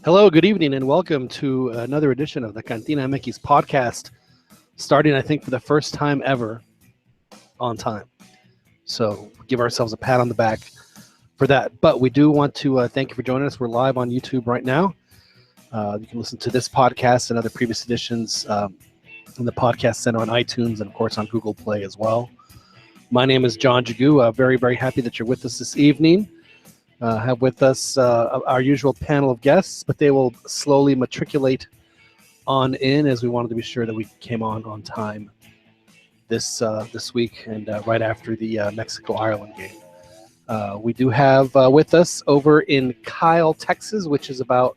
Hello, good evening, and welcome to another edition of the CantinaMX podcast, starting, I think, for the first time ever on time. So give ourselves a pat on the back for that. But we do want to thank you for joining us. We're live on YouTube right now. You can listen to this podcast and other previous editions in the podcast center on iTunes and, of course, on Google Play as well. My name is John Jagu. Very, very happy that you're with us this evening. Have with us our usual panel of guests, but they will slowly matriculate on in as we wanted to be sure that we came on time this week and right after the Mexico-Ireland game. We do have with us over in Kyle, Texas, which is about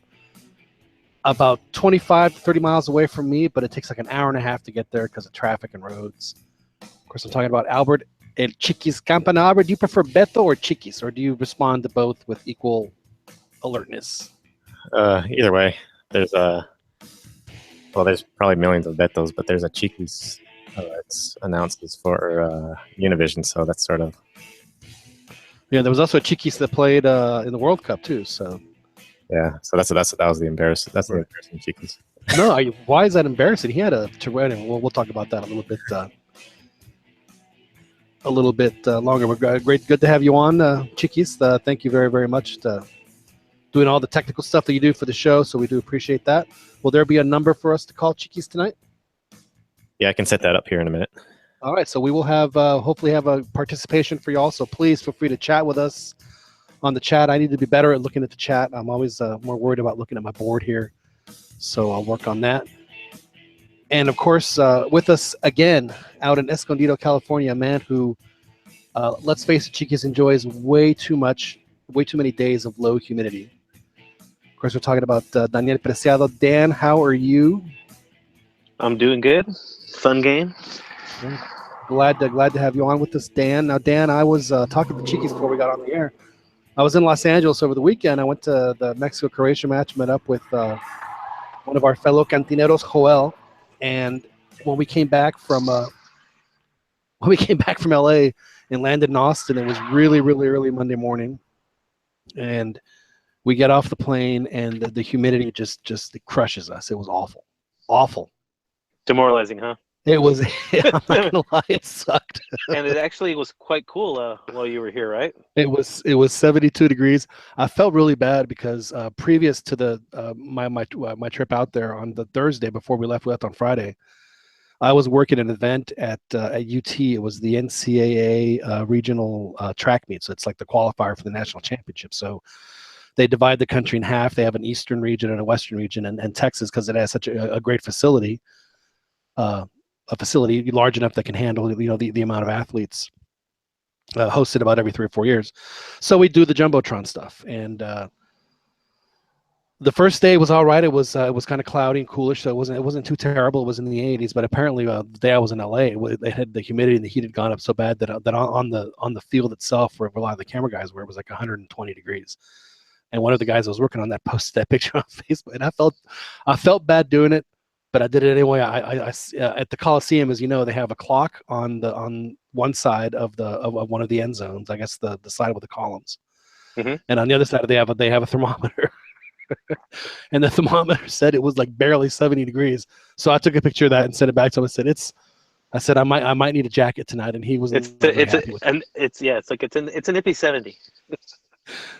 25 to 30 miles away from me, but it takes like an hour and a half to get there because of traffic and roads. Of course, I'm talking about Albert El Chiquis Campana. Albert, do you prefer Beto or Chiquis, or do you respond to both with equal alertness? Either way, there's probably millions of Betos, but there's a Chiquis that's announces for Univision, so that's sort of. Yeah, there was also a Chiquis that played in the World Cup too. So. Yeah, so that was the embarrassing. That's the embarrassing Chiquis. No, why is that embarrassing? He had a. We'll talk about that a little bit. Longer. But good to have you on, Chiquis. Thank you very, very much to doing all the technical stuff that you do for the show. So we do appreciate that. Will there be a number for us to call Chiquis tonight? Yeah, I can set that up here in a minute. All right. So we will have hopefully have a participation for y'all. So please feel free to chat with us on the chat. I need to be better at looking at the chat. I'm always more worried about looking at my board here. So I'll work on that. And, of course, with us again out in Escondido, California, a man who, let's face it, Chiquis enjoys way too many days of low humidity. Of course, we're talking about Daniel Preciado. Dan, how are you? I'm doing good. Fun game. Okay. Glad to have you on with us, Dan. Now, Dan, I was talking to Chiquis before we got on the air. I was in Los Angeles over the weekend. I went to the Mexico-Croatia match, met up with one of our fellow cantineros, Joel. And when we came back from LA and landed in Austin, it was really, really early Monday morning. And we get off the plane and the humidity just it crushes us. It was awful. Demoralizing, huh? It was. I'm not gonna lie, it sucked. And it actually was quite cool while you were here, right? It was 72 degrees. I felt really bad because previous to the my trip out there on the Thursday before we left on Friday, I was working an event at UT. It was the NCAA regional track meet. So it's like the qualifier for the national championship. So they divide the country in half. They have an eastern region and a western region, and Texas, because it has such a great facility. A facility large enough that can handle the amount of athletes hosted about every 3 or 4 years. So we do the jumbotron stuff, and the first day was all right. It was kind of cloudy and coolish, so it wasn't too terrible. It was in the 80s, but apparently the day I was in LA, they had the humidity and the heat had gone up so bad that on the field itself, where a lot of the camera guys were, it was like 120 degrees. And one of the guys I was working on that posted that picture on Facebook, and I felt bad doing it. But I did it anyway. I at the Coliseum, as you know, they have a clock on one side of one of the end zones. I guess the side with the columns, and on the other side they have a thermometer, and the thermometer said it was like barely 70 degrees. So I took a picture of that and sent it back to him. I said I might need a jacket tonight, and he was. It's a nippy 70.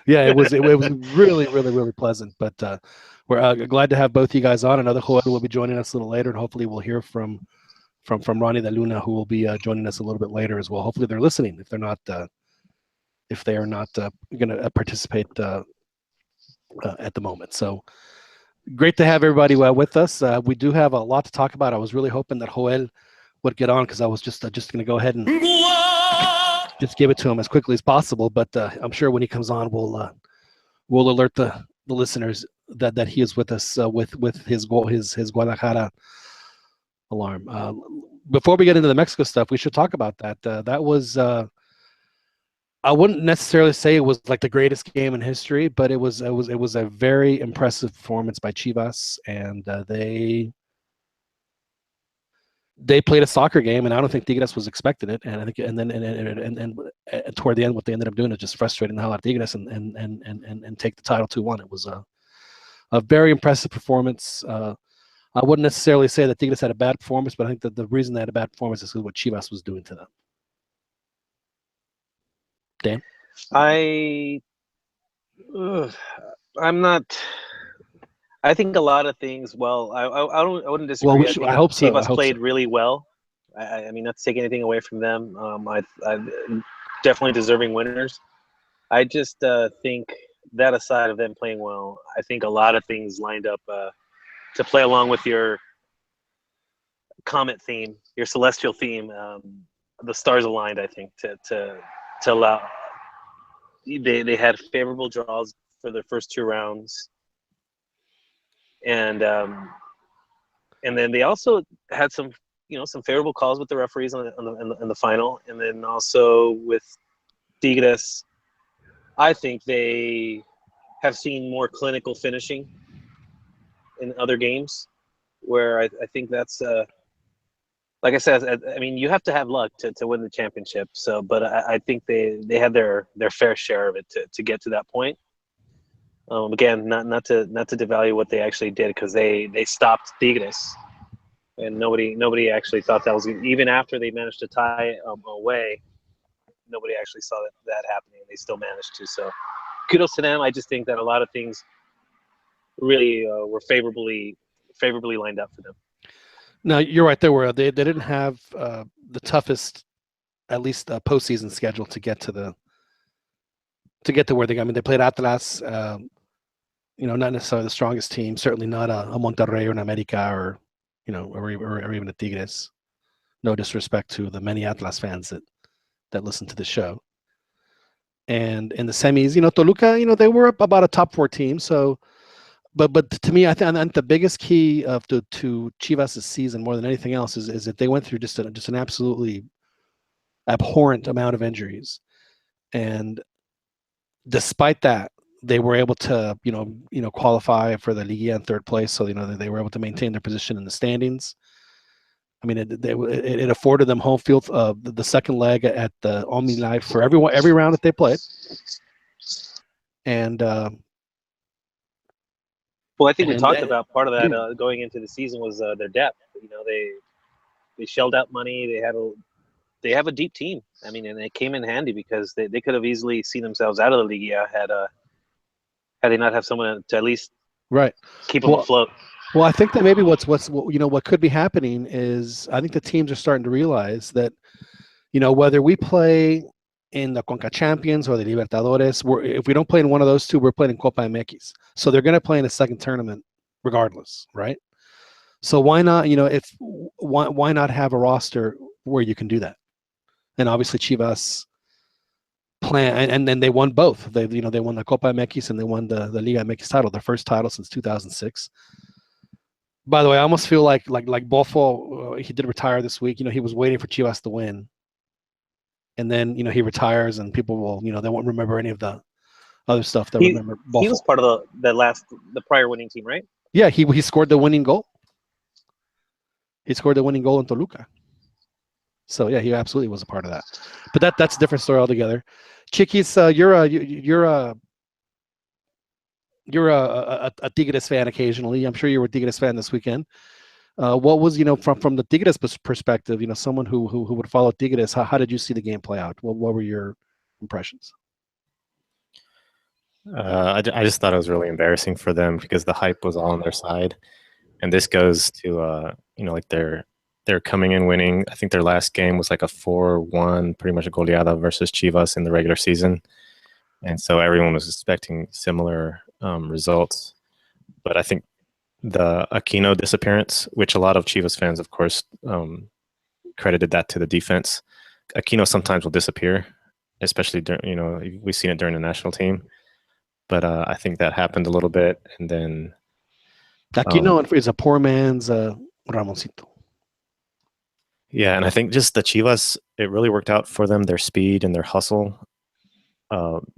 Yeah, it was really, really, really pleasant. But we're glad to have both you guys on. Another Joel will be joining us a little later, and hopefully we'll hear from Ronnie De Luna, who will be joining us a little bit later as well. Hopefully they're listening. If they are not going to participate at the moment. So great to have everybody with us. We do have a lot to talk about. I was really hoping that Joel would get on because I was just going to go ahead and just give it to him as quickly as possible. But I'm sure when he comes on, we'll alert the listeners that he is with us with his Guadalajara alarm. Before we get into the Mexico stuff, we should talk about that. That was I wouldn't necessarily say it was like the greatest game in history, but it was a very impressive performance by Chivas, and they played a soccer game, and I don't think Tigres was expecting it. And I think, and toward the end, what they ended up doing is just frustrating the hell out of Tigres and take the title 2-1. It was a a very impressive performance. I wouldn't necessarily say that Tigres had a bad performance, but I think that the reason they had a bad performance is what Chivas was doing to them. Dan? I'm not. I think a lot of things. Well, I wouldn't disagree. Well, I think I hope so. Chivas played really well. I mean, not to take anything away from them. I definitely deserving winners. I just think that aside of them playing well, I think a lot of things lined up to play along with your comet theme, your celestial theme. The stars aligned, I think, to allow. They had favorable draws for their first two rounds, and then they also had some favorable calls with the referees in the final, and then also with Tigres, I think they have seen more clinical finishing in other games, where I think that's like I said. I mean, you have to have luck to win the championship. So, but I think they had their fair share of it to get to that point. Again, not to devalue what they actually did, because they stopped Tigres, and nobody actually thought that was, even after they managed to tie away. Nobody actually saw that happening. They still managed to. So, kudos to them. I just think that a lot of things really were favorably lined up for them. No, you're right. They didn't have the toughest, at least postseason schedule to get to where they got. I mean, they played Atlas. Not necessarily the strongest team. Certainly not a Monterrey or an America or even a Tigres. No disrespect to the many Atlas fans that listen to the show. And in the semis, Toluca, they were up about a top 4 team. So, but to me, I think the biggest key to Chivas' season more than anything else is that they went through just an absolutely abhorrent amount of injuries, and despite that, they were able to qualify for the Liga in 3rd place. So they were able to maintain their position in the standings. I mean, it afforded them home field the second leg at the Omni Life for every round that they played. And well, I think we talked about part of that going into the season was their depth. They shelled out money. They have a deep team. I mean, and it came in handy because they could have easily seen themselves out of the Liga had they not have someone to at least keep them afloat. Well, I think that maybe what could be happening is, I think the teams are starting to realize that, whether we play in the Conca Champions or the Libertadores, if we don't play in one of those two, we're playing in Copa MX. So they're going to play in a second tournament regardless, right? So why not, why not have a roster where you can do that? And obviously Chivas plan, and then they won both. They won the Copa MX and they won the Liga MX title, their first title since 2006. By the way, I almost feel like Bofo, he did retire this week. He was waiting for Chivas to win, and then he retires, and people will they won't remember any of the other stuff. Remember Bofo. He was part of the prior winning team, right? Yeah, he scored the winning goal. He scored the winning goal in Toluca. So yeah, he absolutely was a part of that. But that's a different story altogether. Chiquis, you're a Tigres fan occasionally. I'm sure you were a Tigres fan this weekend. What was from the Tigres perspective? Someone who would follow Tigres. How did you see the game play out? What were your impressions? I just thought it was really embarrassing for them because the hype was all on their side, and this goes to like they're coming in winning. I think their last game was like a 4-1, pretty much a goleada versus Chivas in the regular season, and so everyone was expecting similar results. But I think the Aquino disappearance, which a lot of Chivas fans, of course, credited that to the defense. Aquino sometimes will disappear, especially during, we've seen it during the national team. But I think that happened a little bit, and then Aquino is a poor man's Ramoncito. Yeah, and I think just the Chivas, it really worked out for them, their speed and their hustle.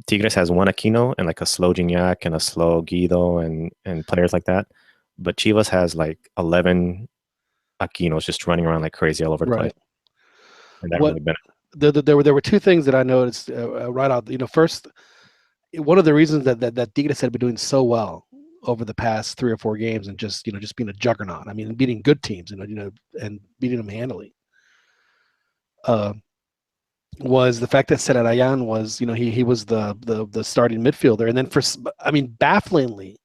Tigres has one Aquino and like a slow Gignac and a slow Guido and players like that. But Chivas has like 11 Aquinos just running around like crazy all over the place. And that really benefited. There were two things that I noticed right out. First, one of the reasons that Tigres had been doing so well over the past 3 or 4 games and just being a juggernaut. I mean, beating good teams, and beating them handily. Was the fact that Serarayan was, he was the starting midfielder, and then bafflingly,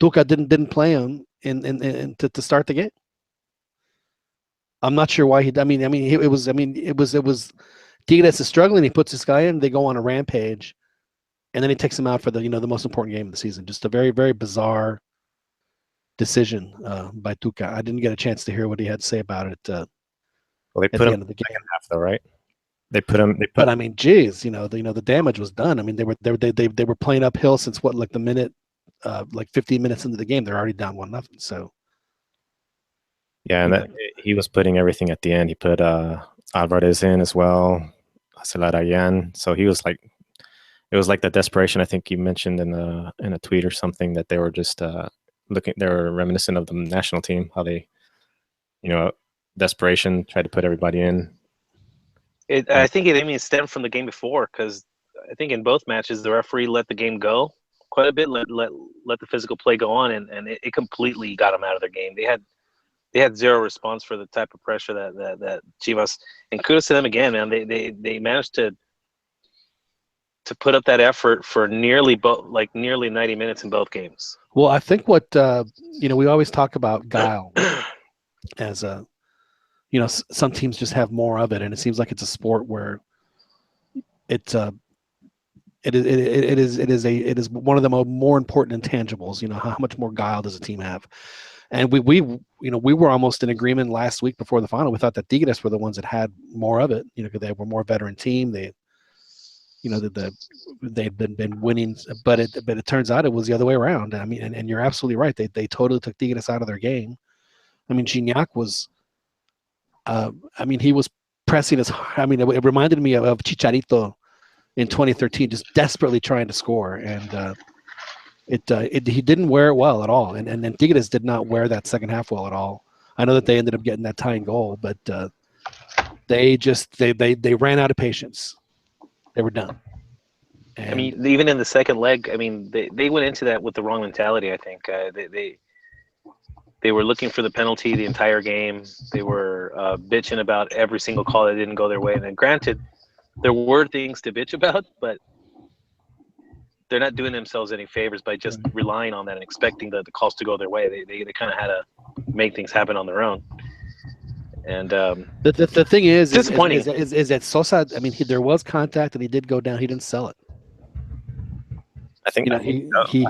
Tuca didn't play him to start the game. I'm not sure why it was Tigres is struggling. He puts this guy in. They go on a rampage, and then he takes him out for the most important game of the season. Just a very, very bizarre decision by Tuca. I didn't get a chance to hear what he had to say about it. Well, they at put the him end of the game. second half though, right? But I mean, geez, the damage was done. I mean, they were playing uphill since like the minute, like 15 minutes into the game, they're already down 1-0. So yeah, and he was putting everything at the end. He put Alvarez in as well, Celarayan. So he was like, it was like the desperation. I think you mentioned in a tweet or something that they were just looking. They were reminiscent of the national team, how they, desperation, tried to put everybody in. I think it stemmed from the game before, because I think in both matches the referee let the game go quite a bit, let the physical play go on, and it completely got them out of their game. They had zero response for the type of pressure that Chivas, and kudos to them again, man. They managed to put up that effort for nearly 90 minutes in both games. Well, I think what we always talk about guile as a. Some teams just have more of it, and it seems like it's a sport where it is one of the more important intangibles. How much more guile does a team have? And we were almost in agreement last week before the final. We thought that Tigres were the ones that had more of it. Because they were more veteran team. They'd been winning, but it turns out it was the other way around. I mean, and you're absolutely right. They totally took Tigres out of their game. I mean, Gignac was. He was pressing as hard. It reminded me of Chicharito in 2013, just desperately trying to score, and he didn't wear it well at all. And then Tigres did not wear that second half well at all. I know that they ended up getting that tying goal, but they ran out of patience. They were done. And, even in the second leg, they went into that with the wrong mentality. I think they were looking for the penalty the entire game. They were bitching about every single call that didn't go their way. And then, granted, there were things to bitch about, but they're not doing themselves any favors by just relying on that and expecting the calls to go their way. They kind of had to make things happen on their own. And the thing is disappointing is that Sosa. There was contact and he did go down. He didn't sell it. I think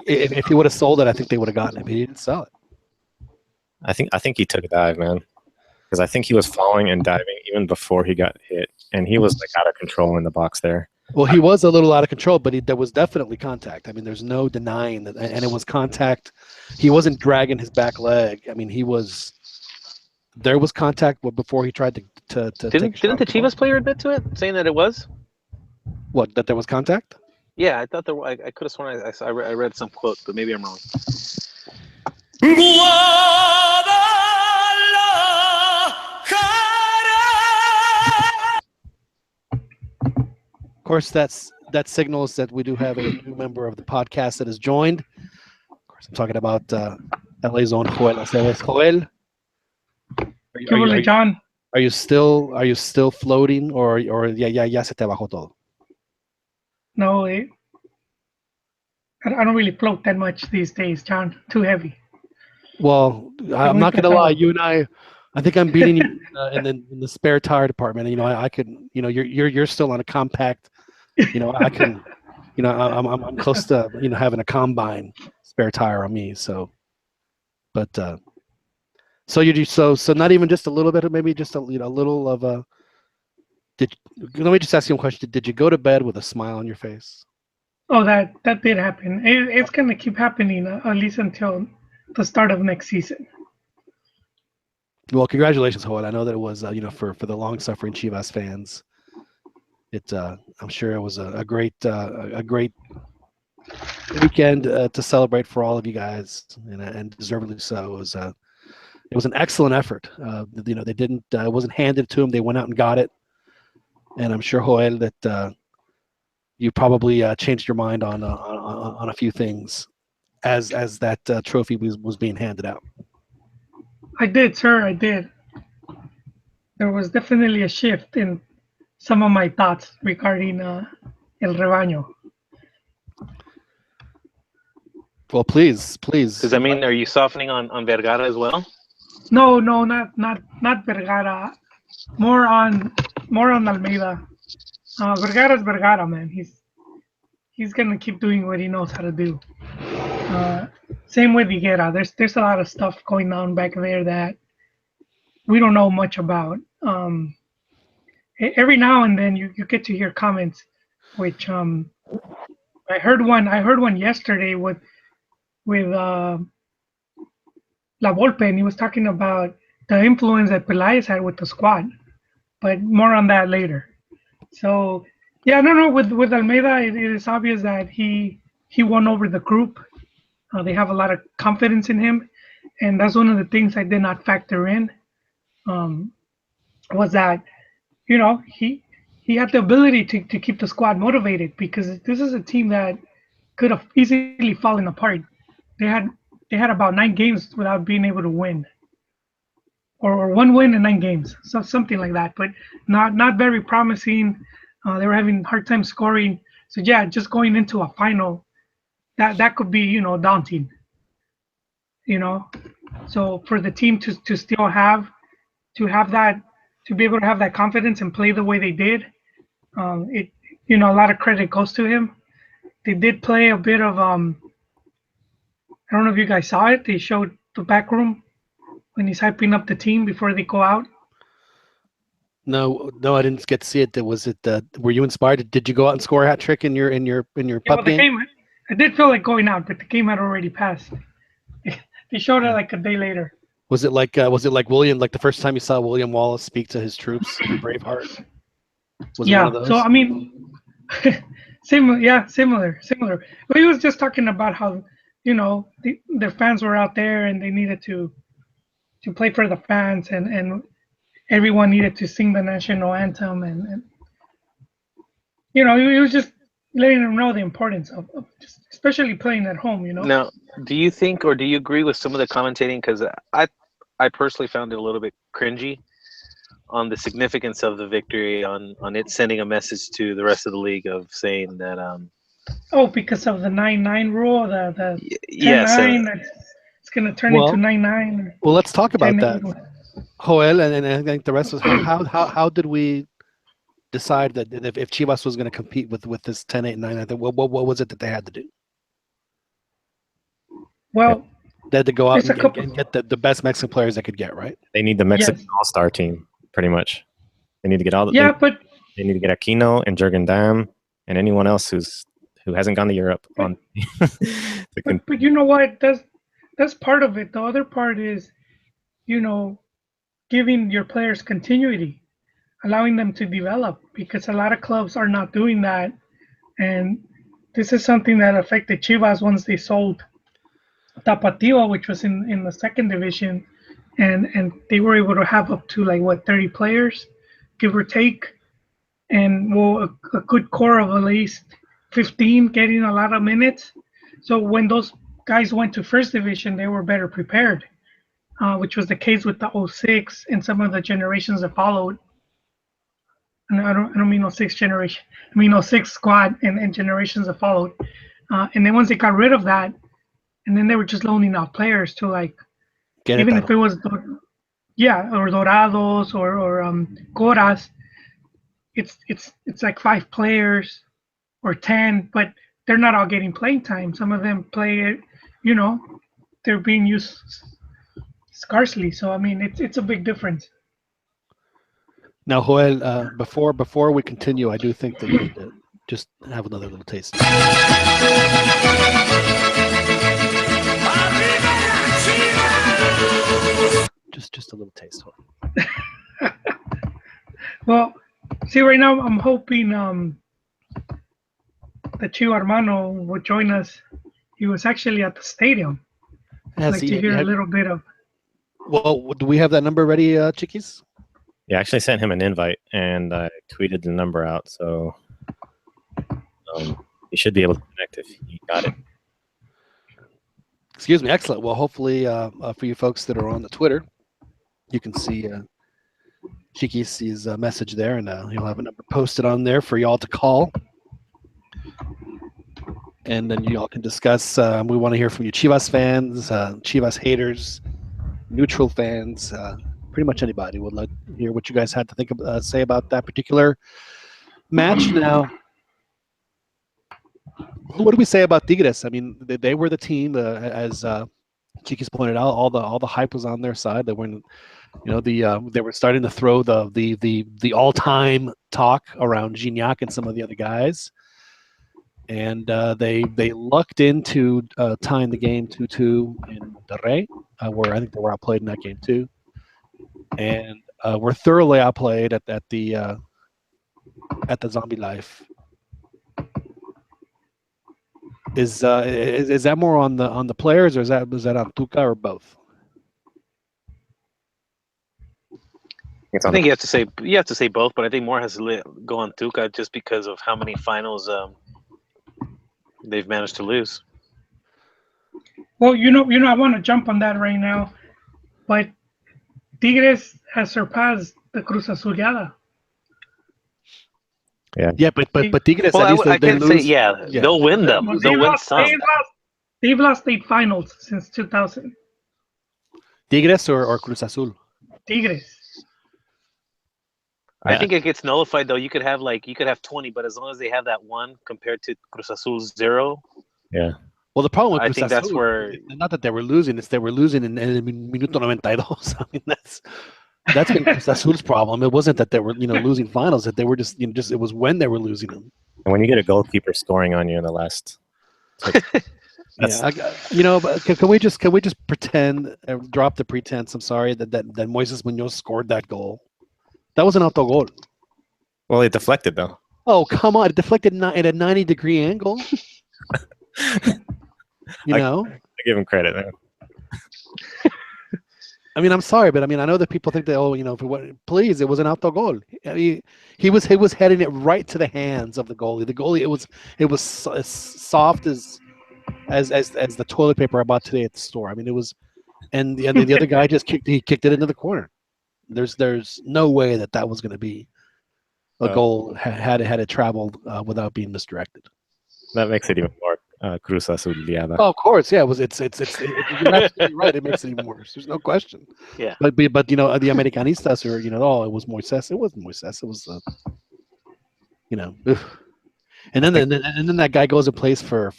if he would have sold it, I think they would have gotten him. He didn't sell it. I think he took a dive, man, because I think he was falling and diving even before he got hit, and he was like out of control in the box there. Well, he was a little out of control, but there was definitely contact. There's no denying that, and it was contact. He wasn't dragging his back leg. There was contact before he tried to didn't the Chivas player admit to it, saying that it was what, that there was contact? Yeah, I thought there. I could have sworn I read some quote, but maybe I'm wrong. Of course, that signals that we do have a new member of the podcast that has joined. Of course, I'm talking about LA's own Joel Aceves. Joel, John. Are you still floating, or ya se te bajó todo? No, I don't really float that much these days, John. Too heavy. Well, I'm not gonna lie. You and I think I'm beating you in the spare tire department. I could. You're still on a compact. I can. I'm close to having a combine spare tire on me. So, but so you do so not even just a little bit, maybe just a little of a. Let me just ask you a question. Did you go to bed with a smile on your face? Oh, that did happen. It's gonna keep happening at least until the start of next season. Well, congratulations, Joel. I know that it was, for the long-suffering Chivas fans. I'm sure it was a great weekend to celebrate for all of you guys, and deservedly so. It was an excellent effort. They didn't. It wasn't handed to them. They went out and got it. And I'm sure, Joel, that you probably changed your mind on a few things as that trophy was being handed out? I did, sir. I did. There was definitely a shift in some of my thoughts regarding El Rebaño. Well, please. Does that mean, are you softening on Vergara as well? No, not Vergara. More on Almeida. Vergara's Vergara, man. He's gonna keep doing what he knows how to do. Same with Higuera. There's a lot of stuff going on back there that we don't know much about. Every now and then you get to hear comments, which I heard one yesterday with La Volpe, and he was talking about the influence that Pelaez had with the squad, but more on that later. So yeah, no, with Almeida, it is obvious that he won over the group. They have a lot of confidence in him, and that's one of the things I did not factor in. Was that he had the ability to keep the squad motivated, because this is a team that could have easily fallen apart. They had about 9 games without being able to win, or 1 win in 9 games, so something like that. But not very promising. They were having a hard time scoring. So yeah, just going into a final, that could be daunting. So for the team to still have that, to be able to have that confidence and play the way they did, it a lot of credit goes to him. They did play a bit of I don't know if you guys saw it. They showed the back room when he's hyping up the team before they go out. No, I didn't get to see it. Was it? Were you inspired? Did you go out and score a hat trick in your pup game? I did feel like going out, but the game had already passed. They showed it like a day later. Was it like William? Like the first time you saw William Wallace speak to his troops in Braveheart? Was it one of those? So I mean, similar. But he was just talking about how their fans were out there and they needed to play for the fans, and everyone needed to sing the national anthem, and he was just letting them know the importance of just, especially playing at home. Now, do you think, or do you agree with some of the commentating? Because I personally found it a little bit cringy on the significance of the victory, on it sending a message to the rest of the league of saying that because of the 9-9 rule, the 10-9, yes, it's going to turn into 9-9. Well, let's talk about that, Joel, and I think the rest was how did we decide that if Chivas was going to compete with this 10-8-9, what was it that they had to do? Well, they had to go out and get the best Mexican players they could get, right? They need the Mexican all-star team, pretty much. They need to get all the they need to get Aquino and Jürgen Damm and anyone else who hasn't gone to Europe on. But you know what? That's part of it. The other part is, giving your players continuity, allowing them to develop, because a lot of clubs are not doing that, and this is something that affected Chivas once they sold Tapatio, which was in the second division, and they were able to have up to 30 players, give or take, and a good core of at least 15 getting a lot of minutes. So when those guys went to first division, they were better prepared, which was the case with the 06 and some of the generations that followed. And I don't mean 06 generation. I mean 06 squad and generations that followed. And then once they got rid of that, and then they were just loaning out players to even if it was or Dorados or Coras, it's like 5 players or 10, but they're not all getting playing time. Some of them play, they're being used scarcely. So I mean, it's a big difference. Now, Joel, before we continue, I do think that you need to just have another little taste. Just a little taste. Well, see, right now I'm hoping that Chivo Hermano would join us. He was actually at the stadium. I'd like to hear a little bit of. Well, do we have that number ready, Chiquis? Yeah, I actually sent him an invite, and I tweeted the number out, so he should be able to connect if he got it. Excuse me. Excellent. Well, hopefully for you folks that are on the Twitter, you can see Chiquis's message there, and he'll have a number posted on there for y'all to call. And then y'all can discuss. We want to hear from you, Chivas fans, Chivas haters, neutral fans, pretty much anybody. Would like to hear what you guys had to think of, say about that particular match. Now, what do we say about Tigres? I mean, they were the team, as Chiquis pointed out. All the hype was on their side. They weren't, they were starting to throw the all-time talk around Gignac and some of the other guys. And they lucked into tying the game 2-2 in Monterrey, where I think they were outplayed in that game too, and were thoroughly outplayed at the Zombie Life. Is that more on the players, or is that on Tuca, or both? I think you have to say both, but I think more has to go on Tuca just because of how many finals they've managed to lose. Well, I want to jump on that right now, but Tigres has surpassed the Cruz Azuleada. Yeah, but Tigres, well, at least I can lose. Say, they'll win them. Well, they'll win some. They've lost 8 finals since 2000. Tigres or Cruz Azul? Tigres. I think it gets nullified though. You could have 20, but as long as they have that one compared to Cruz Azul's 0. Yeah. Well, the problem with I Cruz think Azul, that's where not that they were losing, it's they were losing in minuto 92. I mean, that's been Cruz Azul's problem. It wasn't that they were losing finals; that they were just it was when they were losing them. And when you get a goalkeeper scoring on you in the last. Yeah, but can we just pretend, drop the pretense? I'm sorry that Moises Munoz scored that goal. That was an autogol. Well, it deflected though. Oh, come on! It deflected at a 90-degree angle. I give him credit there. I mean, I'm sorry, but I know that people think that please, it was an autogol. He was heading it right to the hands of the goalie. The goalie, it was as soft as the toilet paper I bought today at the store. I mean, it was, and the other guy just kicked it into the corner. There's no way that was going to be a goal had it traveled without being misdirected. That makes it even more Cruz Azuleada. Oh, of course, yeah. You're absolutely right. It makes it even worse. There's no question. Yeah. But the Americanistas are it was Moises. It wasn't Moises. It was and then that guy goes and plays for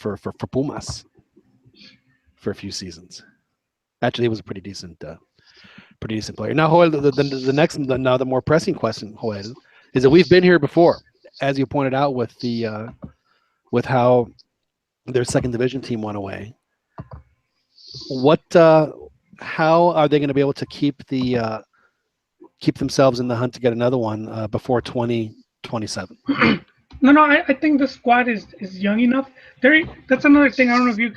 Pumas for a few seasons. Actually, he was a pretty decent player. Now, Joel, the more pressing question, Joel, is that we've been here before, as you pointed out, with how their second division team went away. How are they going to be able to keep themselves in the hunt to get another one before 2027? No, I think the squad is young enough. That's another thing. I don't know if you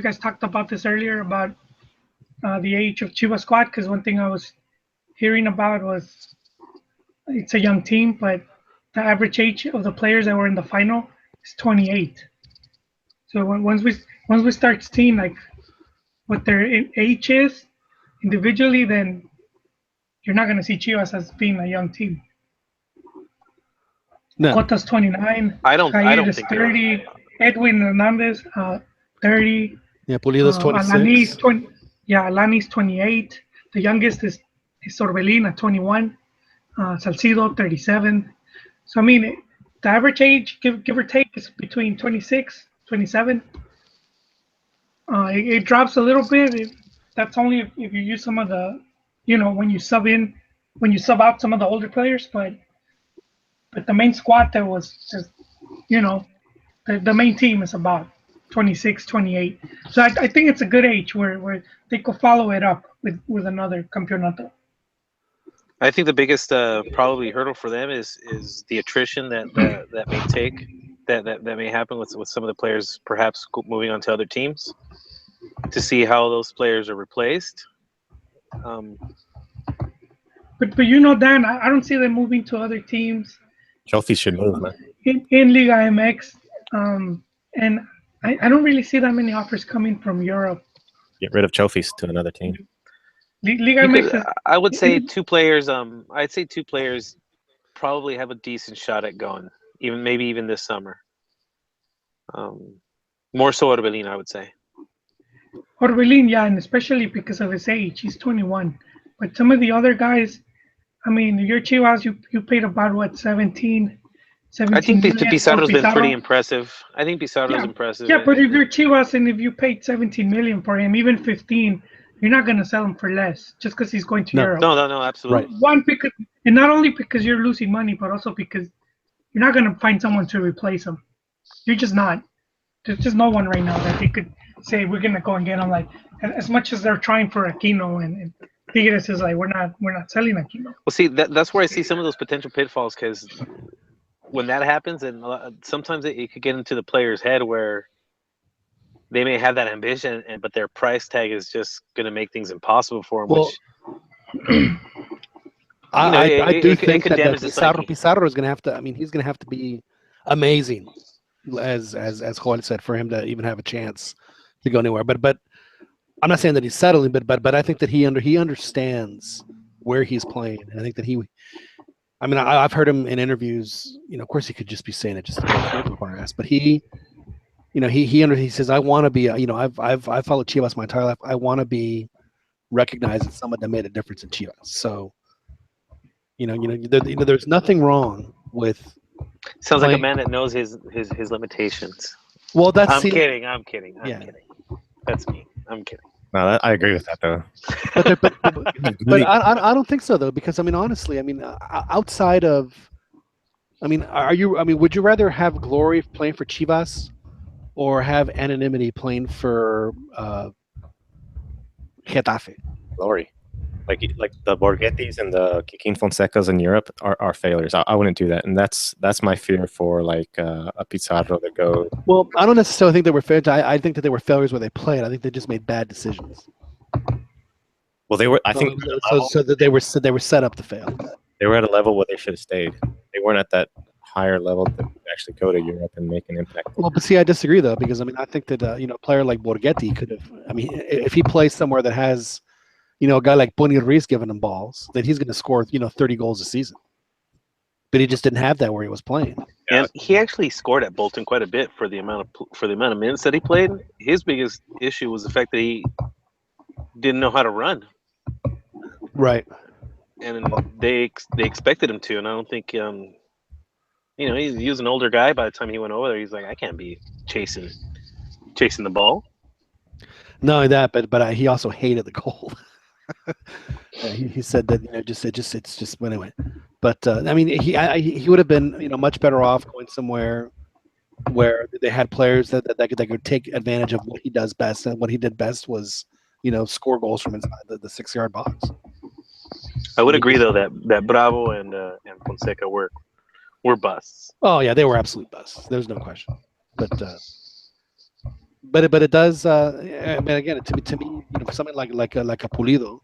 guys talked about this earlier about the age of Chivas squad, because one thing I was hearing about was it's a young team, but the average age of the players that were in the final is 28. So once we start seeing like what their age is individually, then you're not going to see Chivas as being a young team. No. Cota's 29. I don't think 30. Edwin Hernandez 30. Yeah, Pulido's 26. Alani's 28. The youngest is Sorbelin at 21. Salcido 37. So I mean, the average age, give or take, is between 26, 27. It drops a little bit. That's only if you use some of the, when you sub out some of the older players, but the main squad that was just, the main team is about 26, 28. So I think it's a good age where they could follow it up with another campeonato. I think the biggest probably hurdle for them is the attrition that may take that may happen with some of the players perhaps moving on to other teams, to see how those players are replaced. But Dan, I don't see them moving to other teams. Trophy should move, man. In Liga MX, and I don't really see that many offers coming from Europe. Get rid of Chofis to another team. Liga MX is, I would say 2 players. I'd say 2 players probably have a decent shot at going, maybe even this summer. More so Orbelin, I would say. Orbelin, yeah, and especially because of his age, he's 21. But some of the other guys, I mean, your Chivas, you paid about what 17 I think million for Pizarro's been pretty Pizarro. impressive. I think Pizarro's impressive. Yeah, but if you're Chivas and if you paid 17 million for him, even 15, you're not gonna sell him for less just because he's going to Europe. No, absolutely. Right. One, because and not only because you're losing money, but also because you're not gonna find someone to replace him. You're just not. There's just no one right now that they could say we're gonna go and get him. Like as much as they're trying for Aquino and Tigres is like we're not selling Aquino. Well, see, that's where I see some of those potential pitfalls because when that happens, and sometimes it could get into the player's head where they may have that ambition, but their price tag is just going to make things impossible for them. Well, I do think that Pizarro is going to have to. I mean, he's going to have to be amazing, as Joel said, for him to even have a chance to go anywhere. But I'm not saying that he's settling, but I think that he understands where he's playing, and I think that he. I mean, I've heard him in interviews. You know, of course, he could just be saying it just to get our ass, but he says, "I want to be." You know, I've followed Chivas my entire life. I want to be recognized as someone that made a difference in Chivas. So, there's nothing wrong with. Sounds like a man that knows his limitations. Well, I'm kidding. That's me. I'm kidding. No, I agree with that though. But I don't think so though, because I mean, honestly, I mean, outside of, I mean, would you rather have glory playing for Chivas, or have anonymity playing for Getafe? Glory, like the Borghettis and the Kikín Fonsecas in Europe are failures. I wouldn't do that, and that's my fear for like a Pizarro that go. Well, I don't necessarily think they were failures. I think that they were failures where they played. I think they just made bad decisions. Well, they were. I think so that they were set up to fail. They were at a level where they should have stayed. They weren't at that higher level to actually go to Europe and make an impact. Well, but see, I disagree though, because I mean, I think that a player like Borghetti could have. I mean, if he plays somewhere that has, a guy like Pony Ruiz giving him balls, that he's going to score 30 goals a season. But he just didn't have that where he was playing. And he actually scored at Bolton quite a bit for the amount of minutes that he played. His biggest issue was the fact that he didn't know how to run. Right. And they expected him to, and I don't think he was an older guy. By the time he went over there, he's like, I can't be chasing the ball. Not only that, but he also hated the goal. He said that it's just anyway. But I mean, he would have been much better off going somewhere where they had players that could take advantage of what he does best, and what he did best was score goals from inside the 6-yard box. I would agree though that Bravo and Fonseca were busts. Oh yeah, they were absolute busts. There's no question. But it does. I mean, again, to me, something like a Pulido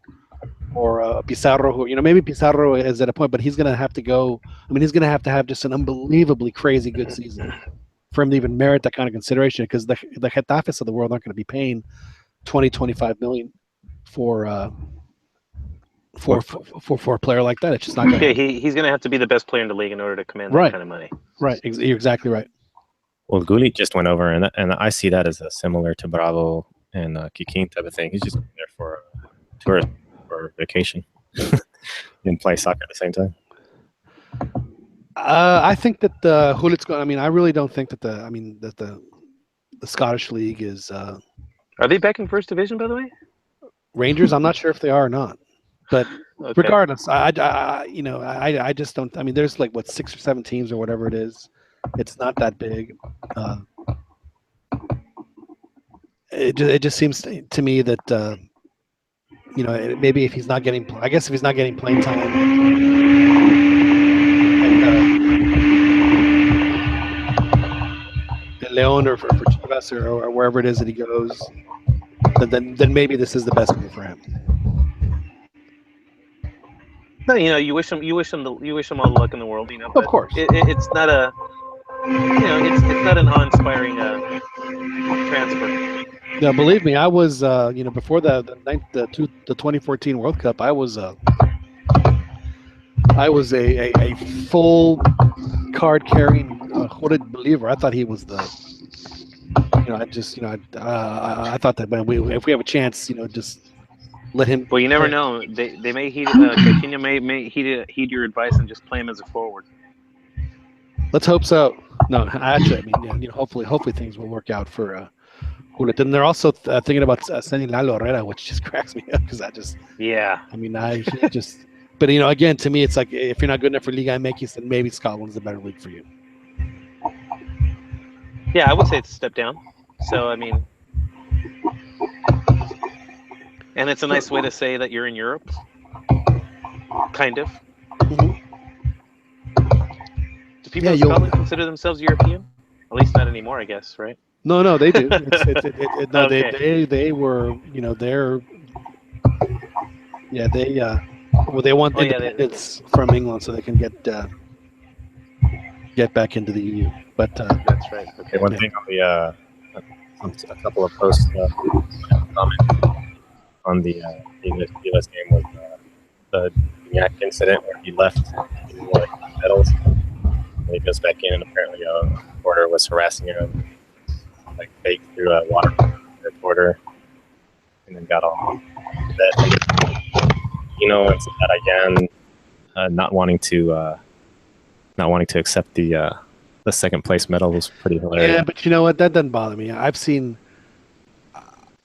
or a Pizarro, who maybe Pizarro is at a point, but he's going to have to go. I mean, he's going to have just an unbelievably crazy good season for him to even merit that kind of consideration. Because the Getafes of the world aren't going to be paying 20-25 million for a player like that. It's just not going. Yeah, he's going to have to be the best player in the league in order to command that kind of money. Right, you're exactly right. Well, Gullit just went over, and I see that as a similar to Bravo and Kikín type of thing. He's just there for a tourist or vacation and play soccer at the same time. I think that Gullit's going. I mean, I really don't think that the Scottish League is. Are they back in First Division, by the way? Rangers, I'm not sure if they are or not, but regardless, I just don't. I mean, there's like 6 or 7 teams or whatever it is. It's not that big. It just seems to me that maybe if he's not getting, I guess if he's not getting playing time, in León or for Chivas or wherever it is that he goes, then maybe this is the best move for him. No, you wish him all the luck in the world. But of course, it's not a. It's not an awe-inspiring transfer. No, believe me, I was before the 2014 World Cup, I was a full card carrying hooded believer. I thought he was the I thought that if we have a chance, just let him. Well, you never know. They may heed Coutinho may heed your advice and just play him as a forward. Let's hope so. No, actually, I mean, hopefully things will work out for Juliet. And they're also thinking about sending Lalo Herrera, which just cracks me up because But again, to me, it's like if you're not good enough for Liga MX, then maybe Scotland's the better league for you. Yeah, I would say it's a step down. So I mean, and it's a nice way to say that you're in Europe, kind of. Mm-hmm. Do people in Scotland consider themselves European? At least not anymore, I guess, right? No, they do. No, Okay. they were, they want independence from England so they can get back into the EU. But that's right. Okay, one thing on the a couple of posts comments on the US game was the Gignac incident where he left one of the medals. And he goes back in, and apparently a reporter was harassing him, like fake through a water reporter, and then got all that. And said that again, not wanting to accept the second place medal was pretty hilarious. Yeah, but you know what? That doesn't bother me. I've seen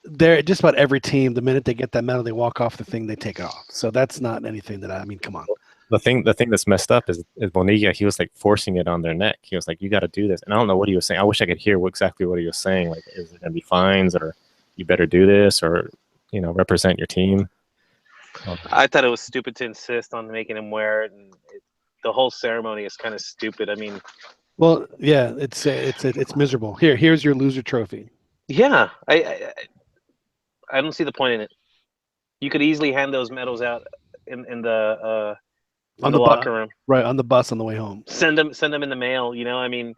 there just about every team. The minute they get that medal, they walk off the thing, they take it off. So that's not anything that I mean. Come on. The thing that's messed up is Bonilla. He was like forcing it on their neck. He was like, "You got to do this," and I don't know what he was saying. I wish I could hear exactly what he was saying. Like, is there gonna be fines, or you better do this, or represent your team? I thought it was stupid to insist on making him wear it, and the whole ceremony is kind of stupid. I mean, well, yeah, it's miserable. Here's your loser trophy. Yeah, I don't see the point in it. You could easily hand those medals out in the locker room, right, on the bus on the way home. Send them in the mail. I mean,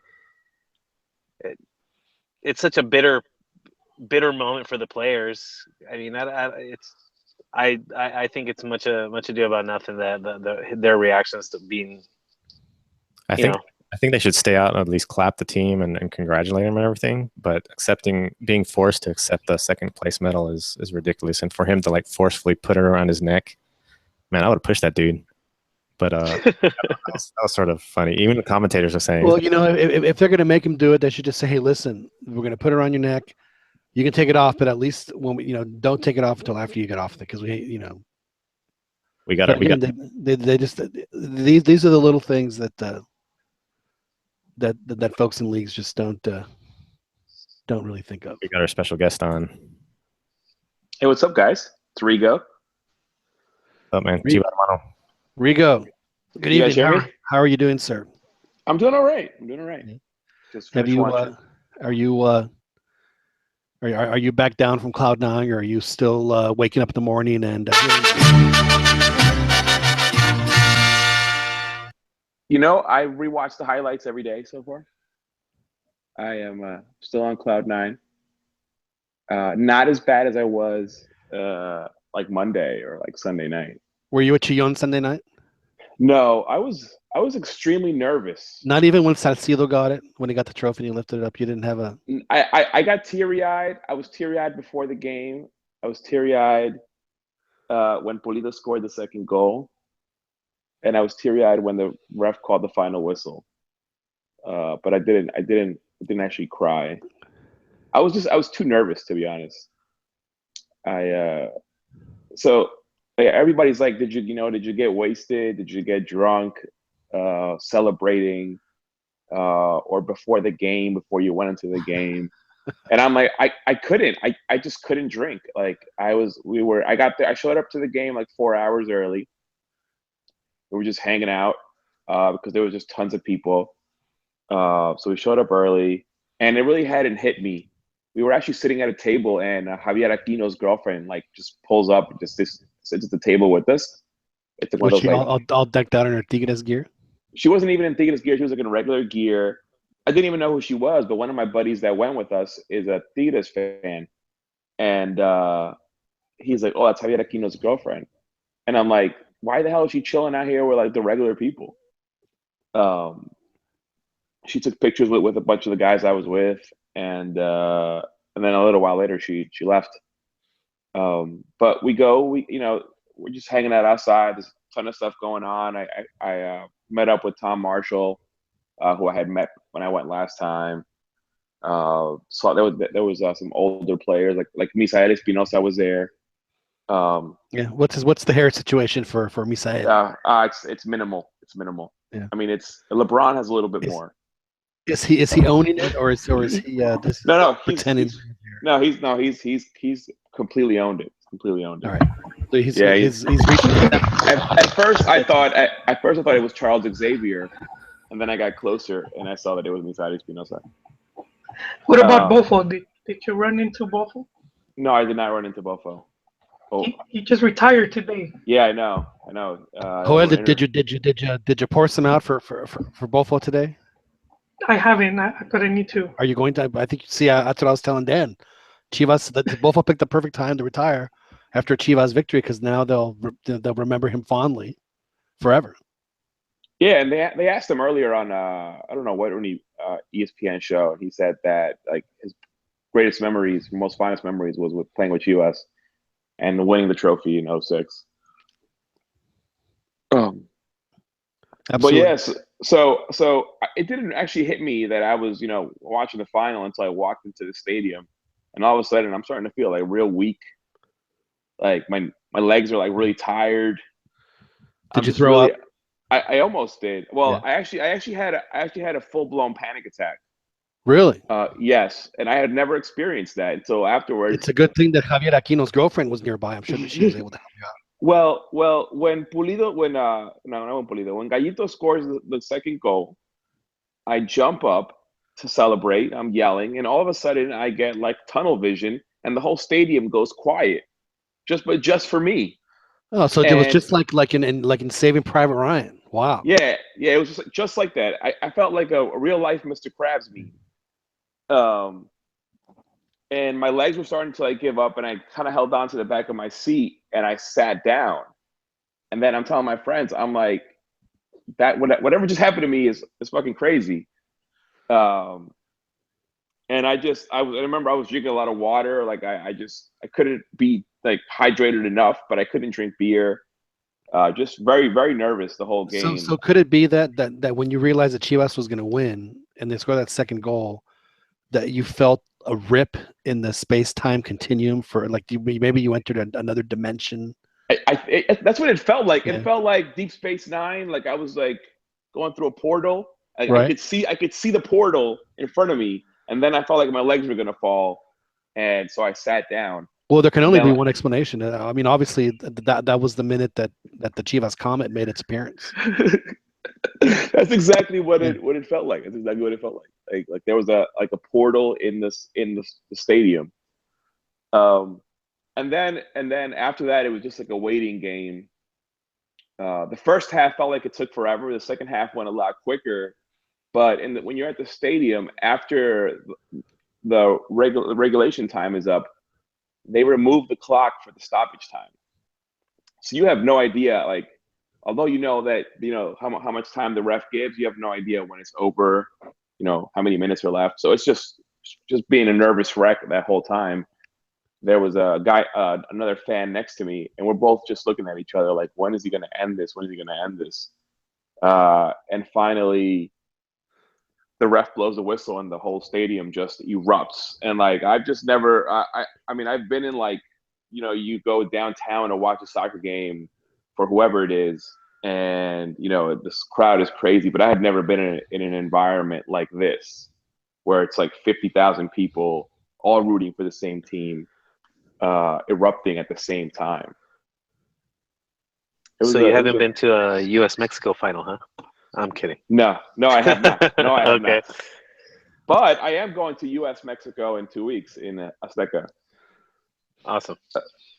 it's such a bitter moment for the players. I mean, I think it's much ado about nothing that their reactions to being. I think they should stay out and at least clap the team and congratulate them and everything. But being forced to accept the second place medal is ridiculous. And for him to like forcefully put it around his neck, man, I would have pushed that dude. But that was sort of funny. Even the commentators are saying, well, if they're going to make him do it, they should just say, hey, listen, we're going to put it around your neck. You can take it off, but at least when don't take it off until after you get off it, because we got it. They just these are the little things that folks in leagues just don't really think of. We got our special guest on. Hey, what's up, guys? It's Rigo. What's up, man? Rigo. Good evening. How are you doing, sir? I'm doing all right. Just have you? Are you back down from cloud nine, or are you still waking up in the morning and? I rewatch the highlights every day so far. I am still on cloud nine. Not as bad as I was like Monday or like Sunday night. Were you at Chillon Sunday night? No, I was extremely nervous. Not even when Salcido got it, when he got the trophy and he lifted it up. You didn't have a. I got teary-eyed. I was teary-eyed before the game. I was teary-eyed when Polito scored the second goal. And I was teary-eyed when the ref called the final whistle. But I didn't actually cry. I was too nervous, to be honest. So everybody's like, did you get wasted? Did you get drunk celebrating or before the game, before you went into the game? And I'm like, I couldn't. I just couldn't drink. Like I got there. I showed up to the game like 4 hours early. We were just hanging out because there was just tons of people. So we showed up early, and it really hadn't hit me. We were actually sitting at a table, and Javier Aquino's girlfriend like just pulls up and just sits at the table with us. Was she all decked out in her Tigres gear? She wasn't even in Tigres gear. She was like in regular gear. I didn't even know who she was, but one of my buddies that went with us is a Tigres fan, and he's like, "Oh, that's Javier Aquino's girlfriend," and I'm like, "Why the hell is she chilling out here with like the regular people?" Um, she took pictures with a bunch of the guys I was with, and then a little while later she left. But we're just hanging out outside. There's a ton of stuff going on. I met up with Tom Marshall, who I had met when I went last time. So there was some older players like Misael Espinosa was there. Yeah. What's the hair situation for Misael? It's minimal. It's minimal. Yeah. I mean, it's LeBron has a little bit more. Is he owning it, or is he just No, pretending? he's completely owned it. Completely owned it. All right. So he's reaching. At first, I thought it was Charles Xavier, and then I got closer and I saw that it was Misael Espinosa. What about Bofo? Did you run into Bofo? No, I did not run into Bofo. Oh, he just retired today. Yeah, I know. Joel, did you pour some out for Bofo today? I haven't, but I need to. Are you going to? I think. See, that's what I was telling Dan. Chivas, Bofo picked the perfect time to retire after Chivas victory, because now they'll remember him fondly forever. Yeah, and they asked him earlier on I don't know what ESPN show, and he said that like his greatest memories, most finest memories, was with playing with Chivas and winning the trophy in 2006. But yes, so it didn't actually hit me that I was watching the final until I walked into the stadium, and all of a sudden I'm starting to feel like real weak, like my legs are like really tired. Did you throw up? I almost did. Well, Yeah. I actually had a full-blown panic attack. Really? Yes, and I had never experienced that until afterwards. It's a good thing that Javier Aquino's girlfriend was nearby. I'm sure that she was able to help you out. Well, when Gallito scores the second goal, I jump up to celebrate. I'm yelling, and all of a sudden I get like tunnel vision, and the whole stadium goes quiet, just for me. Oh, so it was just like in Saving Private Ryan. Wow. Yeah, it was just like that. I felt like a real life Mr. Krabs meme. And my legs were starting to like give up, and I kind of held on to the back of my seat, and I sat down. And then I'm telling my friends, I'm like, that whatever just happened to me is fucking crazy. And I remember I was drinking a lot of water. Like I couldn't be like hydrated enough, but I couldn't drink beer. Just very, very nervous the whole game. So could it be that when you realized that Chivas was going to win and they scored that second goal, that you felt a rip in the space-time continuum for like maybe you entered another dimension? That's what it felt like. Yeah. It felt like Deep Space Nine. Like I was like going through a portal. Like right. I could see the portal in front of me, and then I felt like my legs were gonna fall, and so I sat down. Well, there can only be one explanation. I mean, obviously that was the minute that the Chivas Comet made its appearance. That's exactly what it felt like. That's exactly what it felt like. Like there was a portal in the stadium. And then after that, it was just like a waiting game. The first half felt like it took forever. The second half went a lot quicker. But when you're at the stadium, after the regulation time is up, they remove the clock for the stoppage time. So you have no idea, like, although you know that how much time the ref gives, you have no idea when it's over, how many minutes are left. So it's just being a nervous wreck that whole time. There was a guy, another fan next to me, and we're both just looking at each other like, when is he going to end this? When is he going to end this? And finally, the ref blows a whistle, and the whole stadium just erupts. And like, I've just never, I mean, I've been in like, you go downtown to watch a soccer game for whoever it is, and this crowd is crazy. But I had never been in an environment like this, where it's like 50,000 people all rooting for the same team, erupting at the same time. So you haven't been to a U.S.-Mexico final, huh? I'm kidding. No, I have not. No, I have okay. not. But I am going to U.S.-Mexico in 2 weeks in Azteca. Awesome.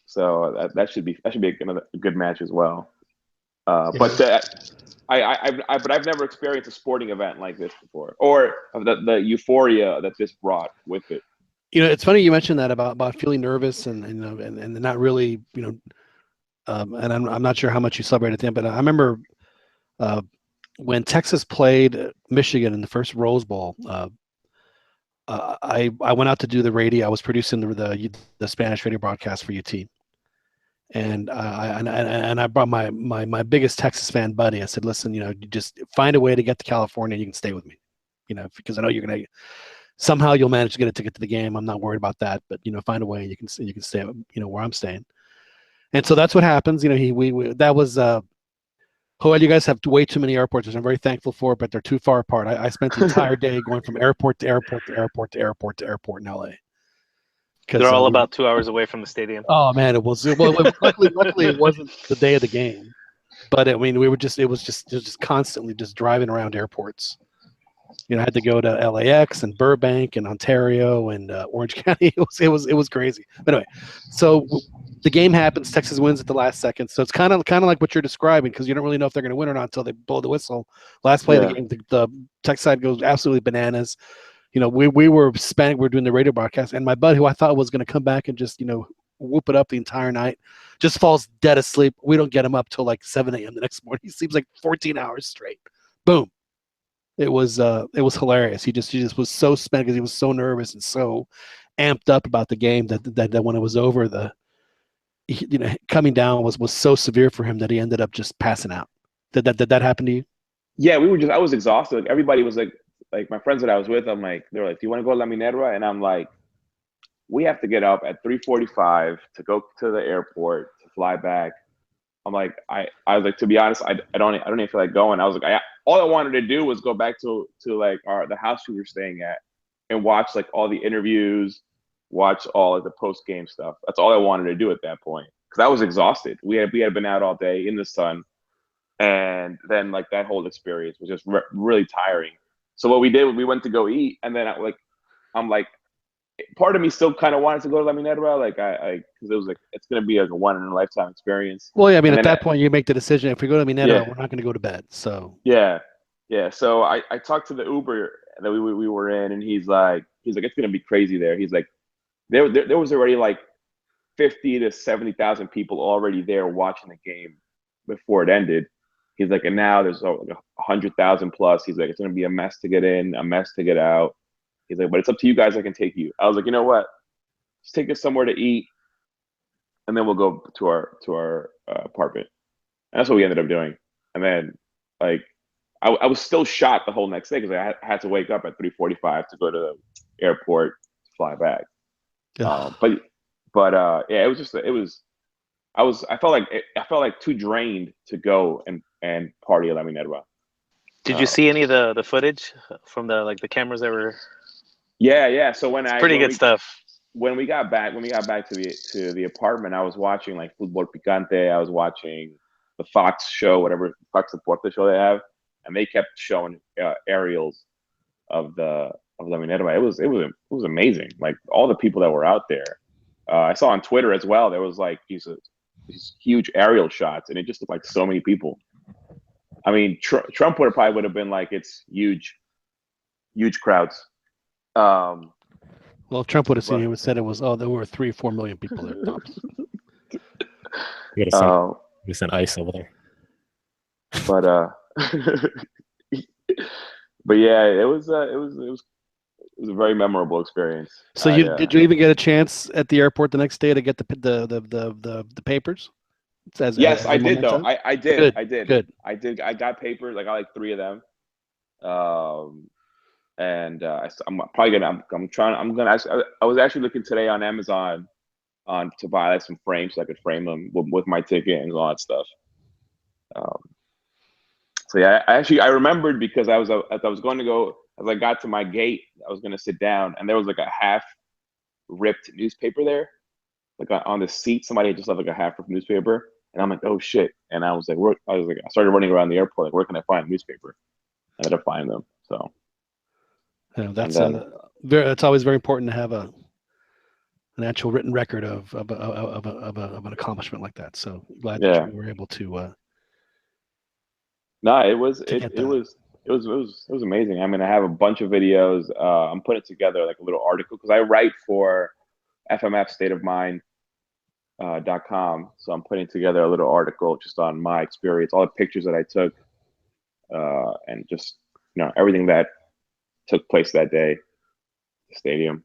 So that should be a good match as well. But I've never experienced a sporting event like this before, or the euphoria that this brought with it. It's funny you mentioned that about feeling nervous and not really, and I'm not sure how much you celebrated at the end, but I remember when Texas played Michigan in the first Rose Bowl. I went out to do the radio. I was producing the Spanish radio broadcast for UT, and I brought my biggest Texas fan buddy. I said, listen, you just find a way to get to California. You can stay with me, because I know you're gonna somehow you'll manage to get a ticket to the game. I'm not worried about that, but find a way. You can stay, where I'm staying. And so that's what happens. That was Joel, you guys have way too many airports, which I'm very thankful for, but they're too far apart. I spent the entire day going from airport to airport to airport to airport to airport in LA. They're all about 2 hours away from the stadium. Oh man, it was luckily it wasn't the day of the game, but I mean it was just constantly just driving around airports. I had to go to LAX and Burbank and Ontario and Orange County. It was crazy. But anyway, so the game happens. Texas wins at the last second. So it's kind of like what you're describing, because you don't really know if they're going to win or not until they blow the whistle. Last play of the game, the Texas side goes absolutely bananas. We were doing the radio broadcast, and my buddy, who I thought was going to come back and just whoop it up the entire night, just falls dead asleep. We don't get him up till like 7 a.m. the next morning. He sleeps like 14 hours straight. Boom. It was hilarious. He just was so spent because he was so nervous and so amped up about the game that when it was over, coming down was so severe for him that he ended up just passing out. Did that happen to you? Yeah, I was exhausted. Like, everybody was like my friends that I was with, they were like, do you want to go to La Minerva? And I'm like, we have to get up at 3:45 to go to the airport to fly back. I'm like, I was like, to be honest, I don't even feel like going. I was like, all I wanted to do was go back to like the house we were staying at and watch like all the interviews, watch all of the post game stuff. That's all I wanted to do at that point, because I was exhausted. We had been out all day in the sun, and then like that whole experience was just really tiring. So what we did, we went to go eat, and then I'm like, part of me still kind of wanted to go to La Minerva, because it was like, it's going to be like a one in a lifetime experience. Well, yeah, I mean, at that point, you make the decision. If we go to La Minerva, we're not going to go to bed. So yeah. So I talked to the Uber that we were in, and he's like, it's going to be crazy there. He's like, there was already like 50 to 70,000 people already there watching the game before it ended. He's like, and now there's like 100,000 plus. He's like, it's going to be a mess to get in, a mess to get out. He's like, but it's up to you guys. I can take you. I was like, you know what? Just take us somewhere to eat, and then we'll go to our apartment. And that's what we ended up doing. And then, like, I was still shot the whole next day because I had to wake up at 3:45 to go to the airport to fly back. But yeah, I felt like too drained to go and party at La Minerva. Did you see any of the footage from the cameras that were? Yeah. So pretty good stuff. When we got back to the apartment, I was watching like Fútbol Picante. I was watching the Fox show, whatever Fox Deportes show they have, and they kept showing aerials of La Minerva. It was amazing. Like, all the people that were out there. I saw on Twitter as well. There was like these huge aerial shots, and it just looked like so many people. I mean, Trump would have been like, it's huge crowds. Well, if Trump would have seen it, would have said it was, there were 3 or 4 million people there. We sent ice over there. But but yeah, it was a very memorable experience. So did you even get a chance at the airport the next day to get the papers? Yes, I did though. I did. Good. I got papers. I got like 3 of them. And I'm probably gonna. I was actually looking today on Amazon to buy like some frames so I could frame them with my ticket and all that stuff. So yeah, I remembered because as I got to my gate, I was gonna sit down, and there was like a half ripped newspaper there, like on the seat. Somebody had just left like a half ripped newspaper, and I'm like, oh shit! And I started running around the airport, like, where can I find a newspaper? I had to find them. So. It's always very important to have an actual written record of an accomplishment like that. So glad that you were able to No, it was to get it that. was amazing. I'm gonna have a bunch of videos. I'm putting together like a little article because I write for fmfstateofmind.com. So I'm putting together a little article just on my experience, all the pictures that I took, and just everything that took place that day, the stadium.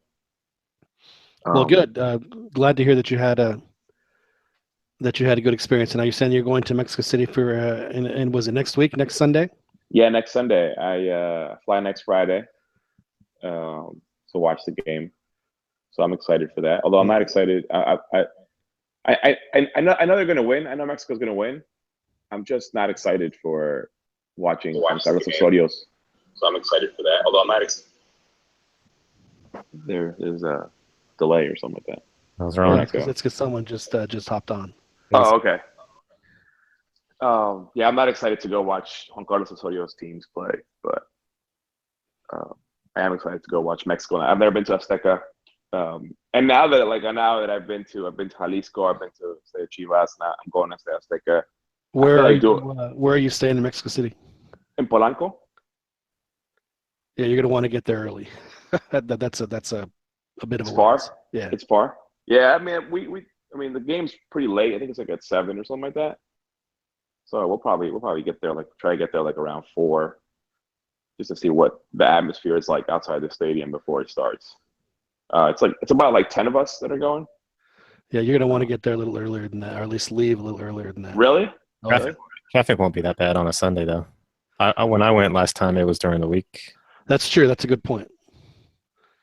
Well, good. Glad to hear that you had a good experience. And now you're saying you're going to Mexico City for and was it next week, next Sunday? Yeah, next Sunday. I fly next Friday to watch the game. So I'm excited for that. Although I'm not excited. I know they're going to win. I know Mexico's going to win. I'm just not excited for watching Carlos Osorios. So I'm excited for that. Although I'm not excited. There's a delay or something like that. I was wrong. It's because someone just hopped on. Oh, okay. Yeah, I'm not excited to go watch Juan Carlos Osorio's teams play, but I am excited to go watch Mexico. I've never been to Azteca, and now that I've been to Jalisco, I've been to State Chivas. Now I'm going to Azteca. Where are you staying in Mexico City? In Polanco. Yeah, you're gonna want to get there early. that's a bit of It's a far. ways. Yeah, It's far. Yeah, I mean the game's pretty late. I think it's like at 7 or something like that. So we'll probably get there try to get there around 4, just to see what the atmosphere is like outside the stadium before it starts. It's about 10 of us that are going. Yeah, you're gonna want to get there a little earlier than that, or at least leave a little earlier than that. Really? Traffic won't be that bad on a Sunday though. When I went last time, it was during the week. That's true. That's a good point.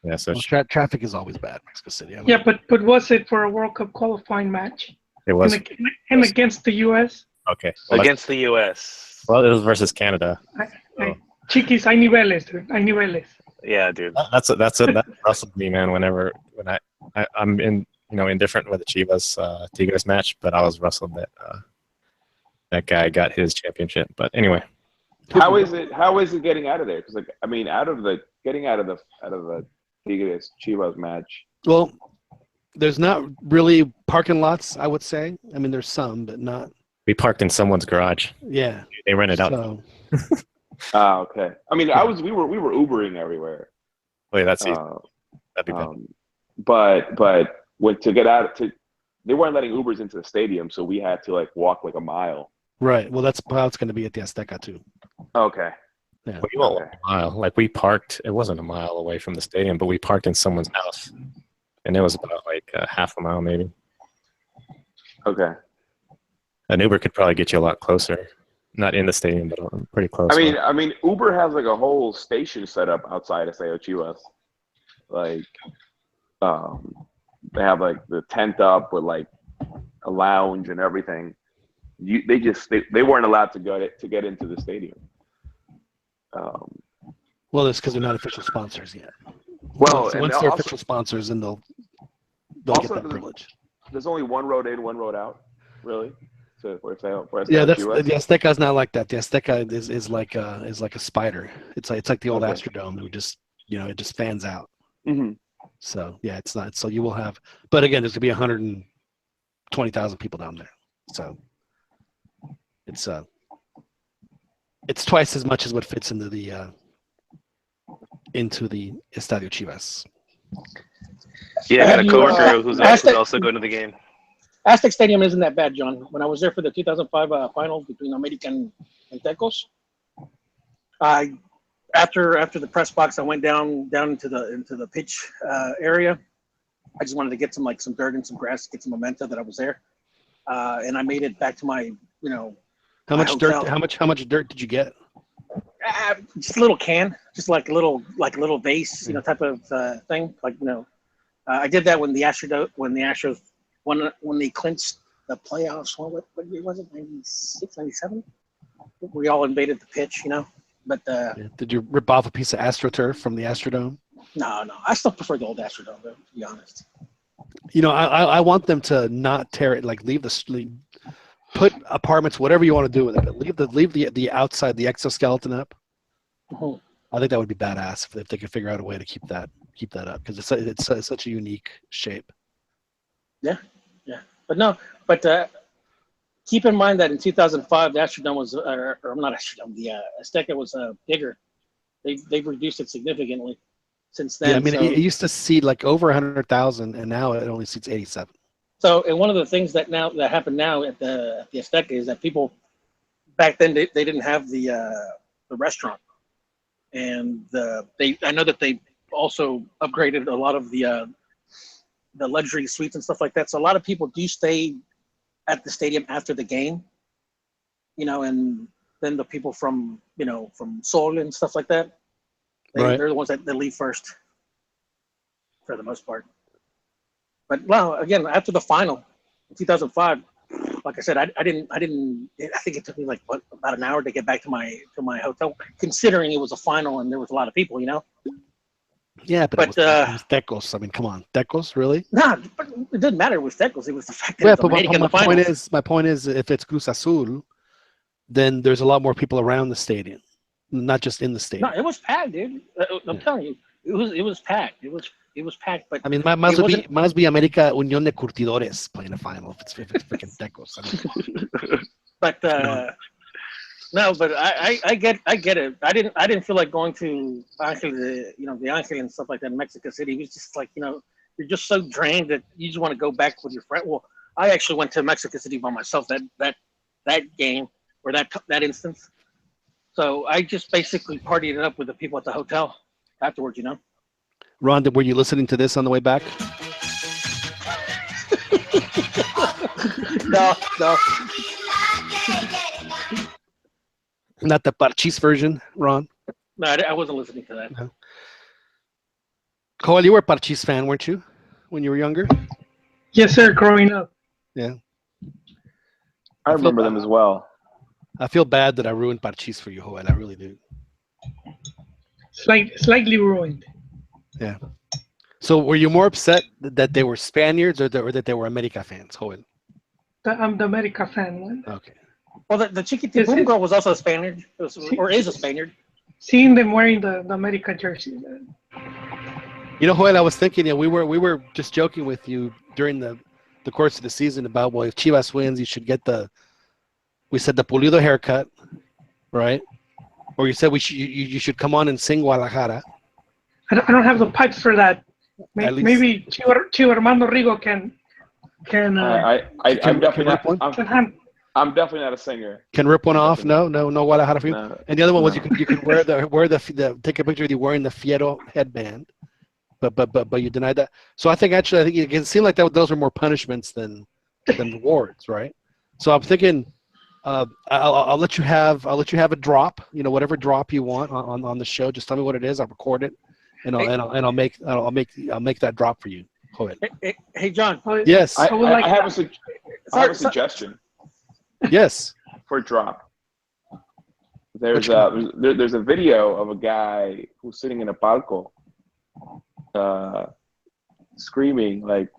Yeah, so traffic is always bad in Mexico City. Yeah, but was it for a World Cup qualifying match? it was And against the U.S.? okay. Well, Against the U.S. it was versus Canada. Chiquis, hay niveles, dude. Hay niveles. Yeah, dude. That wrestled me, man. When I'm in indifferent with the Chivas Tigres match, but I was wrestled that guy got his championship. But anyway, How is it getting out of there? Because getting out of the Tigres Chivas match. Well, there's not really parking lots, I would say. I mean, there's some, but not. we parked in someone's garage. Yeah. They rented out. So, Okay. I mean, we were Ubering everywhere. Oh, yeah, that's easy. That'd be bad. But to get out they weren't letting Ubers into the stadium, so we had to walk a mile. right. Well, that's how it's going to be at the Azteca too. Okay. Yeah. We won't walk a mile. We parked. It wasn't a mile away from the stadium, but we parked in someone's house, and it was about half a mile maybe. Okay. An Uber could probably get you a lot closer, not in the stadium, but pretty close. I mean, Uber has a whole station set up outside of Chivas. They have the tent up with a lounge and everything. They weren't allowed to get into the stadium. Well, that's because they're not official sponsors yet. Well, once they're official sponsors, then they'll get that privilege. There's only one road in, one road out, really. So Yeah, the Azteca is not like that. The Azteca is like a spider. It's like the old Astrodome. It just fans out. Mm-hmm. So yeah, it's not. So you will have, but again, there's gonna be 120,000 people down there. So it's twice as much as what fits into the Estadio Chivas. Yeah, I got a coworker who's also going to the game. Aztec Stadium isn't that bad, John. When I was there for the 2005 final between America and Tecos, after the press box, I went down into the pitch area. I just wanted to get some dirt and some grass, get some memento that I was there, and I made it back to my How much hotel. dirt? How much dirt did you get? Just a little can, just like a little vase, type of thing. I did that when the Astros when they clinched the playoffs. What year was it? 96, 97? We all invaded the pitch, But did you rip off a piece of AstroTurf from the Astrodome? No. I still prefer the old Astrodome, to be honest. I want them to not tear it. Put apartments, whatever you want to do with it, but leave the outside, the exoskeleton up. Mm-hmm. I think that would be badass if they could figure out a way to keep that up, because it's such a unique shape. Yeah. But keep in mind that in 2005, the Astrodome was, or not Astrodome, the Azteca was bigger. They've reduced it significantly since then. Yeah, I mean, so, it used to seat like over 100,000, and now it only seats 87. So, and one of the things that happened now at the Azteca is that people back then they didn't have the restaurant, and I know that they also upgraded a lot of the luxury suites and stuff like that. So a lot of people do stay at the stadium after the game, and then the people from Seoul and stuff like that, they're the ones that leave first for the most part. But well, again, after the final in 2005, like I said, I think it took me like about an hour to get back to my hotel, considering it was a final and there was a lot of people, Yeah, but it was Tecos. I mean, come on, Tecos, really? Nah, but it didn't matter. It was Tecos. It was the fact that it was America in the finals. My point is, if it's Cruz Azul, then there's a lot more people around the stadium, not just in the stadium. No, it was packed, dude. I'm telling you, it was packed. It was packed, but I mean, must be America Unión de Curtidores playing a final if it's freaking Tecos. I mean. But no, but I get it. I didn't feel like going to the Angel and stuff like that in Mexico City. It was just like, you're just so drained that you just want to go back with your friend. Well, I actually went to Mexico City by myself that game or that instance. So I just basically partied it up with the people at the hotel afterwards, Ron, were you listening to this on the way back? No. Not the Parchis version, Ron? No, I wasn't listening to that. No. Cole, you were a Parchis fan, weren't you, when you were younger? Yes, sir, growing up. Yeah. I remember them as well. I feel bad that I ruined Parchis for you, Joel. I really do. Slightly ruined. Yeah. So were you more upset that they were Spaniards or that they were America fans, Joel? I'm the America fan one. Okay. Well, the Chiquitín girl was also a Spaniard, or is a Spaniard. Seeing them wearing the America jersey. Joel, I was thinking, we were just joking with you during the course of the season about, well, if Chivas wins, you should get we said the Pulido haircut, right? Or you said you should come on and sing Guadalajara. I don't have the pipes for that. Maybe Chivo Armando Rigo can. I'm definitely not a singer. Can rip one off? No Guadalajara for you. No. And the other one was you could wear the take a picture of you wearing the Fiero headband, but you denied that. So I think it can seem like those are more punishments than rewards, right? So I'm thinking, I'll let you have a drop, whatever drop you want on the show. Just tell me what it is. I'll record it, and I'll make that drop for you. Go ahead. Hey, John. Yes. I have a suggestion. Yes. For a drop. There's a video of a guy who's sitting in a palco, screaming like,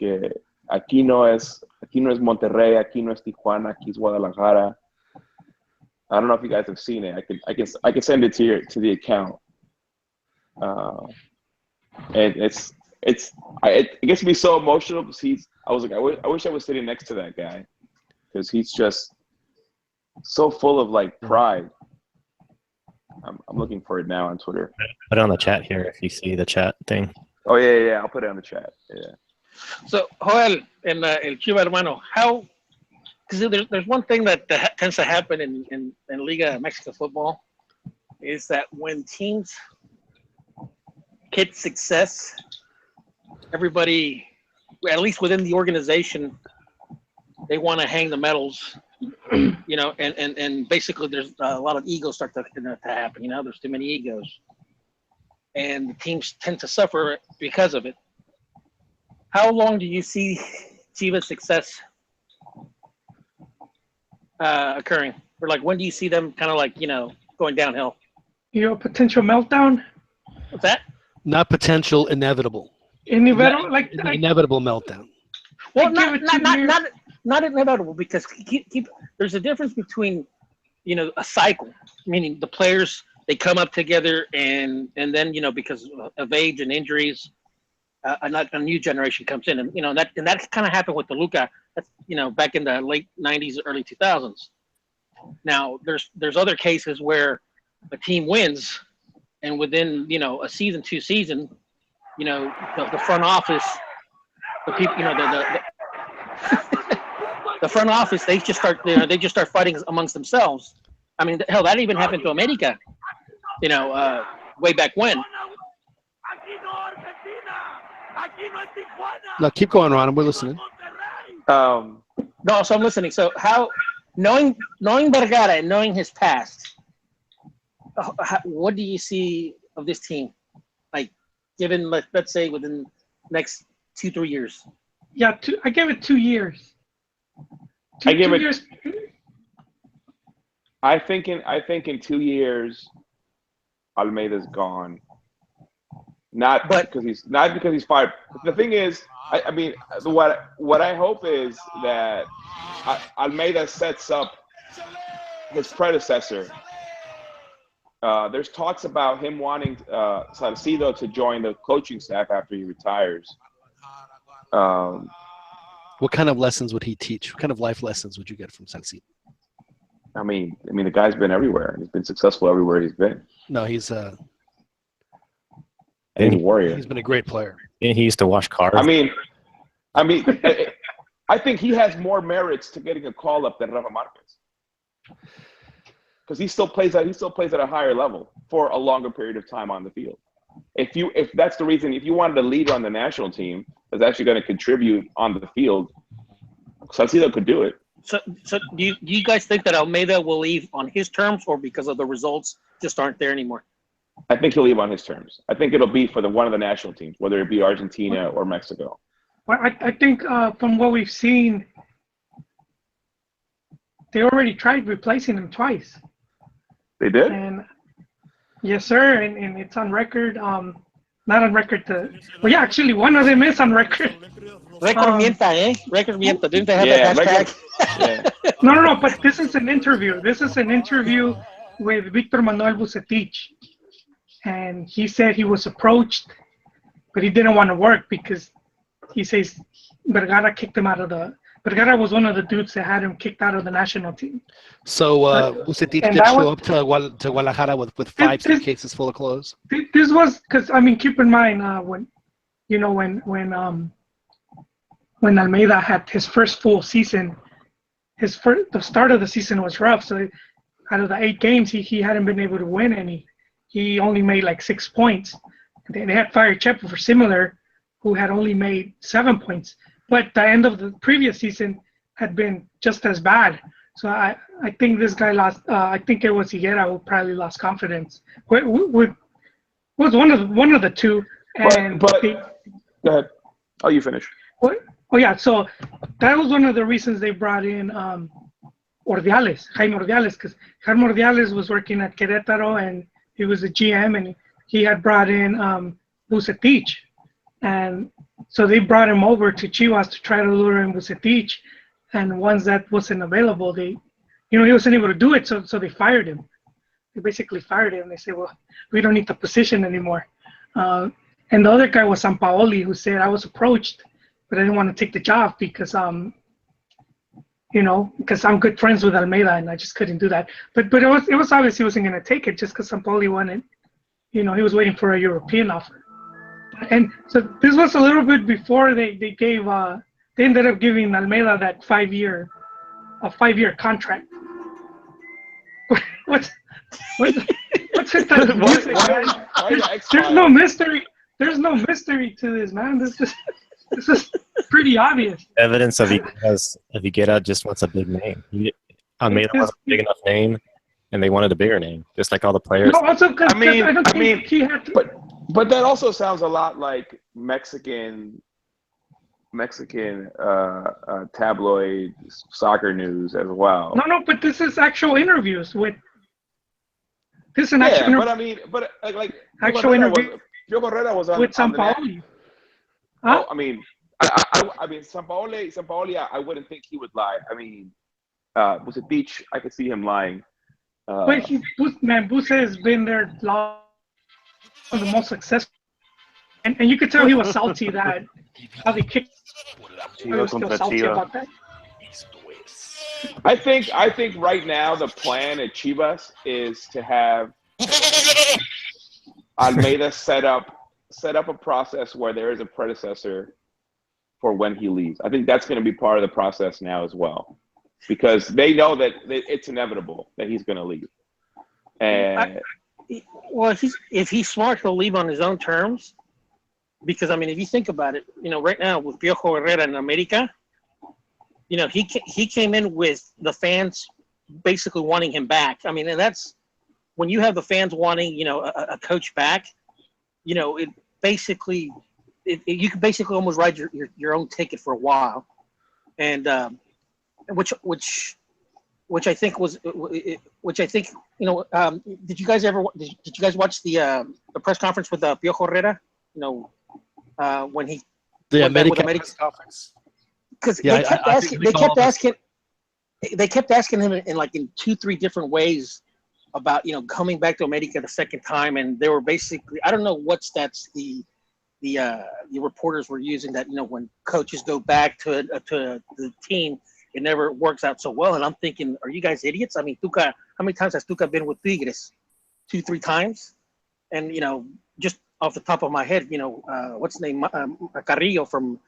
"Aquí no es Monterrey, aquí no es Tijuana, aquí es Guadalajara." I don't know if you guys have seen it. I can send it to the account. And it gets me so emotional because I wish I was sitting next to that guy because he's just so full of like pride. I'm looking for it now on Twitter. Put it on the chat here if you see the chat thing. Oh yeah, I'll put it on the chat. Yeah. So Joel and El Chiva Hermano, because there's one thing that tends to happen in Liga Mexico football is that when teams hit success, everybody, at least within the organization, they want to hang the medals, and basically there's a lot of egos start to happen. There's too many egos, and the teams tend to suffer because of it. How long do you see Chivas' success occurring, or like when do you see them kind of like going downhill? Potential meltdown. What's that? Not potential, inevitable. Inevitable meltdown. Well, not inevitable because there's a difference between a cycle, meaning the players, they come up together and then because of age and injuries, a new generation comes in, and that kind of happened with Toluca That's back in the late '90s, early 2000s. Now there's other cases where a team wins, and within a season, 2 seasons, the front office, the people, the front office, they just start fighting amongst themselves. I mean, hell, that even happened to America, way back when. No, keep going, Ron. We're listening. No, so I'm listening. So how, knowing Vergara and knowing his past, what do you see of this team? Like, given, let's say, within the next 2-3 years. Yeah, I give it 2 years. I give 2 it. years. I think in 2 years, Almeida's gone. Not because he's fired. The thing is, I mean, what I hope is that Almeida sets up his predecessor. There's talks about him wanting Salcido to join the coaching staff after he retires. What kind of lessons would he teach? What kind of life lessons would you get from Salcido? I mean, the guy's been everywhere. He's been successful everywhere he's been. No, he's a warrior. He's been a great player. And he used to wash cars. I mean, I think he has more merits to getting a call up than Rafa Marquez, because he still plays at a higher level for a longer period of time on the field. If that's the reason, if you wanted a leader on the national team that's actually going to contribute on the field, Salcido could do it. So do you guys think that Almeida will leave on his terms, or because of the results just aren't there anymore? I think he'll leave on his terms. I think it'll be for one of the national teams, whether it be Argentina or Mexico. Well, I think from what we've seen, they already tried replacing him twice. They did? And yes, sir, and it's on record. Not on record. Well, yeah, actually, one of them is on record. Record mienta, eh? Record mienta. Didn't they have that hashtag? No, but this is an interview. This is an interview with Victor Manuel Vucetich. And he said he was approached, but he didn't want to work because he says Vergara kicked him out of Vergara was one of the dudes that had him kicked out of the national team. So Vucetich did show up to Guadalajara with 5 suitcases full of clothes. This was because, I mean, keep in mind when Almeida had his first full season, the start of the season was rough. So out of the 8 games, he hadn't been able to win any. He only made like 6 points. They had fired Chepo for similar, who had only made 7 points. But the end of the previous season had been just as bad. So I think this guy lost. I think it was Higuera who probably lost confidence. Was one of the two. And but go ahead. Oh, you finish. What? Oh yeah. So that was one of the reasons they brought in Jaime Ordiales, because Jaime Ordiales was working at Querétaro and he was the GM, and he had brought in Vucetich. And so they brought him over to Chivas to try to lure in Vucetich. And once that wasn't available, he wasn't able to do it. So they fired him. They basically fired him. They said, well, we don't need the position anymore. And the other guy was Sampaoli, who said, I was approached, but I didn't want to take the job because because I'm good friends with Almeida and I just couldn't do that. But it was obvious he wasn't going to take it just because Sampaoli wanted, he was waiting for a European offer. And so this was a little bit before they ended up giving Almeida that 5-year contract. What's with the music? There's no mystery. There's no mystery to this, man. This is pretty obvious. Evidence of Higuera just wants a big name. Almeida wants a big enough name, and they wanted a bigger name, just like all the players. No, also because I don't think he had to. But that also sounds a lot like Mexican tabloid soccer news as well. No, but this is actual interviews with. This is an actual interview. But like actual interview. Pio Herrera was on with Sampaoli. Huh? I mean, Sampaoli, I wouldn't think he would lie. I mean, Vucetich, I could see him lying. But Buse has been there long, one of the most successful, and you could tell he was salty that how they kicked. He was still salty about that. I think right now the plan at Chivas is to have Almeida set up a process where there is a predecessor for when he leaves. I think that's going to be part of the process now as well, because they know that it's inevitable that he's going to leave. And well, if he's smart, he'll leave on his own terms. Because I mean, if you think about it, right now with Piojo Herrera in America, he came in with the fans basically wanting him back. I mean, and that's when you have the fans wanting, a coach back. It basically, you can basically almost ride your own ticket for a while, and which I think was, did you guys watch the press conference with Piojo Herrera? When he went back with America conference, because they kept asking him in 2-3 different ways about coming back to America the second time, and they were basically, I don't know what stats the reporters were using, that when coaches go back to the team, it never works out so well. And I'm thinking, are you guys idiots? I mean, Tuca, how many times has Tuca been with Tigres? 2-3 times, and just off the top of my head, what's his name, Carrillo, from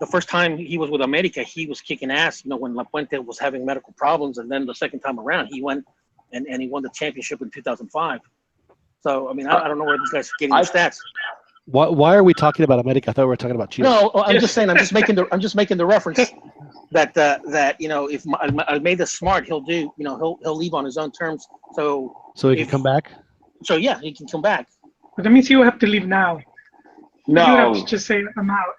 the first time he was with America, he was kicking ass, when La Puente was having medical problems, and then the second time around, he went and he won the championship in 2005. So, I mean, I don't know where these guys are getting the stats. Why are we talking about America? I thought we were talking about Chivas. No, I'm just saying. I'm just making the reference that if Almeida's smart, he'll leave on his own terms. So he can come back. So yeah, he can come back. But that means he would have to leave now. No, you would have to just say, I'm out.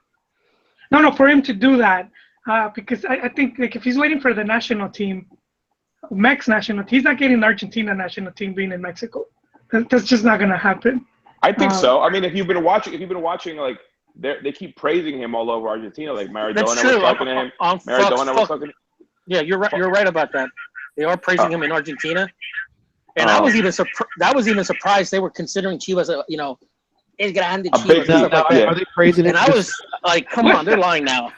No, for him to do that, because I think if he's waiting for the national team, Mex national team, he's not getting the Argentina national team being in Mexico. That's just not going to happen. I think so. I mean, if you've been watching, they keep praising him all over Argentina. Like Maradona was talking to him. Maradona was talking. Yeah, you're right. You're right about that. They are praising him in Argentina, and I was even surprised they were considering Chivas, El Grande Chivas. Are they praising him? And I was like, come on, they're lying now.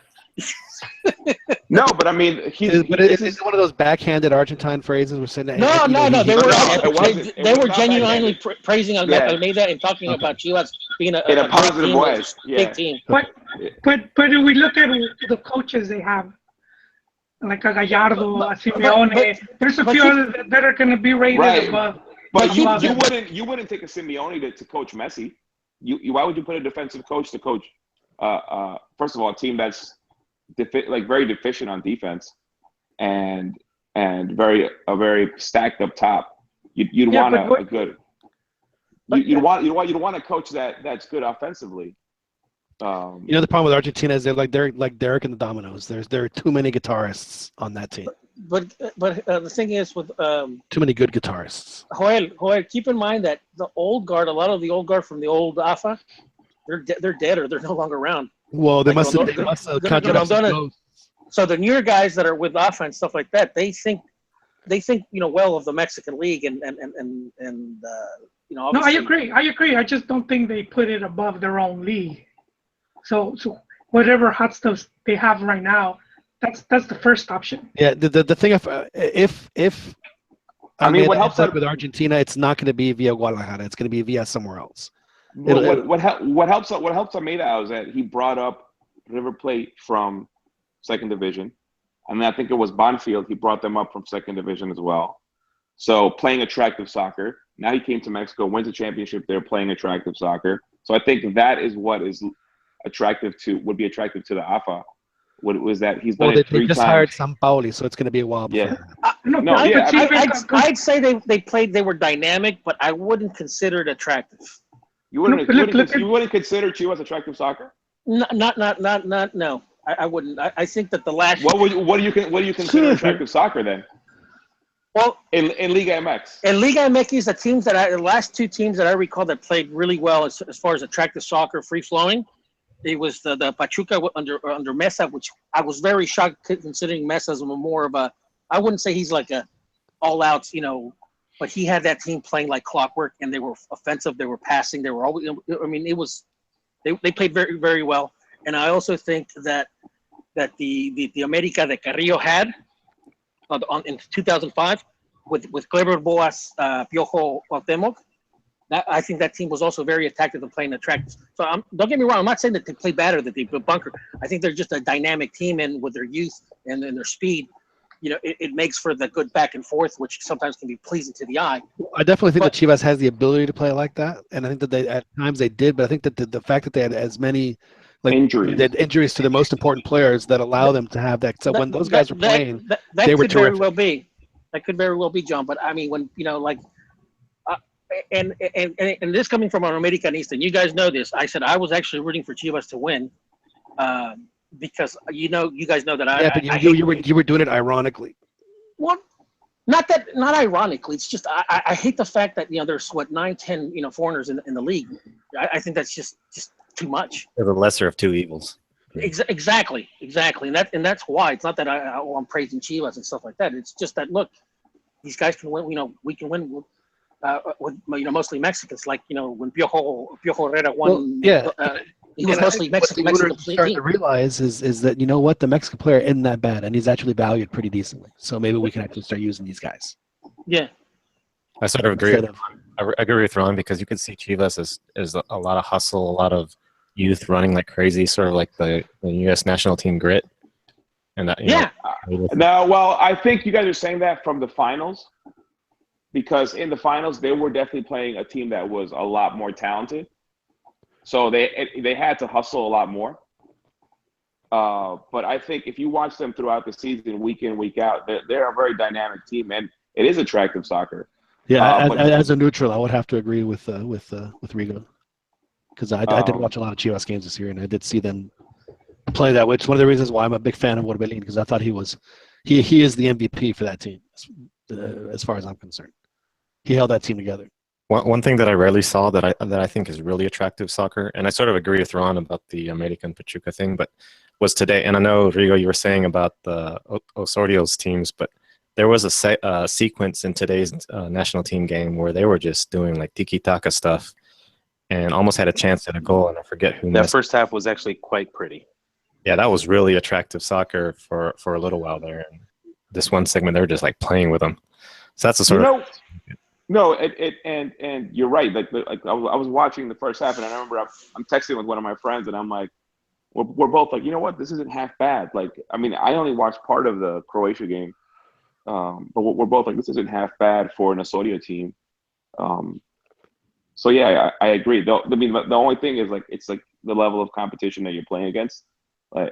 No, but I mean, is it one of those backhanded Argentine phrases we're saying? No. They were genuinely praising Almeida and talking about Chivas being in a positive way. Big team. But if we look at the coaches they have, like a Gallardo, a Simeone, there's a few others that are going to be rated above. But you wouldn't take a Simeone to coach Messi. Why would you put a defensive coach to coach? First of all, a team that's very deficient on defense, and very stacked up top. You'd want a coach that's good offensively. The problem with Argentina is they're like Derek and the Dominoes. There are too many guitarists on that team. But the thing is with too many good guitarists. Joel, keep in mind that the old guard, a lot of the old guard from the old AFA, they're dead or they're no longer around. Well, they must have So the newer guys that are with AFA and stuff like that, they think well of the Mexican league and No, I agree. I just don't think they put it above their own league. So whatever hot stuff they have right now, that's the first option. Yeah, the thing if what helps with Argentina, it's not going to be via Guadalajara. It's going to be via somewhere else. What helps Almeida is that he brought up River Plate from second division, and I think it was Bonfield. He brought them up from second division as well. So playing attractive soccer. Now he came to Mexico, wins a championship there, playing attractive soccer. So I think that is what would be attractive to the AFA. Was that he's done it 3 times. They just hired Sampaoli, so it's going to be a while before. I'd say they were dynamic, but I wouldn't consider it attractive. You wouldn't consider Chivas attractive soccer? No. I wouldn't. I think that the last. What do you consider attractive soccer then? Well, in Liga MX. In Liga MX, the last 2 teams that I recall that played really well as far as attractive soccer, free flowing, it was the Pachuca under Mesa, which I was very shocked considering Mesa as more of a. I wouldn't say he's like a all out, but he had that team playing like clockwork, and they were offensive. They were passing. They were always. I mean, it was. They played very, very well, and I also think that the America that Carrillo had in 2005 with Kleber Boas, Piojo Cuauhtemoc. That, I think that team was also very attractive and playing attractive. So don't get me wrong. I'm not saying that they play bad or that they bunker. I think they're just a dynamic team, and with their youth and their speed, it makes for the good back and forth, which sometimes can be pleasing to the eye. I definitely think that Chivas has the ability to play like that, and I think that at times they did. But I think that the fact that they had as many injuries to the most important players that allow them to have that. So when those guys were playing, they were terrific. Very well be. That could very well be, John. But I mean, when and this coming from an Americanista, and you guys know this. I said I was actually rooting for Chivas to win, because you guys know that I. Yeah, but you were doing it ironically. Well, not ironically. It's just I hate the fact that there's 9, 10 foreigners in the league. I think that's just too much. They're the lesser of two evils. Exactly, and that's why it's not that I'm praising Chivas and stuff like that. It's just that look, these guys can win. We can win with mostly Mexicans. Like when Piojo Herrera won. Well, he was mostly Mexican. What we're starting to realize is that what, the Mexican player isn't that bad, and he's actually valued pretty decently. So maybe we can actually start using these guys. Yeah, I sort of agree. I agree with Ron, because you could see Chivas as a lot of hustle, a lot of youth running like crazy, sort of like the U.S. national team grit. And that, well, I think you guys are saying that from the finals, because in the finals they were definitely playing a team that was a lot more talented, so they had to hustle a lot more. But I think if you watch them throughout the season, week in, week out, they're a very dynamic team, and it is attractive soccer. Yeah, as a neutral, I would have to agree with Rigo, because I did watch a lot of Chivas games this year, and I did see them play that, which is one of the reasons why I'm a big fan of Orbelin, because I thought he is the MVP for that team, as far as I'm concerned. He held that team together. One thing that I rarely saw that I think is really attractive soccer, and I sort of agree with Ron about the American Pachuca thing, but was today. And I know, Rigo, you were saying about the Osorio's teams, but there was a sequence in today's national team game where they were just doing like tiki-taka stuff and almost had a chance at a goal, and I forget who. That first half was actually quite pretty. Yeah, that was really attractive soccer for a little while there. And this one segment, they were just like playing with them. So that's the sort of. No, and you're right. Like I was watching the first half, and I remember I'm texting with one of my friends, and I'm like, we're both like, you know what, this isn't half bad. Like, I mean, I only watched part of the Croatia game. But we're both like, this isn't half bad for an Osorio team. So yeah, I agree. I mean, the only thing is like, it's like the level of competition that you're playing against, like,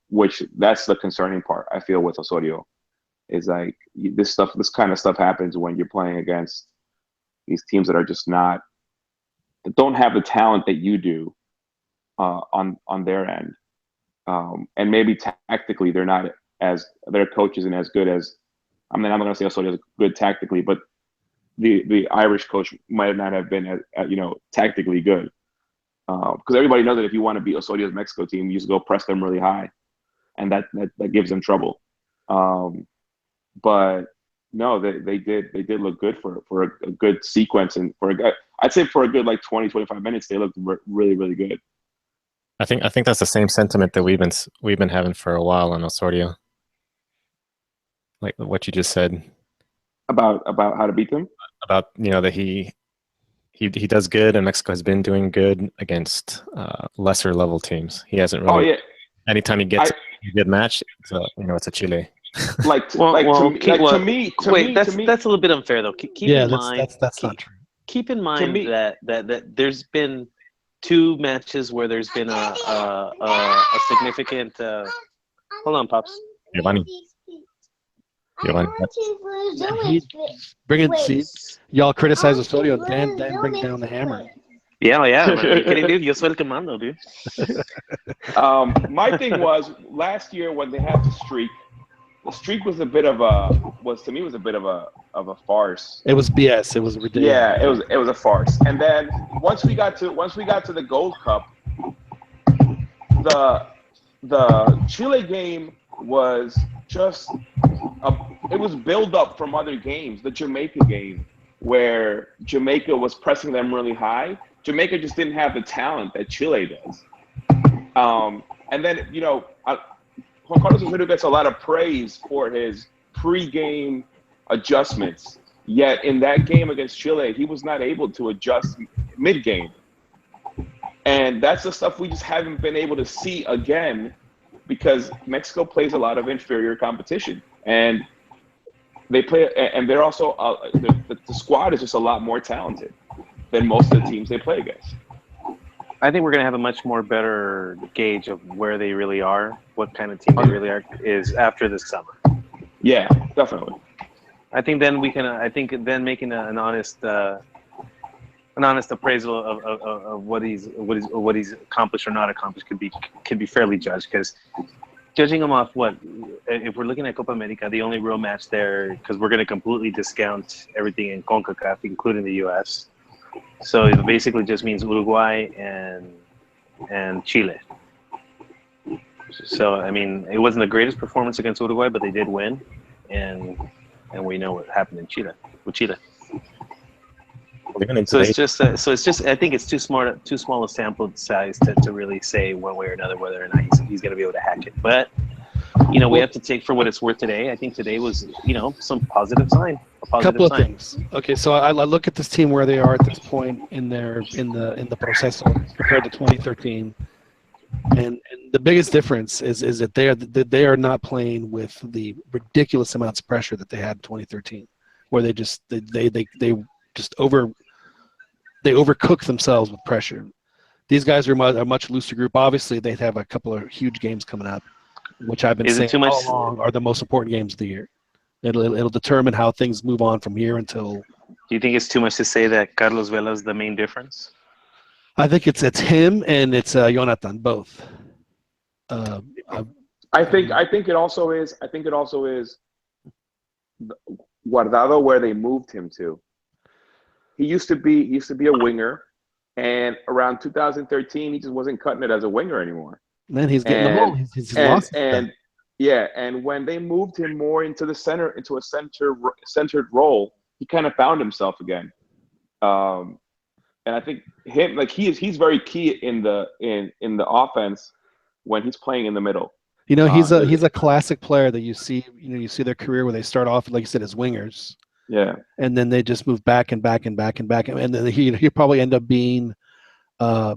which that's the concerning part. I feel with Osorio is like this kind of stuff happens when you're playing against these teams that are just that don't have the talent that you do on their end, and maybe tactically they're not their coach isn't as good as. I mean, I'm not going to say Osorio is good tactically, but the Irish coach might not have been tactically good, because everybody knows that if you want to beat Osorio's Mexico team, you just go press them really high, and that gives them trouble. But no, they did look good for a good sequence, and I'd say for a good like 20-25 minutes they looked really, really good. I think that's the same sentiment that we've been having for a while on Osorio. Like what you just said about how to beat them. About that he does good, and Mexico has been doing good against lesser level teams. He hasn't really. Oh yeah. Anytime he gets a good match, it's a Chile. That's a little bit unfair though. Keep in mind that's not true. Keep in mind that there's been 2 matches where there's been a significant. Hold on, Pops. Giovanni. Bring in seats. Y'all criticize the studio, Dan bring down the hammer. Yeah. Yo soy el que mando, dude. My thing was last year when they had the streak was a bit of a farce. It was BS. It was ridiculous. Yeah, it was a farce. And then once we got to the Gold Cup, the Chile game was just it was build up from other games. The Jamaica game, where Jamaica was pressing them really high. Jamaica just didn't have the talent that Chile does. And then Juan Carlos Osorio gets a lot of praise for his pre-game adjustments. Yet in that game against Chile, he was not able to adjust mid-game. And that's the stuff we just haven't been able to see again, because Mexico plays a lot of inferior competition. And they play, and they're also, the squad is just a lot more talented than most of the teams they play against. I think we're going to have a much more better gauge of where they really are, what kind of team they really are, is after this summer. Yeah, definitely. I think then we can. I think then making an honest appraisal of what he's accomplished or not accomplished could be fairly judged, because judging him off what, if we're looking at Copa America, the only real match there, because we're going to completely discount everything in CONCACAF, including the U.S. So it basically just means Uruguay and Chile. So I mean, it wasn't the greatest performance against Uruguay, but they did win, and we know what happened in Chile with Chile. So it's just I think it's too small a sample size to really say one way or another whether or not he's going to be able to hack it. But we have to take for what it's worth today. I think today was some positive sign. A couple of things. Okay, so I look at this team where they are at this point in the process compared to 2013, and the biggest difference is that they are not playing with the ridiculous amounts of pressure that they had in 2013, where they just overcook themselves with pressure. These guys are a much looser group. Obviously, they have a couple of huge games coming up, which I've been saying all along are the most important games of the year. It'll determine how things move on from here until. Do you think it's too much to say that Carlos Vela is the main difference? I think it's him and it's Jonathan, both. I think it also is Guardado, where they moved him to. He used to be a winger, and around 2013 he just wasn't cutting it as a winger anymore. Then he's getting the ball. He's lost and yeah, and when they moved him more into the center, into a centered role, he kind of found himself again. And I think he's very key in the offense when he's playing in the middle. He's a classic player that you see their career where they start off, like you said, as wingers. Yeah. And then they just move back and back and back and back, and then he probably end up being, a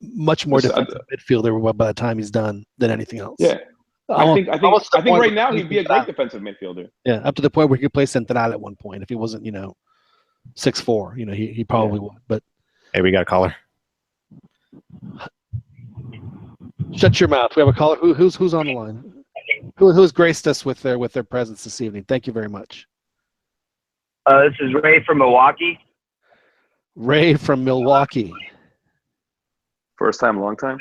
much more defensive midfielder by the time he's done than anything else. Yeah. I think right now he'd be a great defensive midfielder. Yeah, up to the point where he could play central at one point if he wasn't, 6'4". He probably would. But hey, we got a caller. Shut your mouth. We have a caller. Who's on the line? Who's graced us with their presence this evening? Thank you very much. This is Ray from Milwaukee. Ray from Milwaukee. First time, long time.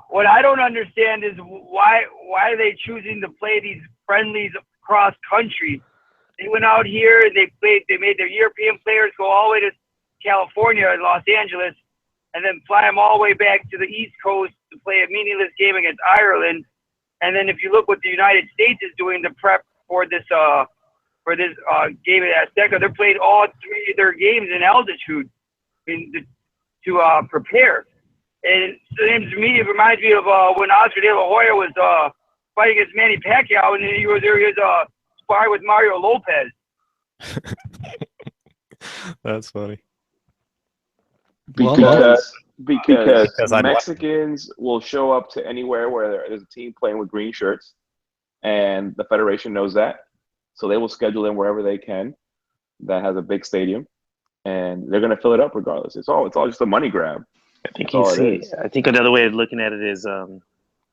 What I don't understand is why are they choosing to play these friendlies across country? They went out here, they made their European players go all the way to California and Los Angeles, and then fly them all the way back to the East Coast to play a meaningless game against Ireland. And then if you look what the United States is doing to prep for this game at Azteca, they're playing all three of their games in altitude to prepare. And to me, it reminds me of when Oscar De La Hoya was fighting against Manny Pacquiao, and he was sparring with Mario Lopez. That's funny. Because Mexicans will show up to anywhere where there's a team playing with green shirts, and the Federation knows that. So they will schedule them wherever they can that has a big stadium, and they're going to fill it up regardless. It's all just a money grab. I think another way of looking at it is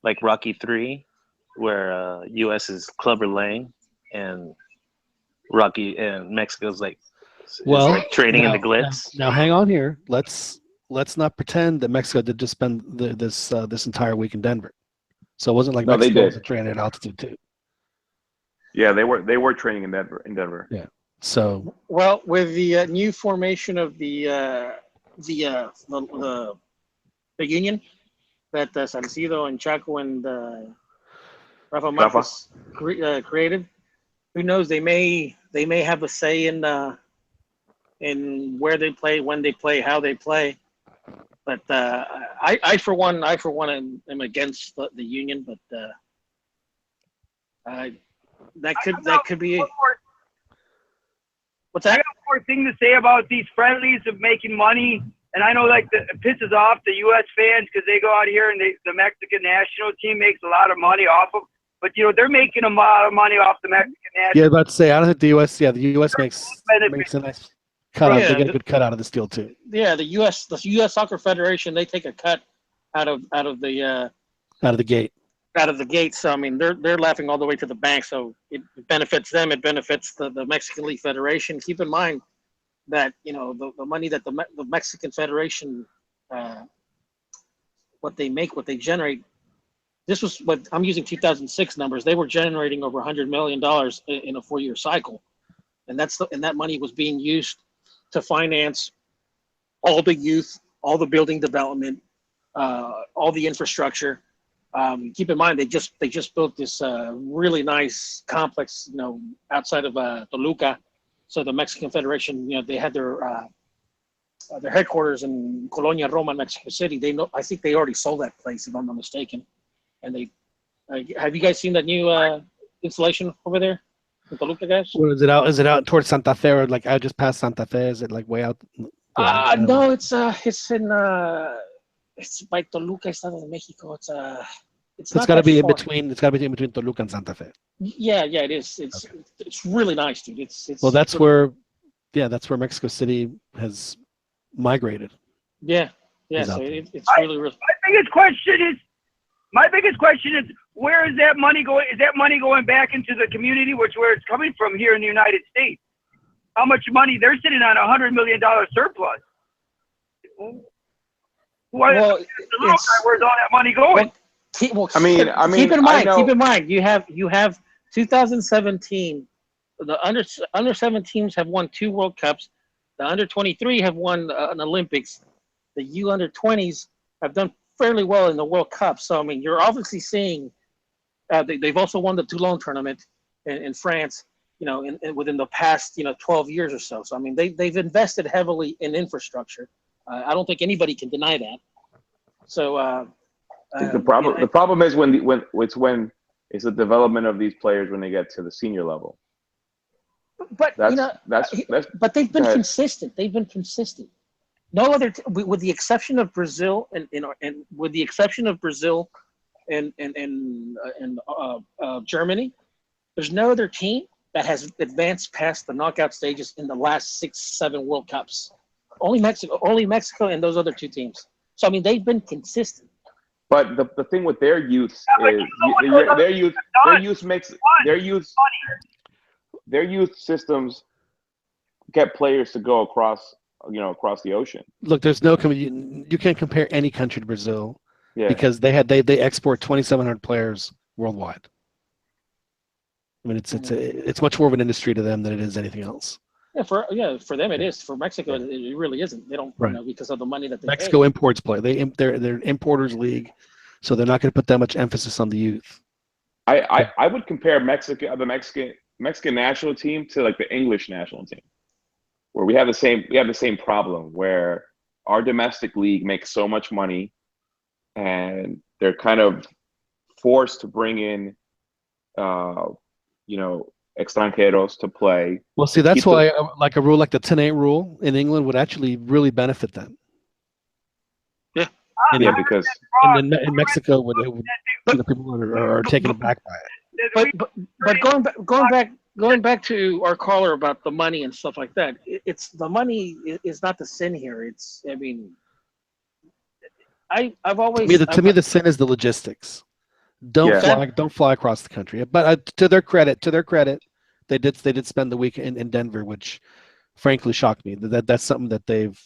like Rocky III, where U.S. is Clubber Lang, and Mexico's like training in the glitz. Now hang on here. Let's not pretend that Mexico did just spend this entire week in Denver. So it wasn't like Mexico was training at altitude too. Yeah, they were training in Denver. Yeah. So with the new formation of the Union that Salcido and Chaco and Rafa Marquez created, who knows? They may have a say in where they play, when they play, how they play. But I for one am against the Union. But That could be. What's I that? got one more thing to say about these friendlies of making money. And I know it pisses off the U.S. fans because they go out here and the Mexican national team makes a lot of money off of. But they're making a lot of money off the Mexican national. Yeah, about to say I don't think the U.S. makes a nice cut out. Yeah, They get a good cut out of this deal too. Yeah, the U.S. Soccer Federation, they take a cut out of the gate. Out of the gate. So I mean, they're laughing all the way to the bank. So it benefits them. It benefits the Mexican League Federation. Keep in mind that the money that the Mexican Federation, what they make, what they generate. This was what I'm using 2006 numbers. They were generating over $100 million in a 4-year cycle, and that money was being used to finance all the youth, all the building development, all the infrastructure. Keep in mind they just built this really nice complex, outside of Toluca. So the Mexican Federation, they had their headquarters in Colonia Roma, Mexico City. I think they already sold that place, if I'm not mistaken. And they have you guys seen that new installation over there in Toluca, guys? What is it out? Is it out towards Santa Fe or like out just past Santa Fe? Is it like way out? No, it's by Toluca, Estado de Mexico. It's got to be in between. It's got to be in between Toluca and Santa Fe. Yeah, it is. It's really nice, dude. Well, that's where Mexico City has migrated. Yeah. So it's really. My biggest question is, where is that money going? Is that money going back into the community, where it's coming from here in the United States? How much money? They're sitting on $100 million surplus. Where's all that money going? Keep in mind, you have 2017. The under 17s have won 2 World Cups. The under 23 have won an Olympics. The U under 20s have done fairly well in the World Cup. So I mean, you're obviously seeing they've also won the Toulon tournament in France. Within the past 12 years or so. So I mean, they've invested heavily in infrastructure. I don't think anybody can deny that. So the problem is when it's the development of these players when they get to the senior level. But but they've been consistent. They've been consistent. No other, with the exception of Brazil, and with the exception of Brazil and Germany, there's no other team that has advanced past the knockout stages in the last 6-7 World Cups. Only Mexico, and those other 2 teams. So I mean, they've been consistent. But the thing with their youth is their youth systems get players to go across the ocean. Look, there's no you can't compare any country to Brazil, because they export 2,700 players worldwide. I mean, it's much more of an industry to them than it is anything else. For them it is. For Mexico, it really isn't. They don't, because of the money that they Mexico pay. Imports play. They're an importers league, so they're not going to put that much emphasis on the youth. I would compare the Mexican national team to like the English national team, where we have the same problem where our domestic league makes so much money, and they're kind of forced to bring in, extranjeros to play. Well, see, that's why like a rule like the 10-8 rule in England would actually really benefit them. Yeah. Because in Mexico, people are taken aback by it. But going back to our caller about the money and stuff like that, it's the money is not the sin here. I've always to me the sin is the logistics. Don't fly across the country. But to their credit, they did spend the week in Denver, which frankly shocked me. That's something that they've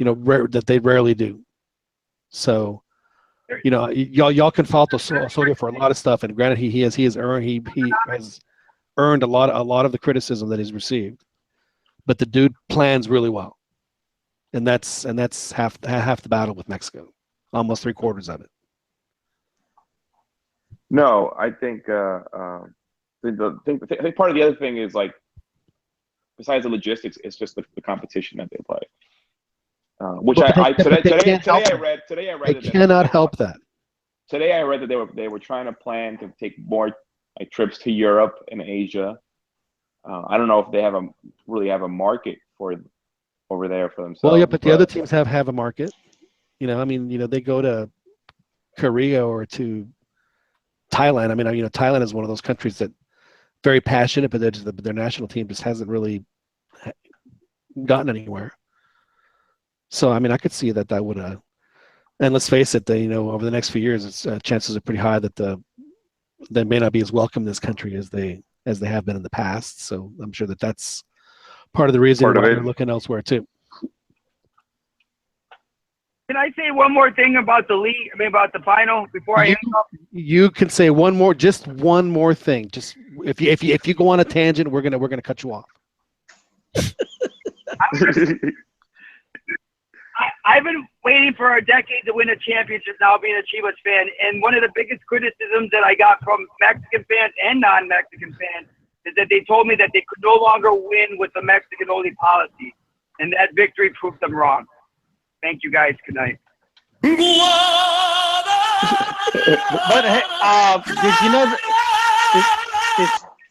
that they rarely do. So y'all can fault Osorio for a lot of stuff, and granted he has earned a lot of the criticism that he's received, but the dude plans really well, and that's half the battle with Mexico, almost 3/4 of it. No, I think I think part of the other thing is, like, besides the logistics, it's just the competition that they play. Which today I read they cannot help that. Today I read that they were trying to plan to take more like trips to Europe and Asia. I don't know if they really have a market for over there for themselves. Well, yeah, but the other teams have a market. I mean, they go to Korea or to Thailand. I mean, Thailand is one of those countries that very passionate, but their national team just hasn't really gotten anywhere. So, I mean, I could see that would. And let's face it, over the next few years, chances are pretty high that they may not be as welcome in this country as they have been in the past. So I'm sure that's part of the reason why they're looking elsewhere too. Can I say one more thing about the league? I mean, about the final before I hang up? You can say just one more thing. Just if you go on a tangent, we're gonna cut you off. I've been waiting for a decade to win a championship now, being a Chivas fan. And one of the biggest criticisms that I got from Mexican fans and non-Mexican fans is that they told me that they could no longer win with the Mexican-only policy. And that victory proved them wrong. Thank you, guys. Good night. But did you know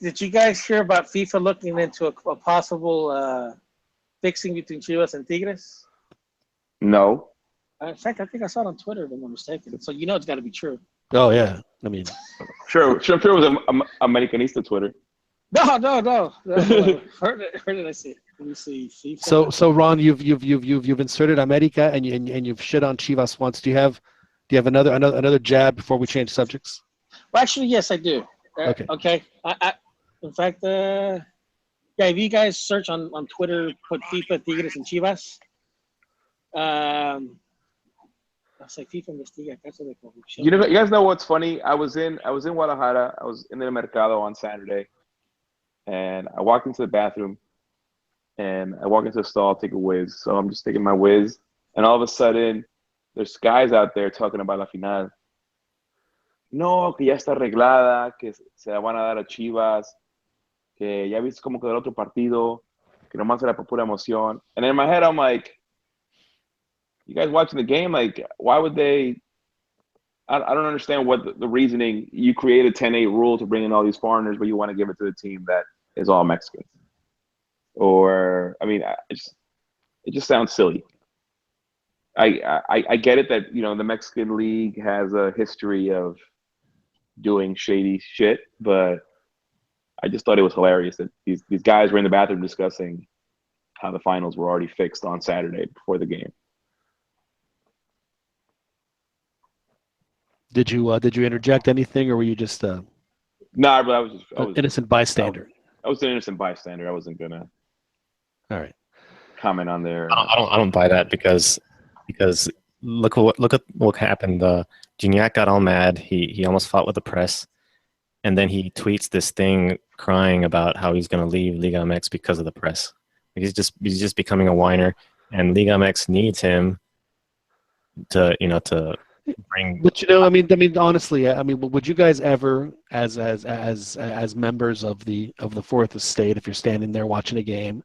did you guys hear about FIFA looking into a possible fixing between Chivas and Tigres? No. In fact, I think I saw it on Twitter, if I'm not mistaken. So it's got to be true. Oh yeah, I mean, sure it was a Americanista Twitter. No. Where did I see it? Let me see. FIFA. So Ron, you've inserted America and you've shit on Chivas once. Do you have another jab before we change subjects? Well, actually, yes, I do. Okay. I in fact, if you guys search on Twitter, put FIFA Tigres and Chivas. I'll say FIFA Investiga. That's what they call it. You guys know what's funny? I was in Guadalajara. I was in the Mercado on Saturday, and I walked into the bathroom, and I walk into the stall, take a whiz. So I'm just taking my whiz, and all of a sudden, there's guys out there talking about la final. No, que ya está arreglada, que se la van a dar a Chivas, que ya viste cómo quedó el otro partido, que nomás era por pura emoción. And in my head, I'm like, you guys watching the game, like, why would they? I don't understand what the reasoning. You create a 10-8 rule to bring in all these foreigners, but you want to give it to the team that is all Mexican. Or, I mean, it just sounds silly. I get it that, the Mexican League has a history of doing shady shit, but I just thought it was hilarious that these guys were in the bathroom discussing how the finals were already fixed on Saturday before the game. Did you interject anything, or were you just No, but I was innocent bystander? I was an innocent bystander. I wasn't gonna. All right. Comment on their. I don't buy that because look at what happened. Gignac got all mad. He almost fought with the press, and then he tweets this thing crying about how he's going to leave Liga MX because of the press. He's just becoming a whiner, and Liga MX needs him to bring. But I mean, honestly, would you guys ever, as members of the fourth estate, if you're standing there watching a game,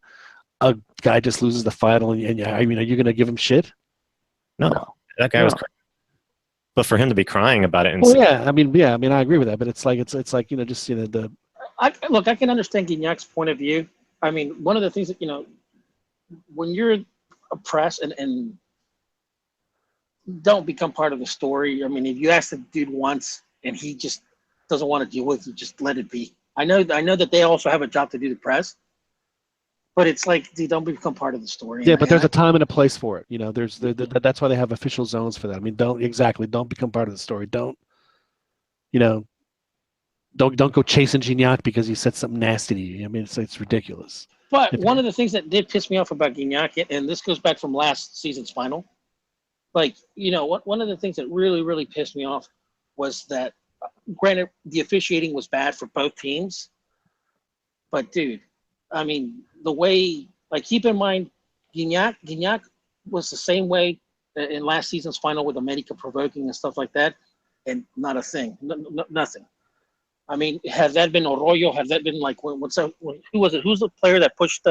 a guy just loses the final, and are you going to give him shit? No, that guy was crying. But for him to be crying about it, I agree with that. But it's like the. I can understand Guignac's point of view. I mean, one of the things that when you're a press and don't become part of the story. I mean, if you ask the dude once and he just doesn't want to deal with you, just let it be. I know that they also have a job to do, the press, but it's like, dude, don't become part of the story. Yeah, but there's a time and a place for it. That's why they have official zones for that. I mean, don't become part of the story. Don't go chasing Gignac because he said something nasty to you. I mean, it's ridiculous. But one of the things that did piss me off about Gignac, and this goes back from last season's final, like, one of the things that really, really pissed me off was that, granted, the officiating was bad for both teams. But, dude, I mean, the way, like, keep in mind, Gignac was the same way in last season's final with America provoking and stuff like that, and not a thing, nothing. I mean, has that been Arroyo? Has that been, like, who was it? Who's the player that pushed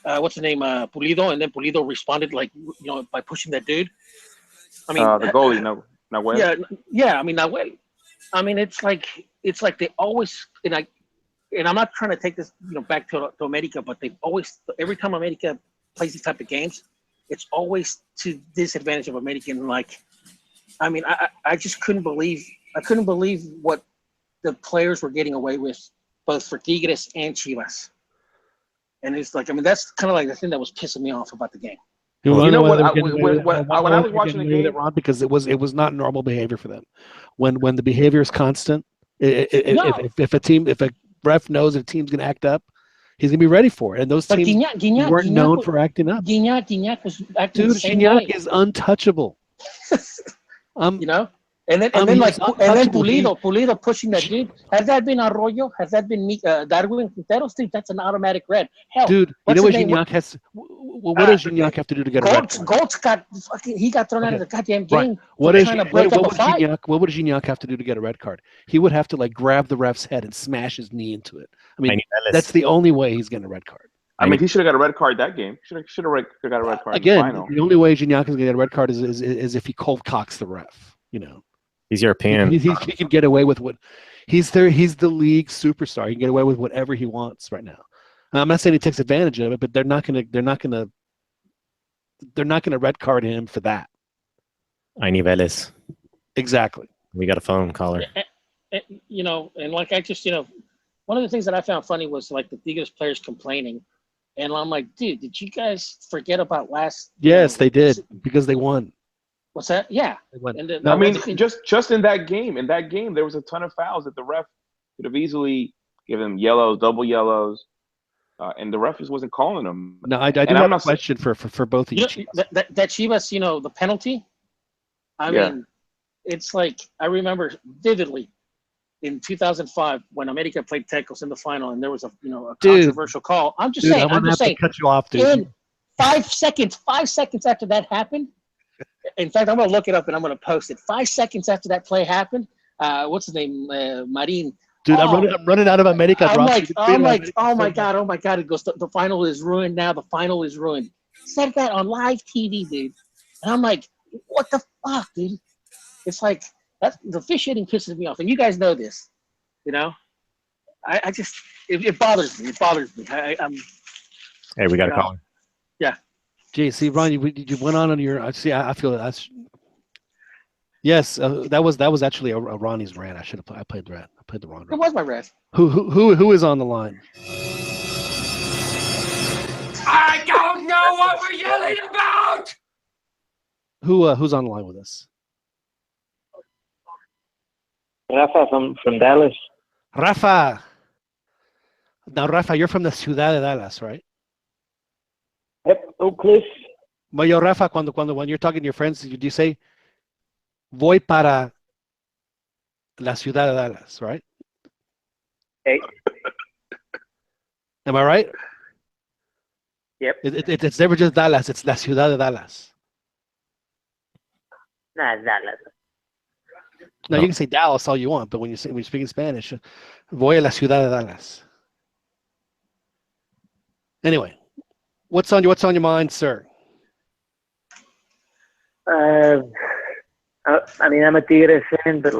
what's the name, Pulido, and then Pulido responded by pushing that dude. I mean, the goalie, Nahuel. Yeah. I mean, Nahuel. I mean, it's like it's like they always and I'm not trying to take this back to America, but they always every time America plays these type of games, it's always to disadvantage of American. Like, I mean, I just couldn't believe what the players were getting away with, both for Tigres and Chivas. And it's like, I mean, that's kind of like the thing that was pissing me off about the game. You know what? When I was watching the game, Ron, because it was not normal behavior for them. When the behavior is constant, if a ref knows if a team's going to act up, he's going to be ready for it. And those teams weren't known for acting up. Gignac was acting Dude, the same Gignac way. is untouchable. And then Pulido pushing that dude. Has that been Arroyo? Has that been Darwin Quinteros? Dude, that's an automatic red. Hell, dude, you know what Gignac has? What does Gignac have to do to get a red card? Goltz got thrown out of the goddamn game. Right. What would Gignac have to do to get a red card? He would have to grab the ref's head and smash his knee into it. I mean, that's the only way he's getting a red card. I mean, he should have got a red card that game. Should have got a red card. Again, the only way Gignac is going to get a red card is if he cold cocks the ref. He's European. He can get away with what he's there. He's the league superstar. He can get away with whatever he wants right now. And I'm not saying he takes advantage of it, but they're not gonna red card him for that. I need Vélez. Exactly. We got a phone caller. And like I just one of the things that I found funny was like the Tigres players complaining, and I'm like, dude, did you guys forget about last? Yes, they did because they won. What's that? Yeah. And then, I mean, just in that game, there was a ton of fouls that the ref could have easily given yellows, double yellows, and the ref just wasn't calling them. No, I do have a question for both of you. That Chivas, the penalty. I mean, it's like I remember vividly in 2005 when America played Tecos in the final, and there was a controversial call. I'm just saying. To cut you off, dude. In 5 seconds after that happened. In fact, I'm going to look it up and I'm going to post it. 5 seconds after that play happened, what's his name? Marin. Dude, I'm running out of America. I'm like, oh my God. It goes, the final is ruined now. The final is ruined. Said that on live TV, dude. And I'm like, what the fuck, dude? It's like, the officiating pisses me off. And you guys know this, I just, it bothers me. It bothers me. Hey, we got a caller. Yeah. Gee, see, Ron, you went on your. See, I feel that that's. Yes, that was actually a Ronnie's rant. I played the rant. I played the wrong rant. It was my rant. Who is on the line? I don't know what we're yelling about. Who's on the line with us? Rafa from Dallas. Rafa. Now, Rafa, you're from the Ciudad de Dallas, right? Yep, Oak Cliff. But yo, Rafa, when you're talking to your friends, do you say, voy para la Ciudad de Dallas, right? Hey. Am I right? Yep. It's never just Dallas, it's la Ciudad de Dallas. Nah, it's Dallas. No, you can say Dallas all you want, but when you speak in Spanish, voy a la Ciudad de Dallas. Anyway. What's on your mind, sir? I mean, I'm a Tigres fan, but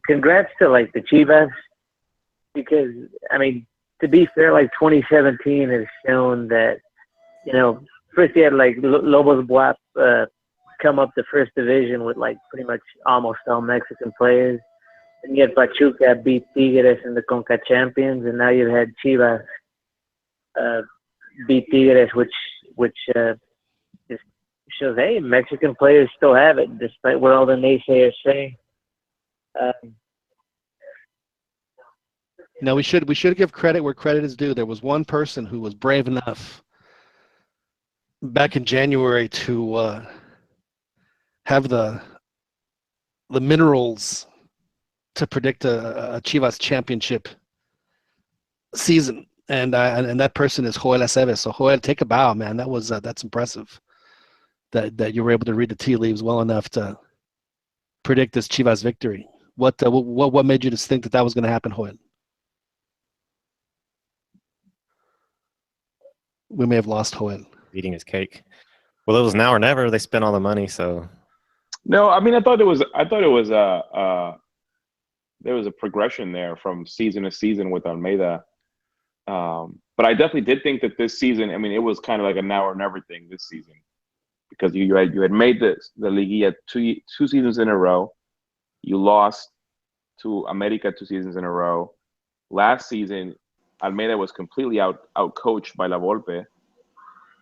congrats to the Chivas, because to be fair, 2017 has shown that, first you had Lobos Buap come up to first division with pretty much almost all Mexican players, and you had Pachuca beat Tigres in the Conca Champions, and now you've had Chivas beat Tigres, which just shows, hey, Mexican players still have it, despite what all the naysayers say. No, we should give credit where credit is due. There was one person who was brave enough back in January to have the minerals to predict a Chivas championship season. And that person is Joel Aceves. So Joel, take a bow, man. That's impressive. That you were able to read the tea leaves well enough to predict this Chivas victory. What made you just think that was going to happen, Joel? We may have lost Joel. Eating his cake. Well, it was now or never. They spent all the money, so. No, I mean, I thought it was a progression there from season to season with Almeida. But I definitely did think that this season, I mean, it was kind of like a now or never thing this season, because you had made the Liguilla two seasons in a row. You lost to America 2 seasons in a row. Last season, Almeida was completely out coached by La Volpe.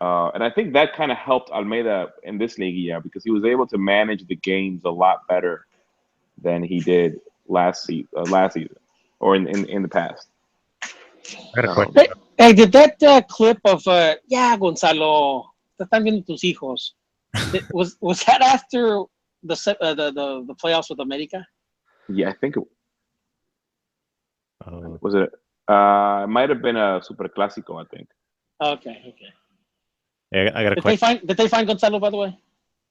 And I think that kind of helped Almeida in this Liguilla, because he was able to manage the games a lot better than he did last season or in the past. I got a question. Hey, did that clip of yeah, Gonzalo, te están viendo tus hijos? Was that after the playoffs with America? Yeah, I think it was it. It might have been a Super Clásico, I think. Okay. Yeah, I got a question. Did they find Gonzalo, by the way?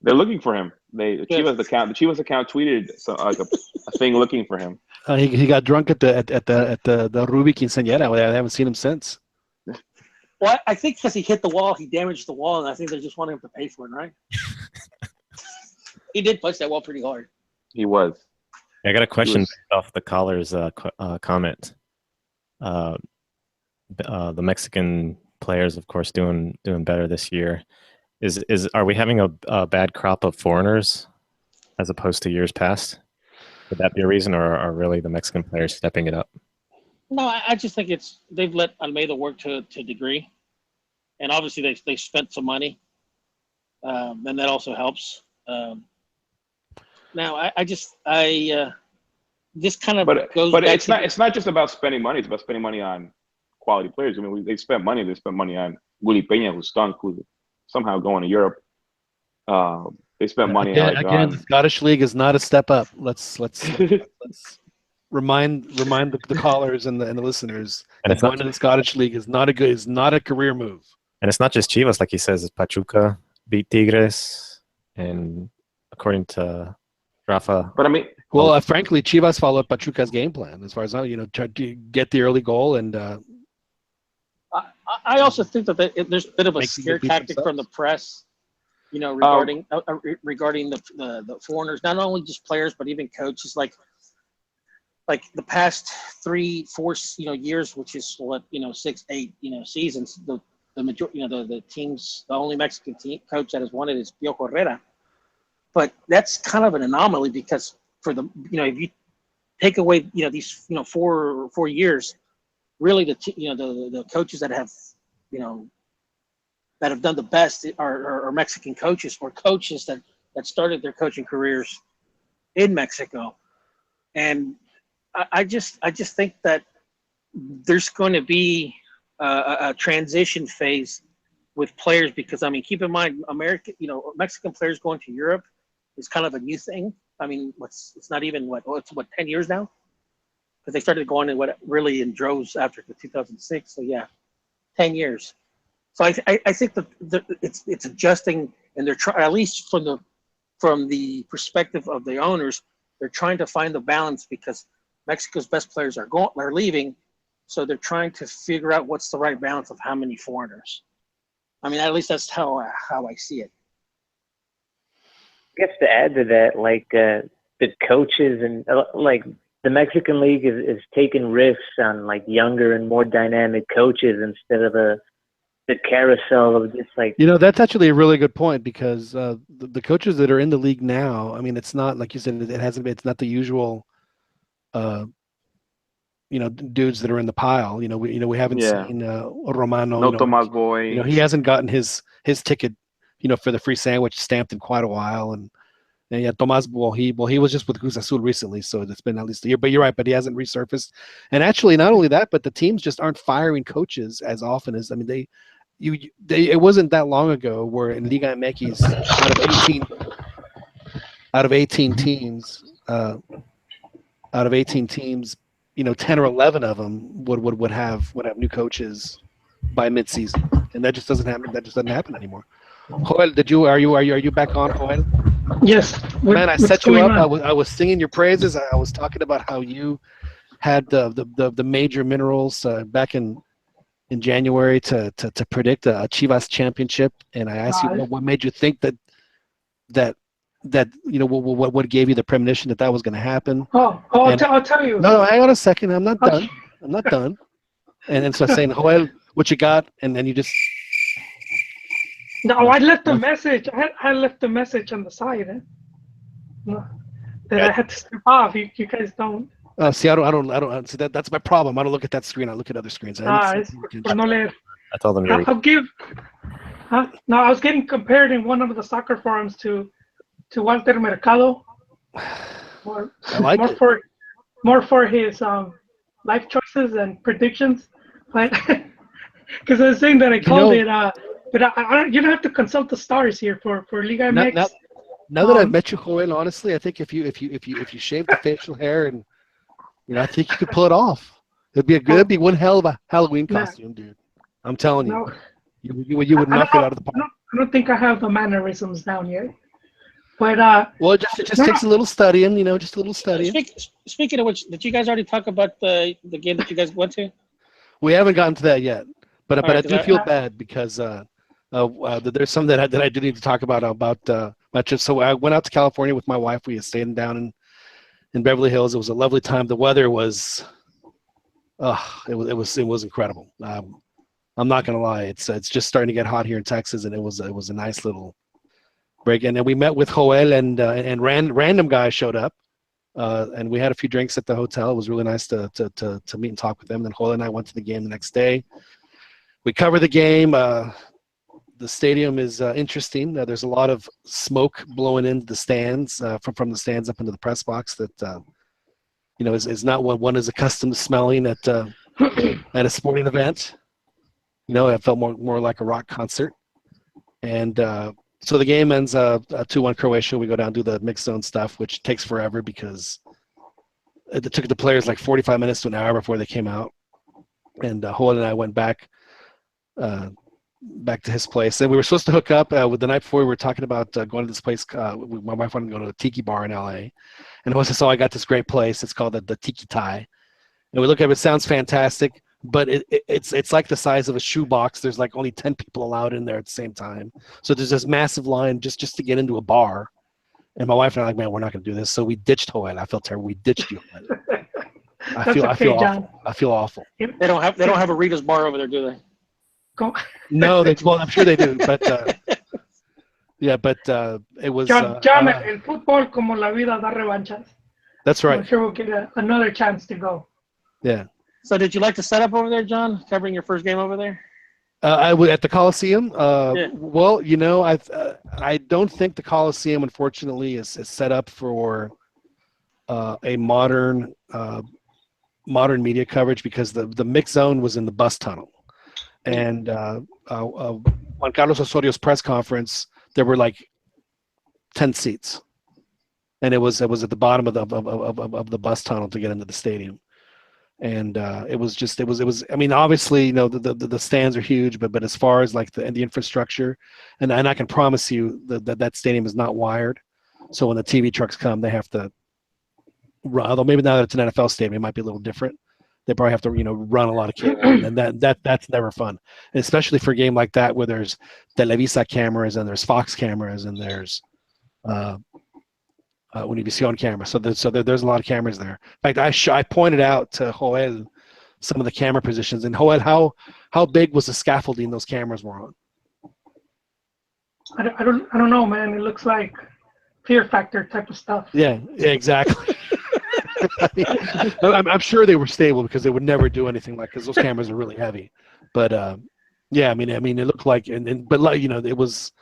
They're looking for him. The Chivas account tweeted a thing looking for him. He got drunk at the Ruby Quinceañera. I haven't seen him since. Well, I think because he hit the wall, he damaged the wall, and I think they just wanted him to pay for it, right? He did punch that wall pretty hard. He was. I got a question based off the caller's comment. The Mexican players, of course, doing better this year. Are we having a bad crop of foreigners as opposed to years past? Would that be a reason, or are really the Mexican players stepping it up? No, I just think they've let Almeida work to a degree, and obviously they spent some money, and that also helps. Now this kind of goes. But back it's not just about spending money. It's about spending money on quality players. I mean, they spent money. They spent money on Willy Peña, who stunk, who's somehow going to Europe. They spent money again. The Scottish League is not a step up. Let's remind the callers and the listeners. And going to the Scottish League is not a career move. And it's not just Chivas, like he says. It's Pachuca beat Tigres, and according to Rafa. But I mean, well, frankly, Chivas followed Pachuca's game plan as far as tried to get the early goal, and I also think that there's a bit of a scare tactic from the press, regarding the foreigners, not only just players but even coaches. Like the past 3-4 years, which is what 6-8 seasons. The majority, the teams, the only Mexican coach that has won it is Piojo Herrera. But that's kind of an anomaly, because for the if you take away these 4 years, really the coaches that have that have done the best are Mexican coaches, or coaches that started their coaching careers in Mexico. And I just think that there's going to be a transition phase with players, because keep in mind, Mexican players going to Europe is kind of a new thing. I mean, it's not even 10 years now, because they started going in droves after the 2006. So yeah, 10 years. So I think that it's adjusting, and they're at least from the perspective of the owners, they're trying to find the balance, because Mexico's best players are leaving, so they're trying to figure out what's the right balance of how many foreigners. I mean, at least that's how I see it. I guess to add to that, the coaches and the Mexican League is taking risks on younger and more dynamic coaches instead of the carousel of just that's actually a really good point, because the coaches that are in the league now, I mean, it's not like you said, it's not the usual dudes that are in the pile. We haven't seen Romano. Tomas Boy. He hasn't gotten his ticket, for the free sandwich stamped in quite a while. And Tomas, he was just with Cruz Azul recently, so it's been at least a year. But you're right, but he hasn't resurfaced. And actually, not only that, but the teams just aren't firing coaches as often as it wasn't that long ago where in Liga MX out of 18 teams, 10 or 11 of them would have new coaches by midseason, and that just doesn't happen. That just doesn't happen anymore. Joel, are you back on, Joel? Yes. Man, I set you up. I was singing your praises. I was talking about how you had the major minerals back in January to predict a Chivas championship, and I asked you what made you think that what gave you the premonition that that was going to happen. I'll tell you. No, hang on a second. I'm not done. I'm not done. And then so saying, Joel, what you got? And then you just. No, I left a message. I left a message on the side. That I had to step off. You guys don't. See, I don't. See, that's my problem. I don't look at that screen. I look at other screens. I told them I'll give. No, I was getting compared in one of the soccer forums to Walter Mercado. More for his life choices and predictions, but because I was saying that I called it. But you don't have to consult the stars here for Liga MX. Now that I've met you, Joel, honestly, I think if you shave the facial hair and I think you could pull it off. It'd be one hell of a Halloween costume, dude. I'm telling you. No. You would knock it out of the park. I don't think I have the mannerisms down yet. But it just takes a little studying, just a little studying. Speaking of which, did you guys already talk about the game that you guys went to? We haven't gotten to that yet, but I do feel bad because there's some that I do need to talk about my trip. So I went out to California with my wife. We had stayed down in Beverly Hills. It was a lovely time. The weather was, it was incredible. I'm not gonna lie. It's just starting to get hot here in Texas, and it was a nice little break. And then we met with Joel and random guys showed up, and we had a few drinks at the hotel. It was really nice to meet and talk with them. And then Joel and I went to the game the next day. We covered the game. The stadium is interesting. There's a lot of smoke blowing into the stands from the stands up into the press box that is not what one is accustomed to smelling at a sporting event. It felt more like a rock concert. And so the game ends 2-1 Croatia. We go down and do the mixed zone stuff, which takes forever because it took the players like 45 minutes to an hour before they came out. And Joel and I went back to his place. And we were supposed to hook up with the night before. We were talking about going to this place. My wife wanted to go to a tiki bar in LA. And I said, I got this great place. It's called the Tiki Thai. And we look at it. It sounds fantastic. But it's like the size of a shoebox. There's like only 10 people allowed in there at the same time. So there's this massive line just to get into a bar. And my wife and I are like, man, we're not going to do this. So we ditched Joel. I felt terrible. We ditched you. I feel awful. I feel awful. They don't have a Rita's bar over there, do they? No, I'm sure they do. But it was. John, el fútbol como la vida da revanchas. That's right. I'm sure we'll get another chance to go. Yeah. So did you like the setup over there, John? Covering your first game over there? I was at the Coliseum. Yeah. Well, I don't think the Coliseum, unfortunately, is set up for a modern media coverage because the mixed zone was in the bus tunnel, and on Carlos Osorio's press conference, there were like 10 seats, and it was at the bottom of the bus tunnel to get into the stadium. And it was. I mean, obviously, the stands are huge, but as far as like the infrastructure, and I can promise you that stadium is not wired. So when the TV trucks come, they have to run. Although maybe now that it's an NFL stadium, it might be a little different. They probably have to run a lot of cable, and that's never fun, and especially for a game like that where there's Televisa cameras and there's Fox cameras and there's Univision camera. So there's a lot of cameras there. In fact, I pointed out to Joel some of the camera positions. And Joel, how big was the scaffolding those cameras were on? I don't know, man. It looks like Fear Factor type of stuff. Yeah, exactly. I'm sure they were stable because they would never do anything because those cameras are really heavy. But yeah, I mean, it looked like, but it was.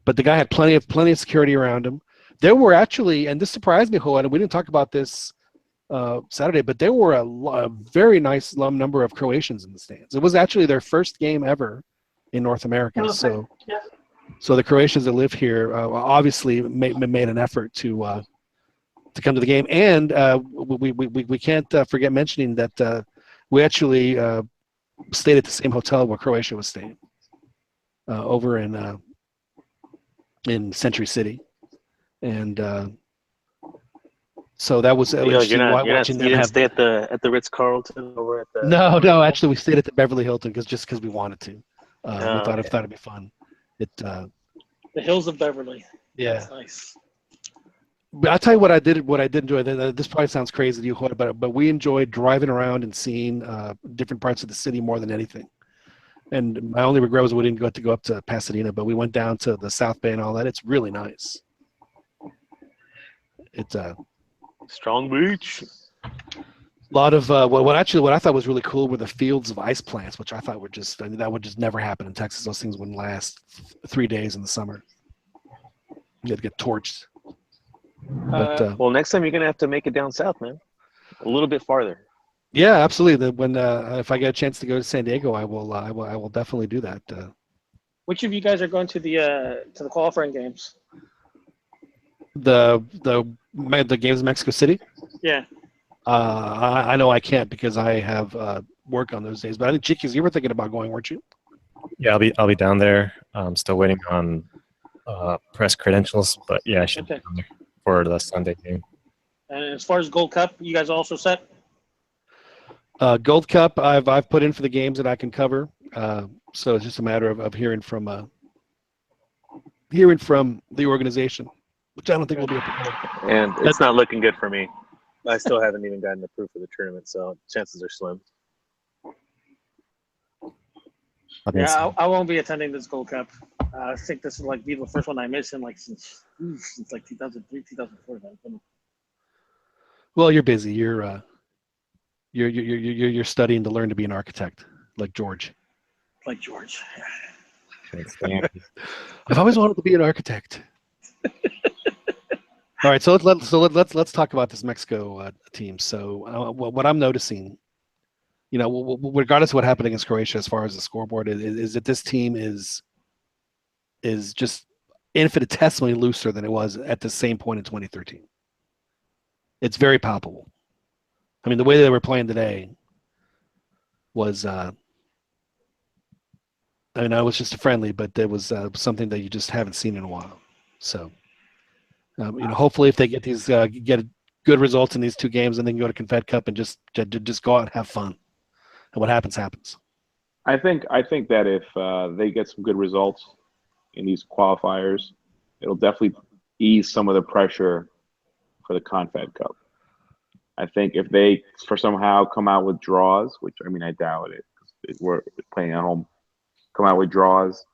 But the guy had plenty of security around him. There were actually, and this surprised me, Joel, and we didn't talk about this Saturday, but there were a very nice number of Croatians in the stands. It was actually their first game ever in North America. So the Croatians that live here obviously made an effort to come to the game, and we can't forget mentioning that we actually stayed at the same hotel where Croatia was staying over in Century City. And so that was you didn't stay at the Ritz-Carlton over at the. No. Actually, we stayed at the Beverly Hilton because we wanted to. We thought it'd be fun. The hills of Beverly. Yeah. That's nice. But I'll tell you what I did. What I did enjoy. This probably sounds crazy to you, but we enjoyed driving around and seeing different parts of the city more than anything. And my only regret was we didn't get to go up to Pasadena, but we went down to the South Bay and all that. It's really nice. It's Strong Beach. a lot of what I thought was really cool were the fields of ice plants, which I thought were just that would just never happen in Texas. Those things wouldn't last 3 days in the summer. You had to get torched. But Well, next time you're gonna have to make it down south, man. A little bit farther. yeah, absolutely. When if I get a chance to go to San Diego, I will definitely do that. Which of you guys are going to the qualifying games? The games in Mexico City. Yeah. I know I can't because I have work on those days. But I think Chiquis, you were thinking about going, weren't you? Yeah, I'll be down there. I'm still waiting on press credentials, but yeah, I should be down there for the Sunday game. And as far as Gold Cup, you guys also set? Gold Cup, I've put in for the games that I can cover. So it's just a matter of hearing from the organization, which I don't think will be a problem. And it's not looking good for me. I still haven't even gotten approved for the tournament, so chances are slim. Yeah, I won't be attending this Gold Cup. I think this is be the first one I miss in since 2003, 2004. Well, you're busy. You're studying to learn to be an architect, like George. Like George. I've always wanted to be an architect. All right, so let's talk about this Mexico team. So what I'm noticing, regardless of what happened against Croatia, as far as the scoreboard, is that this team is just infinitesimally looser than it was at the same point in 2013. It's very palpable. I mean, the way they were playing today was, I know it was just a friendly, but it was something that you just haven't seen in a while. So, hopefully, if they get these get good results in these two games, and they can go to Confed Cup and just go out and have fun, and what happens happens. I think that if they get some good results in these qualifiers, it'll definitely ease some of the pressure for the Confed Cup. I think if they for somehow come out with draws, which I doubt it, because we're playing at home, come out with draws,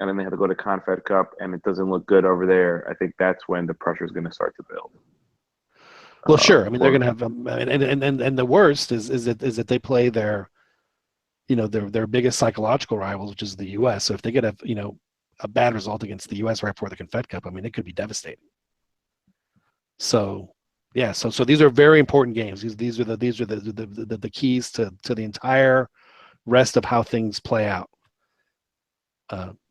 and then they have to go to Confed Cup, and it doesn't look good over there, I think that's when the pressure is going to start to build. Well, sure. I mean, they're going to have, and the worst is that they play their biggest psychological rivals, which is the U.S. So if they get a bad result against the U.S. right before the Confed Cup, it could be devastating. So. Yeah, so these are very important games. These are the keys to the entire rest of how things play out.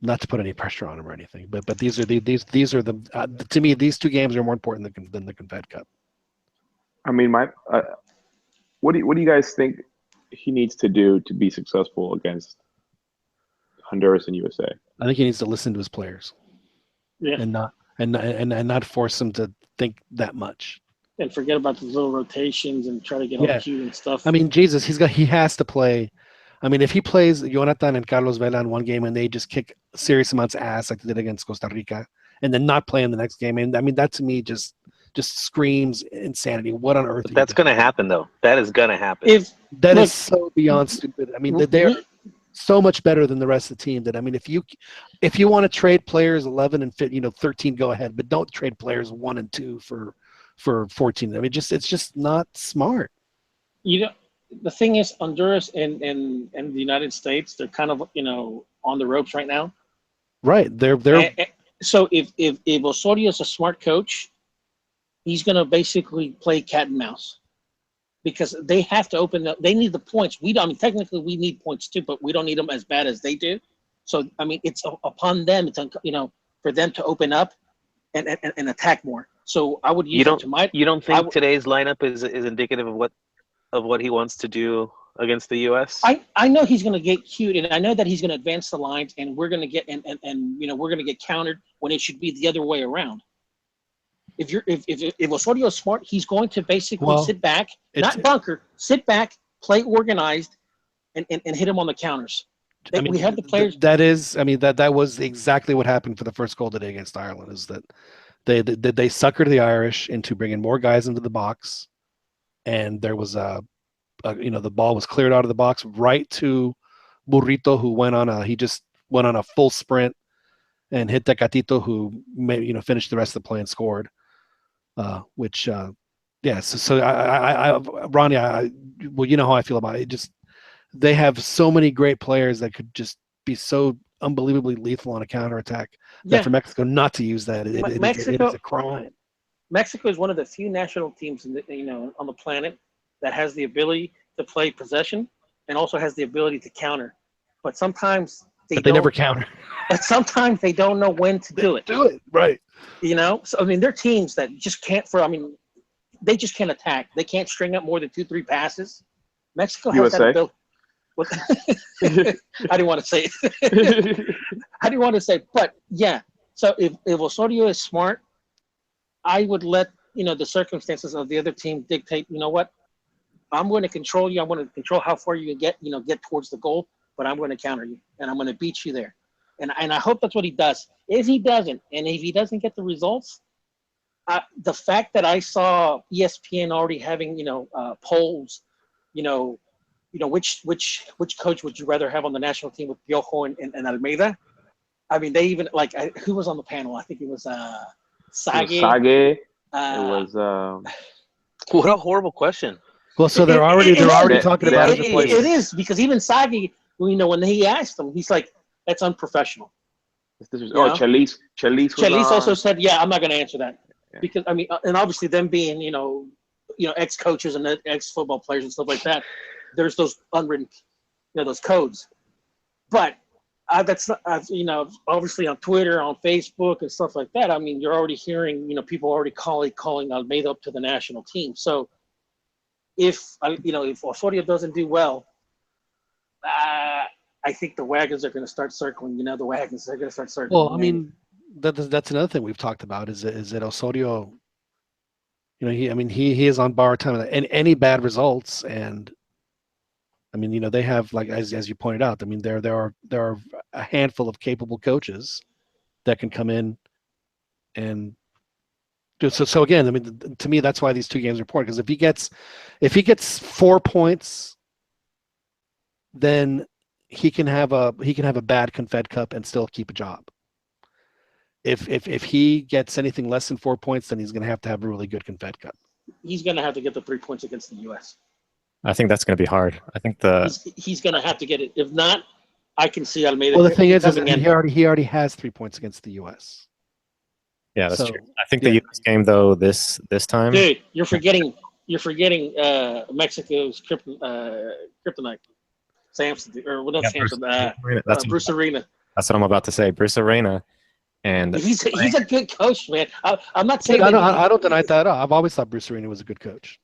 Not to put any pressure on them or anything, but these are to me, these two games are more important than the Confed Cup. What do you guys think he needs to do to be successful against Honduras and USA? I think he needs to listen to his players, and not force them to think that much. And forget about the little rotations and try to get on cue and stuff. Jesus, he has to play. If he plays Jonathan and Carlos Vela in one game and they just kick serious amounts of ass like they did against Costa Rica, and then not play in the next game, that to me just screams insanity. What on earth? But that's going to happen, though. That is going to happen. That is so beyond stupid. They're so much better than the rest of the team. That if you want to trade players 11 and 13, go ahead, but don't trade players 1 and 2 for 14. It's just not smart. The thing is, Honduras and the United States, they're kind of on the ropes right now. Right. So if Osorio is a smart coach, he's going to basically play cat and mouse, because they have to open up. They need the points. Technically we need points too, but we don't need them as bad as they do. So it's upon them. It's for them to open up and attack more. So I would use You don't think today's lineup is indicative of what he wants to do against the U.S.? I know he's going to get cute, and I know that he's going to advance the lines, and we're going to get we're going to get countered when it should be the other way around. If Osorio is smart, he's going to basically sit back, not bunker, sit back, play organized, and hit him on the counters. We have the players. That was exactly what happened for the first goal today against Ireland. Is that they suckered the Irish into bringing more guys into the box, and there was the ball was cleared out of the box right to Burrito, who went on a full sprint and hit Tecatito, who finished the rest of the play and scored. Which Ronnie, well, you know how I feel about it. They have so many great players that could just be so unbelievably lethal on a counterattack. That for Mexico not to use that, it is a crime. Mexico is one of the few national teams on the planet that has the ability to play possession and also has the ability to counter. But sometimes they never counter. But sometimes they don't know when to do it. Do it right. So they're teams that just can't. They just can't attack. They can't string up more than 2-3 passes. Mexico has that ability. I didn't want to say it. I didn't want to say, but yeah. So if Osorio is smart, I would let the circumstances of the other team dictate. You know what? I'm going to control you. I'm going to control how far you can get towards the goal, but I'm going to counter you and I'm going to beat you there. And I hope that's what he does. If he doesn't, and if he doesn't get the results, the fact that I saw ESPN already having polls, which coach would you rather have on the national team with Piojo and Almeida? I mean, they even who was on the panel? I think it was Sage. It was What a horrible question. Well, so they're already talking about it. It is because even Sage, when he asked him, he's like, "That's unprofessional." Chelis also said, "Yeah, I'm not going to answer that." Yeah. Because and obviously them being ex-coaches and ex-football players and stuff like that, there's those unwritten those codes. But that's obviously on Twitter, on Facebook, and stuff like that. I mean, you're already hearing people already calling Almeida up to the national team. So if Osorio doesn't do well, I think the wagons are going to start circling. The wagons are going to start circling. Well, I mean, that's another thing we've talked about is that Osorio. He is on borrowed time and any bad results, and they have as you pointed out. There are a handful of capable coaches that can come in and do so. Again, to me, that's why these two games are important, because if he gets 4 points, then he can have a bad Confed Cup and still keep a job. If he gets anything less than 4 points, then he's going to have a really good Confed Cup. He's going to have to get the 3 points against the U.S. I think that's going to be hard. I think he's going to have to get it. If not, I can see Almeida. Well, the thing is he already has 3 points against the U.S. Yeah, that's true. I think the U.S. game though this time. Dude, you're forgetting Mexico's kryptonite. Samson, or not Samson. Bruce Arena. That's what I'm about to say. Bruce Arena. And he's a good coach, man. I'm not saying I don't deny that. I've always thought Bruce Arena was a good coach.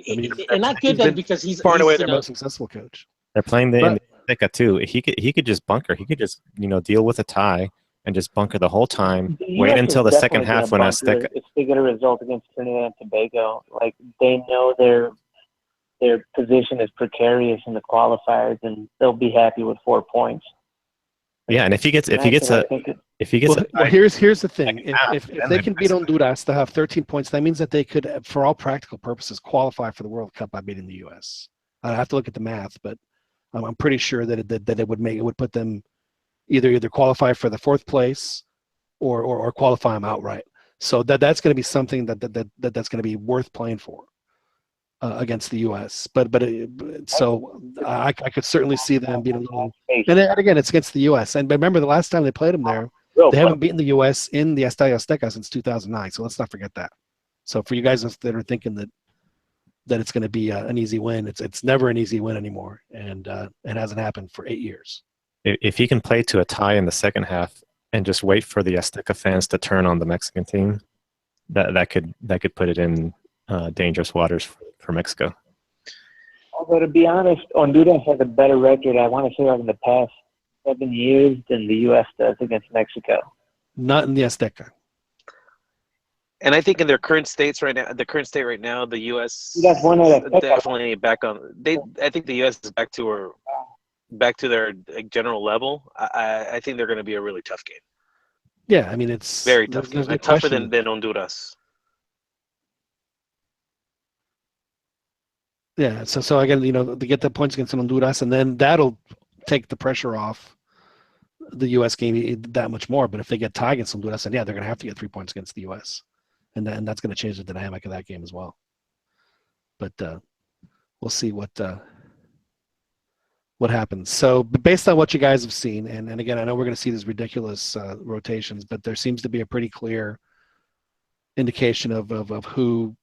And not good then because he's far and away their most successful coach. They're playing the Azteca too. He could just bunker. He could just deal with a tie and just bunker the whole time. Wait until the second half when Azteca. If they get a result against Trinidad and Tobago, they know their position is precarious in the qualifiers, and they'll be happy with 4 points. Yeah, and if he gets here's the thing. If they can beat Honduras, they'll have 13 points. That means that they could, for all practical purposes, qualify for the World Cup by beating the U.S. I have to look at the math, but I'm pretty sure that it would put them either qualify for the 4th place or qualify them outright. So that's going to be something that's going to be worth playing for against the U.S. So I could certainly see them being a little. And again, it's against the U.S. And remember, the last time they played them there, they haven't beaten the U.S. in the Estadio Azteca since 2009. So let's not forget that. So for you guys that are thinking that it's going to be an easy win, it's never an easy win anymore, and it hasn't happened for 8 years. If he can play to a tie in the second half and just wait for the Azteca fans to turn on the Mexican team, that could put it in dangerous waters for Mexico. Although, to be honest, Honduras has a better record, I want to say, in the past 7 years than the U.S. does against Mexico. Not in the Azteca. And I think in their current state right now, the U.S. That's one of the definitely back on. I think the U.S. is back to where back to their general level, I think they're going to be a really tough game. Yeah, I mean it's Very tough game. There's no Tougher question. than Honduras. Yeah, so again, to get the points against Honduras, and then that'll take the pressure off the U.S. game that much more. But if they get tied against Honduras, then yeah, they're going to have to get 3 points against the U.S. And that's going to change the dynamic of that game as well. But we'll see what happens. So based on what you guys have seen, and again, I know we're going to see these ridiculous rotations, but there seems to be a pretty clear indication of who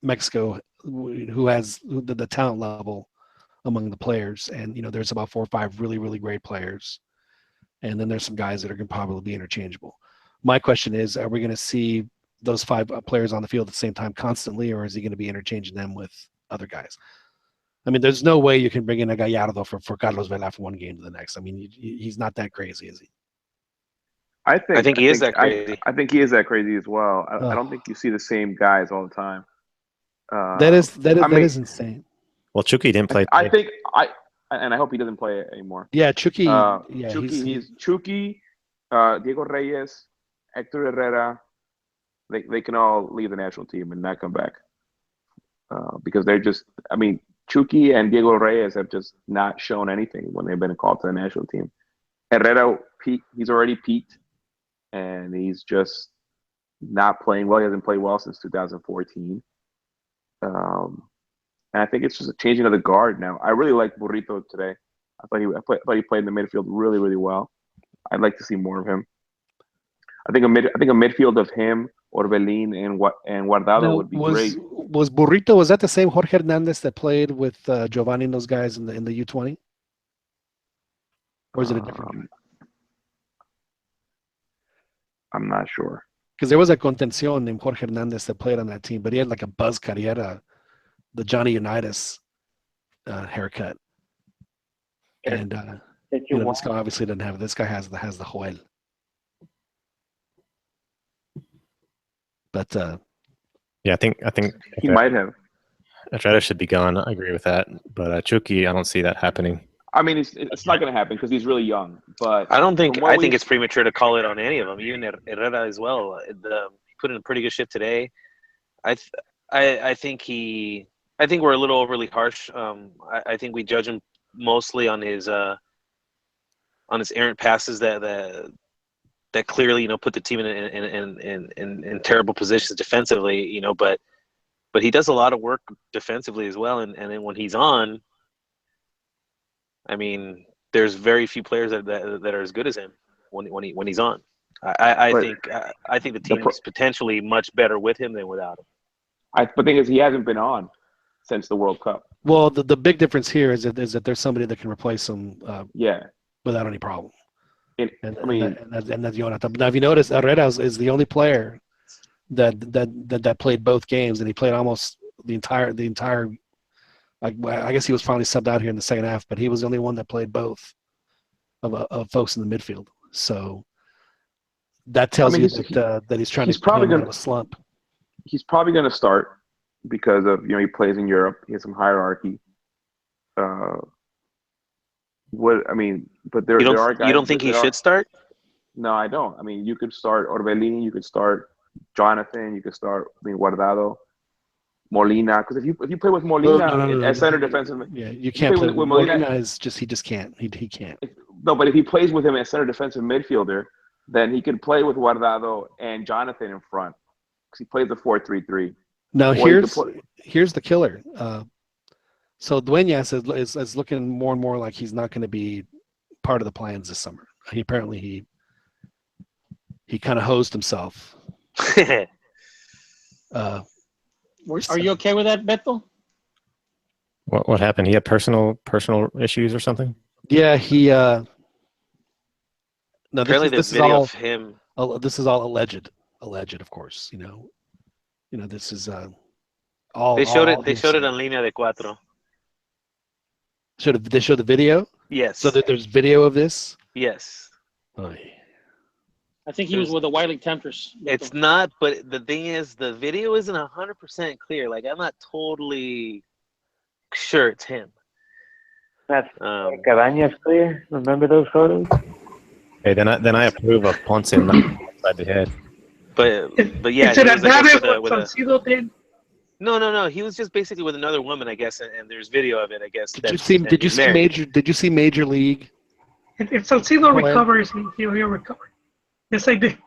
Mexico, who has the talent level among the players. And, there's about 4 or 5 really, really great players. And then there's some guys that are going to probably be interchangeable. My question is, are we going to see those 5 players on the field at the same time constantly, or is he going to be interchanging them with other guys? I mean, there's no way you can bring in a Gallardo for Carlos Vela from one game to the next. I mean, he's not that crazy, is he? I think he is that crazy. I think he is that crazy as well. I don't think you see the same guys all the time. That is insane. Well, Chucky didn't play. And I hope he doesn't play anymore. Yeah, Chucky. He's Chucky, Diego Reyes, Hector Herrera. They can all leave the national team and not come back because they're just. I mean, Chucky and Diego Reyes have just not shown anything when they've been called to the national team. Herrera, he's already peaked, and he's just not playing well. He hasn't played well since 2014. And I think it's just a changing of the guard now. I really like Burrito today. I thought he played in the midfield really, really well. I'd like to see more of him. I think a midfield of him, Orbelin, and Guardado would be great. Was Burrito, was that the same Jorge Hernandez that played with Giovanni and those guys in the U20? Or is it a different guy? I'm not sure. Because there was a contención named Jorge Hernandez that played on that team, but he had like a buzz cut. He had the Johnny Unitas haircut. And this guy obviously doesn't have it. This guy has the Joel. But yeah, I think he might have. Herrera should be gone. I agree with that. But Chucky, I don't see that happening. I mean, it's not going to happen because he's really young. But I think it's premature to call it on any of them, even Herrera as well. He put in a pretty good shift today. I think we're a little overly harsh. I think we judge him mostly on his errant passes that clearly put the team in terrible positions defensively. But he does a lot of work defensively as well. And then when he's on, I mean, there's very few players that are as good as him when he's on. I think the team is potentially much better with him than without him. The thing is, he hasn't been on since the World Cup. Well, the big difference here is that there's somebody that can replace him. Without any problem. And that's Jonathan. Now, if you notice, Herrera is the only player that played both games, and he played almost the entire. I guess he was finally subbed out here in the second half, but he was the only one that played both of folks in the midfield. So that tells you that he's trying to come out of a slump. He's probably going to start because of he plays in Europe. He has some hierarchy. But there are guys. You don't think he should start? No, I don't. I mean, you could start Orbelin, you could start Jonathan, you could start Guardado, Molina. Because if you play with Molina as center defensive, you can't play with Molina. He just can't. He can't. No, but if he plays with him as center defensive midfielder, then he could play with Guardado and Jonathan in front because he plays the 4-3-3. Now here's the killer. So Dueñas is looking more and more like he's not going to be part of the plans this summer. He kind of hosed himself. Are you okay with that, Beto? What happened? He had personal issues or something? Yeah, he. No, apparently, this is all of him. This is all alleged, of course. This is all. They showed it. They showed it on Línea de Cuatro. They showed the video? Yes. So that there's video of this? Yes. Oh. I think he was with the Wiley Temptress. It's not, but the thing is, the video isn't 100% clear. Like, I'm not totally sure it's him. That's Cabañas player. Remember those photos? Hey, then I approve of Ponce knocking him upside the head. But yeah, Is it he a was, I guess, David with a Salcido did? no. He was just basically with another woman, I guess, and there's video of it, I guess. Did you see Major League? If Salcido recovers, he'll recover. Yes, I did.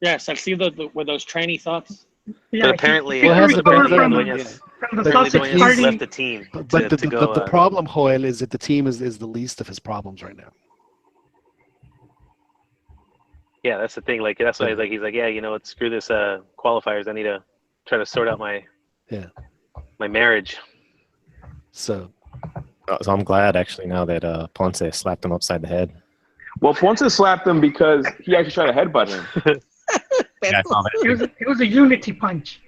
Yeah, Salcido with those tranny thoughts. Yeah, But apparently, he has recovered the- from Dueñas the Celtics Dueñas party. left the team. But the problem, Joel, is that the team is the least of his problems right now. Yeah, that's the thing. Like that's why he's like, yeah, screw this qualifiers. I need to try to sort out my marriage. So I'm glad actually now that Ponce slapped him upside the head. Well, Ponce slapped him because he actually tried to headbutt him. Yeah, I saw that. It was a unity punch.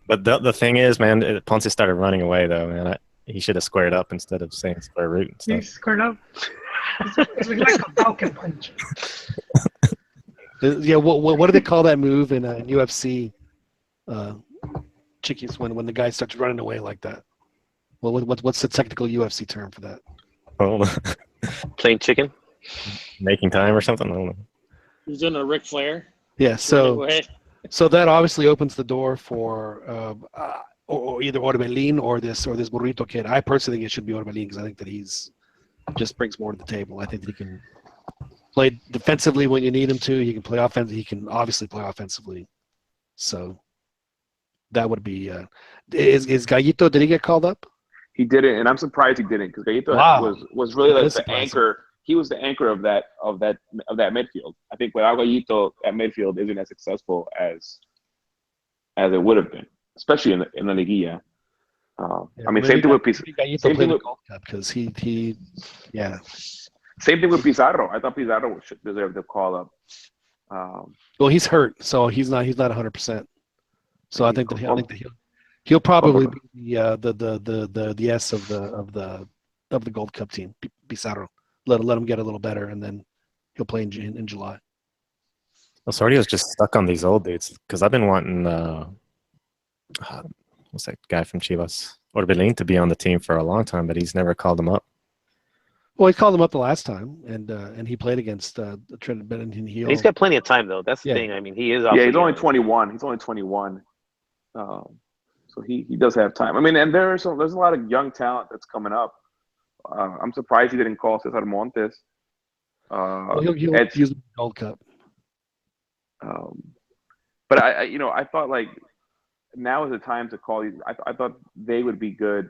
But the thing is, man, Ponce started running away though, man. He should have squared up instead of saying square root and stuff. He squared up. It's like a falcon punch. Yeah, what do they call that move in UFC? Chickies when the guy starts running away like that. Well, what's the technical UFC term for that? Oh, Plain chicken, making time or something. I don't know. He's doing a Ric Flair. Yeah, so that obviously opens the door for or either Orbelin or this Burrito kid. I personally think it should be Orbelin because I think that he's just brings more to the table. I think that he can play defensively when you need him to. He can play offensively. He can obviously play offensively. So that would be is Gallito, did he get called up? He didn't, and I'm surprised he didn't because Gallito was really like the anchor. He was the anchor of that midfield. I think without Gallito, that midfield isn't as successful as it would have been, especially in the Liguilla. I mean, same thing with Gold Cup because he Same thing with Pizarro. I thought Pizarro should deserve the call up. Well, he's hurt, so he's not 100%. So I think that he'll probably be the S of the Gold Cup team. Pizarro. Let him get a little better, and then he'll play in July. Osorio's just stuck on these old dates because I've been wanting what's that guy from Chivas, Orbelin, to be on the team for a long time, but he's never called him up. Well, he called him up the last time, and he played against Trinidad. He's got plenty of time though. That's the thing. I mean, he is. Yeah, he's only 21. He's only 21. So he does have time. I mean, and there's a lot of young talent that's coming up. I'm surprised he didn't call Cesar Montes. He'll use the Gold Cup. But I thought like now is the time to call these. I thought they would be good.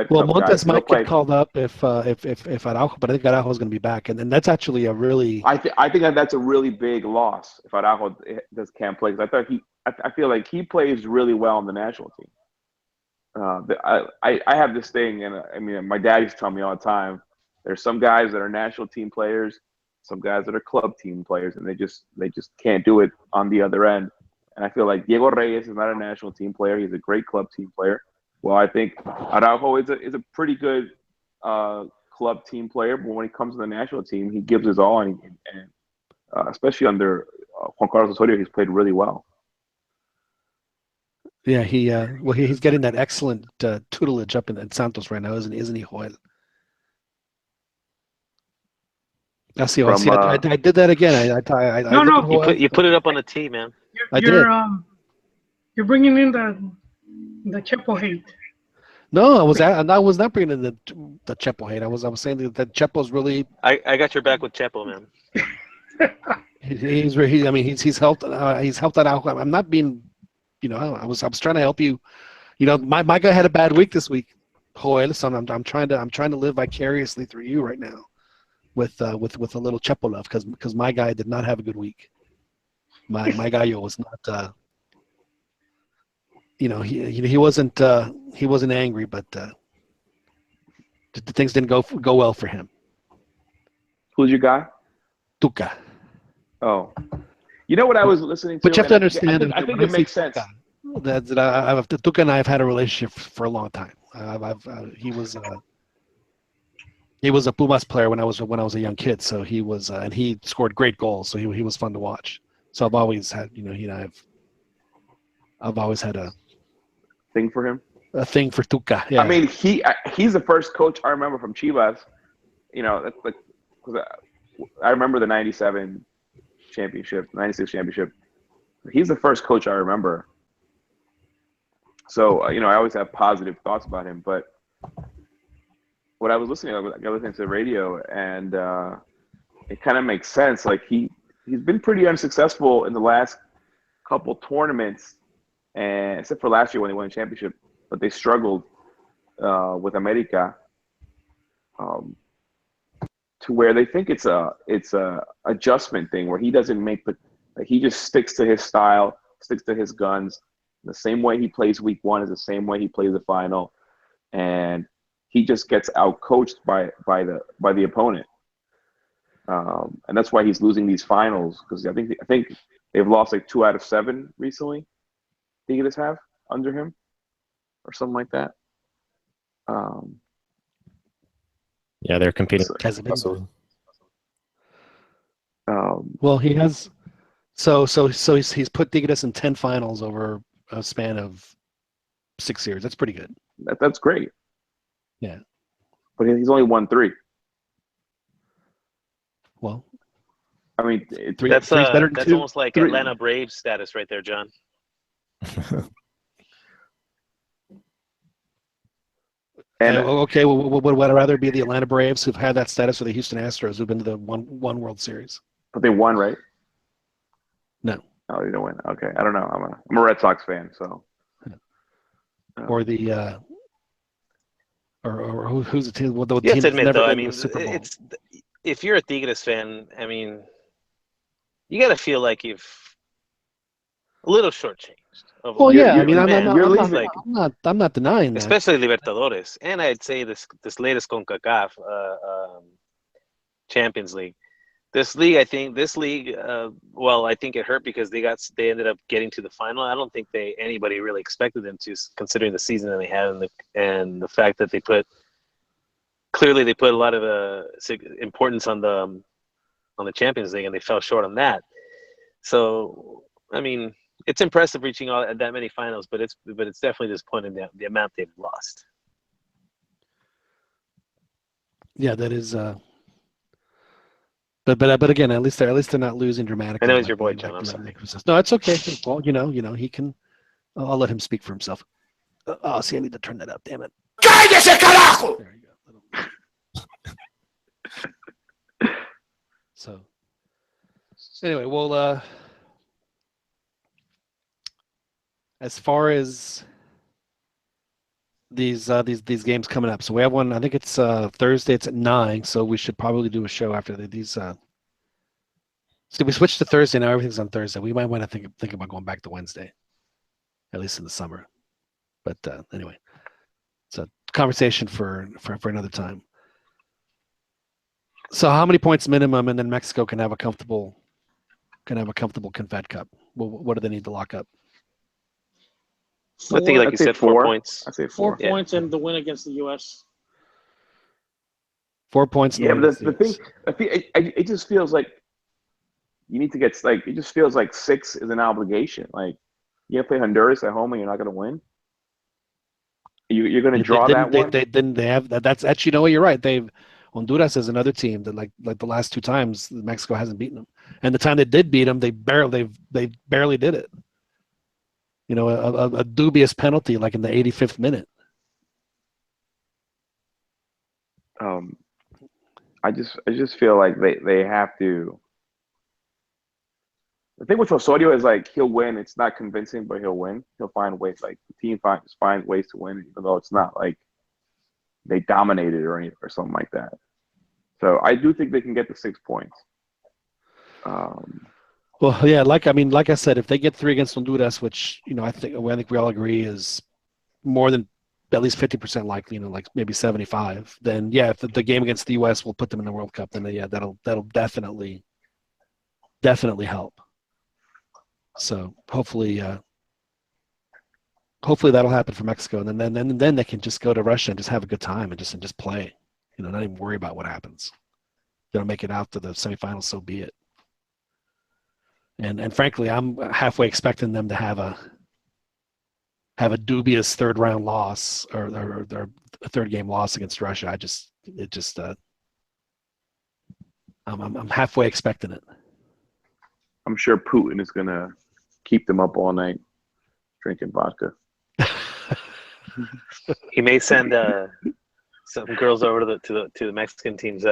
Well, Montes might get called up if Araujo, but I think Araujo is going to be back, and that's actually a really. I think that's a really big loss if Araujo can't play. Because I feel like he plays really well on the national team. I have this thing, and I mean, my dad used to tell me all the time. There's some guys that are national team players, some guys that are club team players, and they just can't do it on the other end. And I feel like Diego Reyes is not a national team player; he's a great club team player. Well, I think Araujo is a pretty good club team player, but when he comes to the national team, he gives his all, and especially under Juan Carlos Osorio, he's played really well. Yeah, he's getting that excellent tutelage up in Santos right now, isn't he, Joel? I see. I did that again. No. You put it up on the tee, man. You're bringing in the Chepo hate. No, I was not bringing in the Chepo hate. I was saying that Chepo's really. I got your back with Chepo, man. He's helped out. I'm not being. I was trying to help you. My guy had a bad week this week, Joel. So I'm trying to live vicariously through you right now, with a little Chepo love because my guy did not have a good week. My gallo was not. He wasn't angry, but the things didn't go well for him. Who's your guy? Tuca. Oh. You know what I was listening to? But you have to understand. I think it makes sense. Tuca and I have had a relationship for a long time. He was a Pumas player when I was a young kid. So he was, and he scored great goals. So he was fun to watch. So I've always had, I've always had a thing for him. a thing for Tuca. Yeah. I mean, he's the first coach I remember from Chivas. You know, that's like, 'cause I remember the '97 championship, '96 championship. He's the first coach I remember. So you know, I always have positive thoughts about him. But what I was listening to the radio, and it kind of makes sense. Like he's been pretty unsuccessful in the last couple tournaments, and except for last year when they won a championship, but they struggled with America, to where they think it's a adjustment thing where he doesn't make he just sticks to his style, sticks to his guns. The same way he plays week one is the same way he plays the final, and he just gets out coached by the opponent. And that's why he's losing these finals, because I think they've lost like 2 out of 7 recently. Tigres have under him, or something like that. Yeah, they're competing. Well, he has. So he's put Tigres in 10 finals over a span of 6 years. That's pretty good. That's great. Yeah, but he's only won 3. Well, I mean, that's better than that's 2. almost like 3. Atlanta Braves status right there, John. And okay, well, would I rather be the Atlanta Braves who've had that status, or the Houston Astros who've been to the one World Series? But they won, right? No. Oh, they didn't win. Okay, I don't know. I'm a Red Sox fan, so. Or the or who's the team? Well, the You have team to that's admit, never though, I been to mean, a Super Bowl. it's if you're a Tigres fan, I mean, you got to feel like you've a little shortchanged. Well, yeah, I mean, I'm not denying that. Especially Libertadores, and I'd say this latest CONCACAF Champions League. This league, I think it hurt because they ended up getting to the final. I don't think anybody really expected them to, considering the season that they had and the fact that they put a lot of importance on the Champions League, and they fell short on that. So, I mean, it's impressive reaching that many finals, but it's definitely disappointing the amount they've lost. Yeah, that is. But again, at least they're not losing dramatically. I know it's your boy, John. I'm sorry. No, it's okay. Well, you know, he can. I'll let him speak for himself. See, I need to turn that up. Damn it. ¡Cállese, carajo! There you go. So, anyway, well, as far as these games coming up, so we have one. I think it's Thursday. It's at 9, so we should probably do a show after these. So we switched to Thursday now. Everything's on Thursday. We might want to think about going back to Wednesday, at least in the summer. But anyway, it's a conversation for another time. So how many points minimum, and then Mexico can have a comfortable Confed Cup? Well, what do they need to lock up? I think, like you said, 4 points. I say 4 points and the win against the U.S. 4 points. Yeah, but the thing, it just feels like you need to get it just feels like 6 is an obligation. Like you play Honduras at home and you're not going to win. You're going to draw that one. They have that. That's actually, you know what, you're right. Honduras is another team that like the last 2 times Mexico hasn't beaten them, and the time they did beat them, they barely did it. You know, a dubious penalty like in the 85th minute. I just feel like they have to. The thing with Osorio is like he'll win. It's not convincing, but he'll win. He'll find ways. Like the team find ways to win, even though it's not like they dominated or something like that. So I do think they can get the 6 points. Well, yeah, like I said, if they get 3 against Honduras, which I think we all agree is more than at least 50% likely, like maybe 75, then yeah, if the game against the U.S. will put them in the World Cup, then yeah, that'll definitely help. So hopefully that'll happen for Mexico, and then they can just go to Russia and just have a good time and just play, not even worry about what happens. They'll make it out to the semifinals, so be it. And frankly, I'm halfway expecting them to have have a dubious third-round loss or a third-game loss against Russia. I'm halfway expecting it. I'm sure Putin is gonna keep them up all night drinking vodka. He may send some girls over to the Mexican team's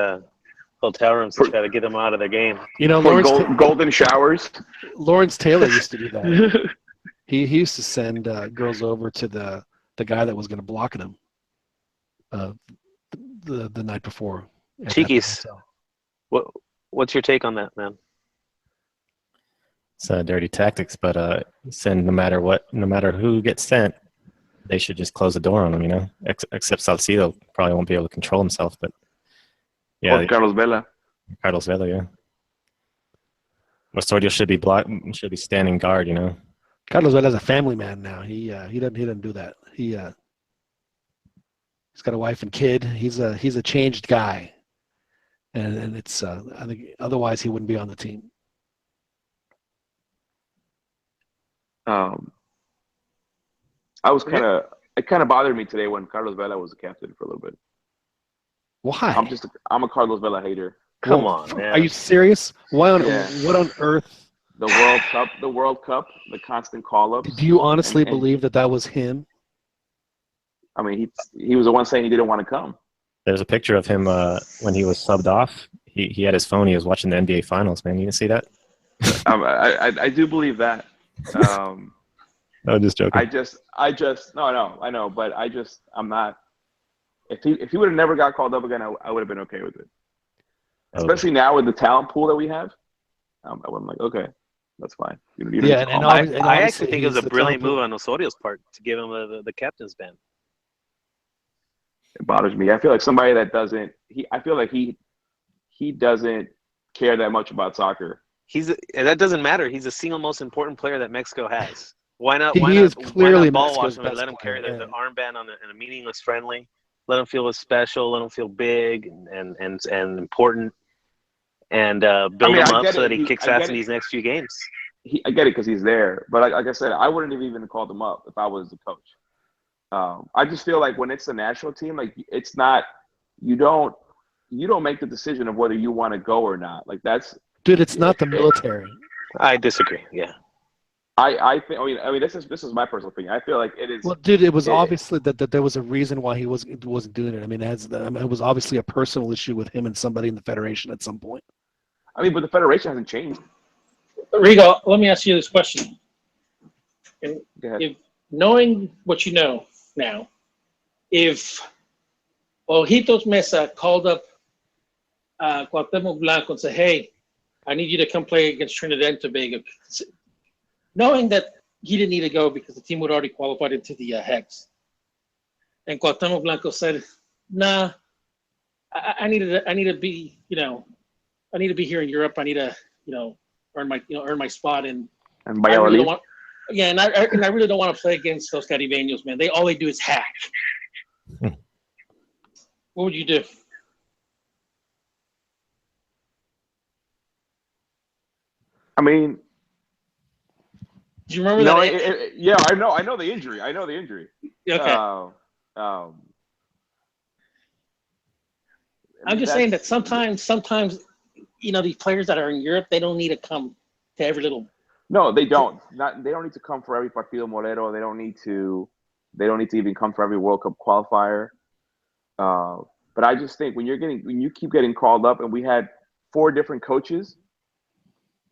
hotel rooms to try to get them out of their game. You know, For golden showers. Lawrence Taylor used to do that. He used to send girls over to the guy that was going to block them the night before. Cheekies. What's your take on that, man? It's dirty tactics, but send no matter who gets sent, they should just close the door on them, you know. Except Salcido probably won't be able to control himself, but yeah. Or Carlos Vela. Carlos Vela, yeah. Osorio should be standing guard, you know. Carlos Vela's a family man now. He doesn't do that. He's got a wife and kid. He's a changed guy, and it's I think otherwise he wouldn't be on the team. It kind of bothered me today when Carlos Vela was the captain for a little bit. Why? I'm a Carlos Vela hater. Come on, man. Are you serious? What on earth? The World Cup, the constant call-ups. Do you honestly believe that was him? I mean, he was the one saying he didn't want to come. There's a picture of him when he was subbed off. He had his phone. He was watching the NBA Finals, man. You didn't see that? I do believe that. No, just joking. I know, but I'm not. If he would have never got called up again, I would have been okay with it. Especially now with the talent pool that we have, I'm like, okay, that's fine. I actually think it was a brilliant move on Osorio's part to give him the captain's ban. It bothers me. I feel like somebody that doesn't. I feel like he doesn't care that much about soccer. And that doesn't matter. He's the single most important player that Mexico has. Why not? He is clearly ball wash Mexico's him and let him best carry player, the armband in a meaningless friendly. Let him feel special. Let him feel big and important. And build him up so that he kicks ass in these next few games. I get it because he's there, but like I said, I wouldn't have even called him up if I was the coach. I just feel like when it's the national team, like it's not you don't make the decision of whether you want to go or not. Like that's it's not the military. I disagree. Yeah. I think. I mean, this is my personal opinion. I feel like it is. Well, dude, it was obviously that there was a reason why he wasn't doing it. I mean, it was obviously a personal issue with him and somebody in the federation at some point. I mean, but the federation hasn't changed. Rigo, let me ask you this question. If knowing what you know now, if Ojitos Mesa called up Cuauhtemoc Blanco and said, "Hey, I need you to come play against Trinidad and Tobago," knowing that he didn't need to go because the team would already qualified into the Hex, and Cuauhtemoc Blanco said, "Nah, I need to be, I need to be here in Europe. I need to, earn my spot." And I really don't want, and I really don't want to play against those Caribeños, man. All they do is hack. What would you do? I mean, do you remember that? Yeah, I know the injury. Okay. I'm just saying that sometimes, these players that are in Europe, they don't need to come to every little. No, they don't. They don't need to come for every Partido Morero. They don't need to even come for every World Cup qualifier. But I just think when you keep getting called up, and we had 4 different coaches,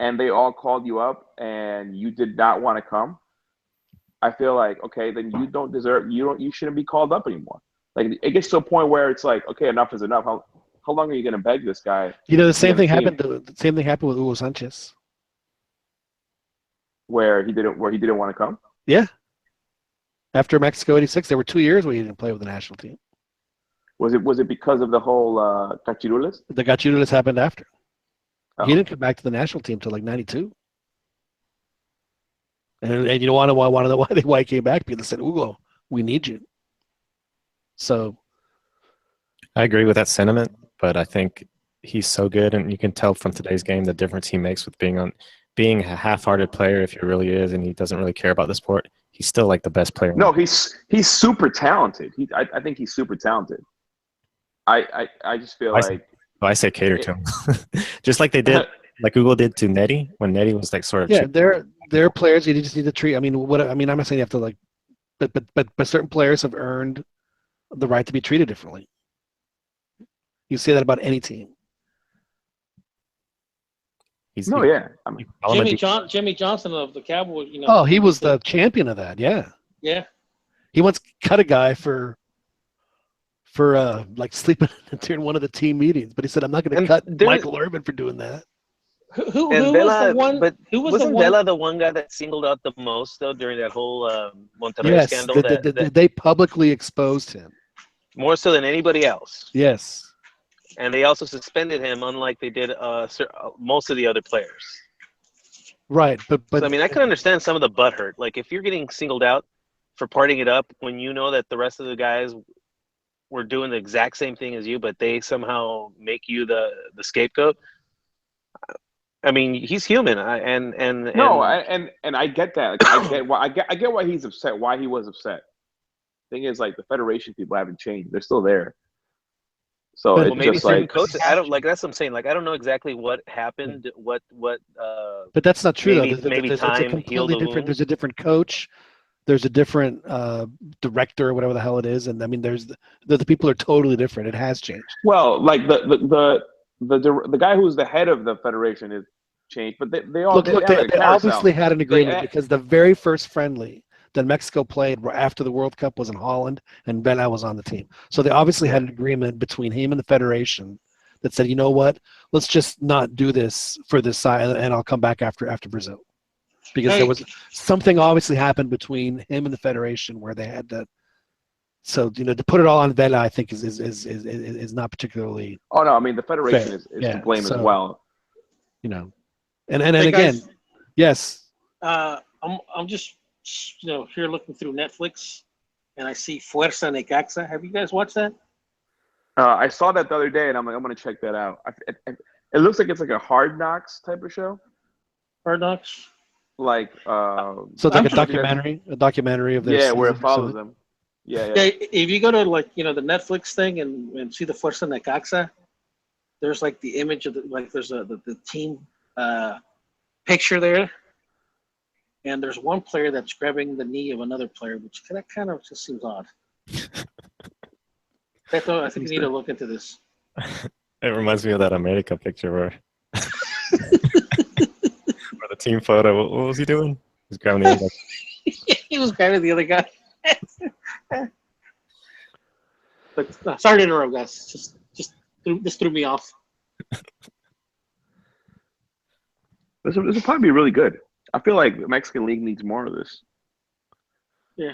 and they all called you up, and you did not want to come, I feel like, okay, then you don't deserve. You shouldn't be called up anymore. Like it gets to a point where it's like, okay, enough is enough. How long are you going to beg this guy? The same thing happened. The same thing happened with Hugo Sanchez, where he didn't want to come. Yeah. After Mexico '86, there were 2 years where he didn't play with the national team. Was it because of the whole cachirules? The cachirules happened after. Oh. He didn't come back to the national team till like '92. And you want to know why he came back? Because they said, "Hugo, we need you." So, I agree with that sentiment, but I think he's so good, and you can tell from today's game the difference he makes with being a half-hearted player. If he really is, and he doesn't really care about the sport, he's still like the best player. No, he's super talented. I think he's super talented. I just feel I say cater to him, just like they did, like Google did to Nettie when Nettie was like sort of. Yeah, they're players you just need to treat. I mean, I'm not saying you have to like, but certain players have earned the right to be treated differently. You say that about any team. Yeah. I mean, Jimmy Johnson of the Cowboys. Oh, he was the champion of that. Yeah. Yeah. He once cut a guy for like sleeping during one of the team meetings, but he said, "I'm not going to cut Michael Irvin for doing that." Who was the one? But wasn't Vela the one guy that singled out the most though during that whole Monterrey scandal? They publicly exposed him more so than anybody else. Yes, and they also suspended him, unlike they did most of the other players. Right, but so, I mean, I can understand some of the butthurt. Like if you're getting singled out for partying it up when you know that the rest of the guys were doing the exact same thing as you, but they somehow make you the scapegoat. I mean, he's human, and I get that. Like, I get why he's upset. Why he was upset. Thing is, like the Federation people haven't changed. They're still there. So it's maybe just like coaches. I don't like. That's what I'm saying. Like I don't know exactly what happened. What. But that's not true. Maybe there's time a completely different. There's a different coach. There's a different director, or whatever the hell it is, and I mean, the people are totally different. It has changed. Well, like the guy who's the head of the Federation is changed, but they obviously had an agreement because the very first friendly that Mexico played after the World Cup was in Holland, and Vela was on the team. So they obviously had an agreement between him and the Federation that said, you know what, let's just not do this for this side, and I'll come back after Brazil. Because there was something obviously happened between him and the Federation where they had to. So to put it all on Vela, I think is not particularly. Oh no, I mean the Federation is to blame as well. And again, guys, yes. I'm just here looking through Netflix, and I see Fuerza Necaxa. Have you guys watched that? I saw that the other day, and I'm like, I'm gonna check that out. It looks like it's like a Hard Knocks type of show. Hard Knocks. Like so it's like a documentary of their where it follows them. Yeah. If you go to the Netflix thing and see the Fuerza Necaxa, there's like the image of there's the team picture there, and there's one player that's grabbing the knee of another player, which that kind of just seems odd. I think you need to look into this. It reminds me of that America picture where the team photo. What was he doing? He was grabbing the other guy. He was grabbing the other guy. But sorry to interrupt, guys. This threw me off. This will probably be really good. I feel like the Mexican League needs more of this. Yeah.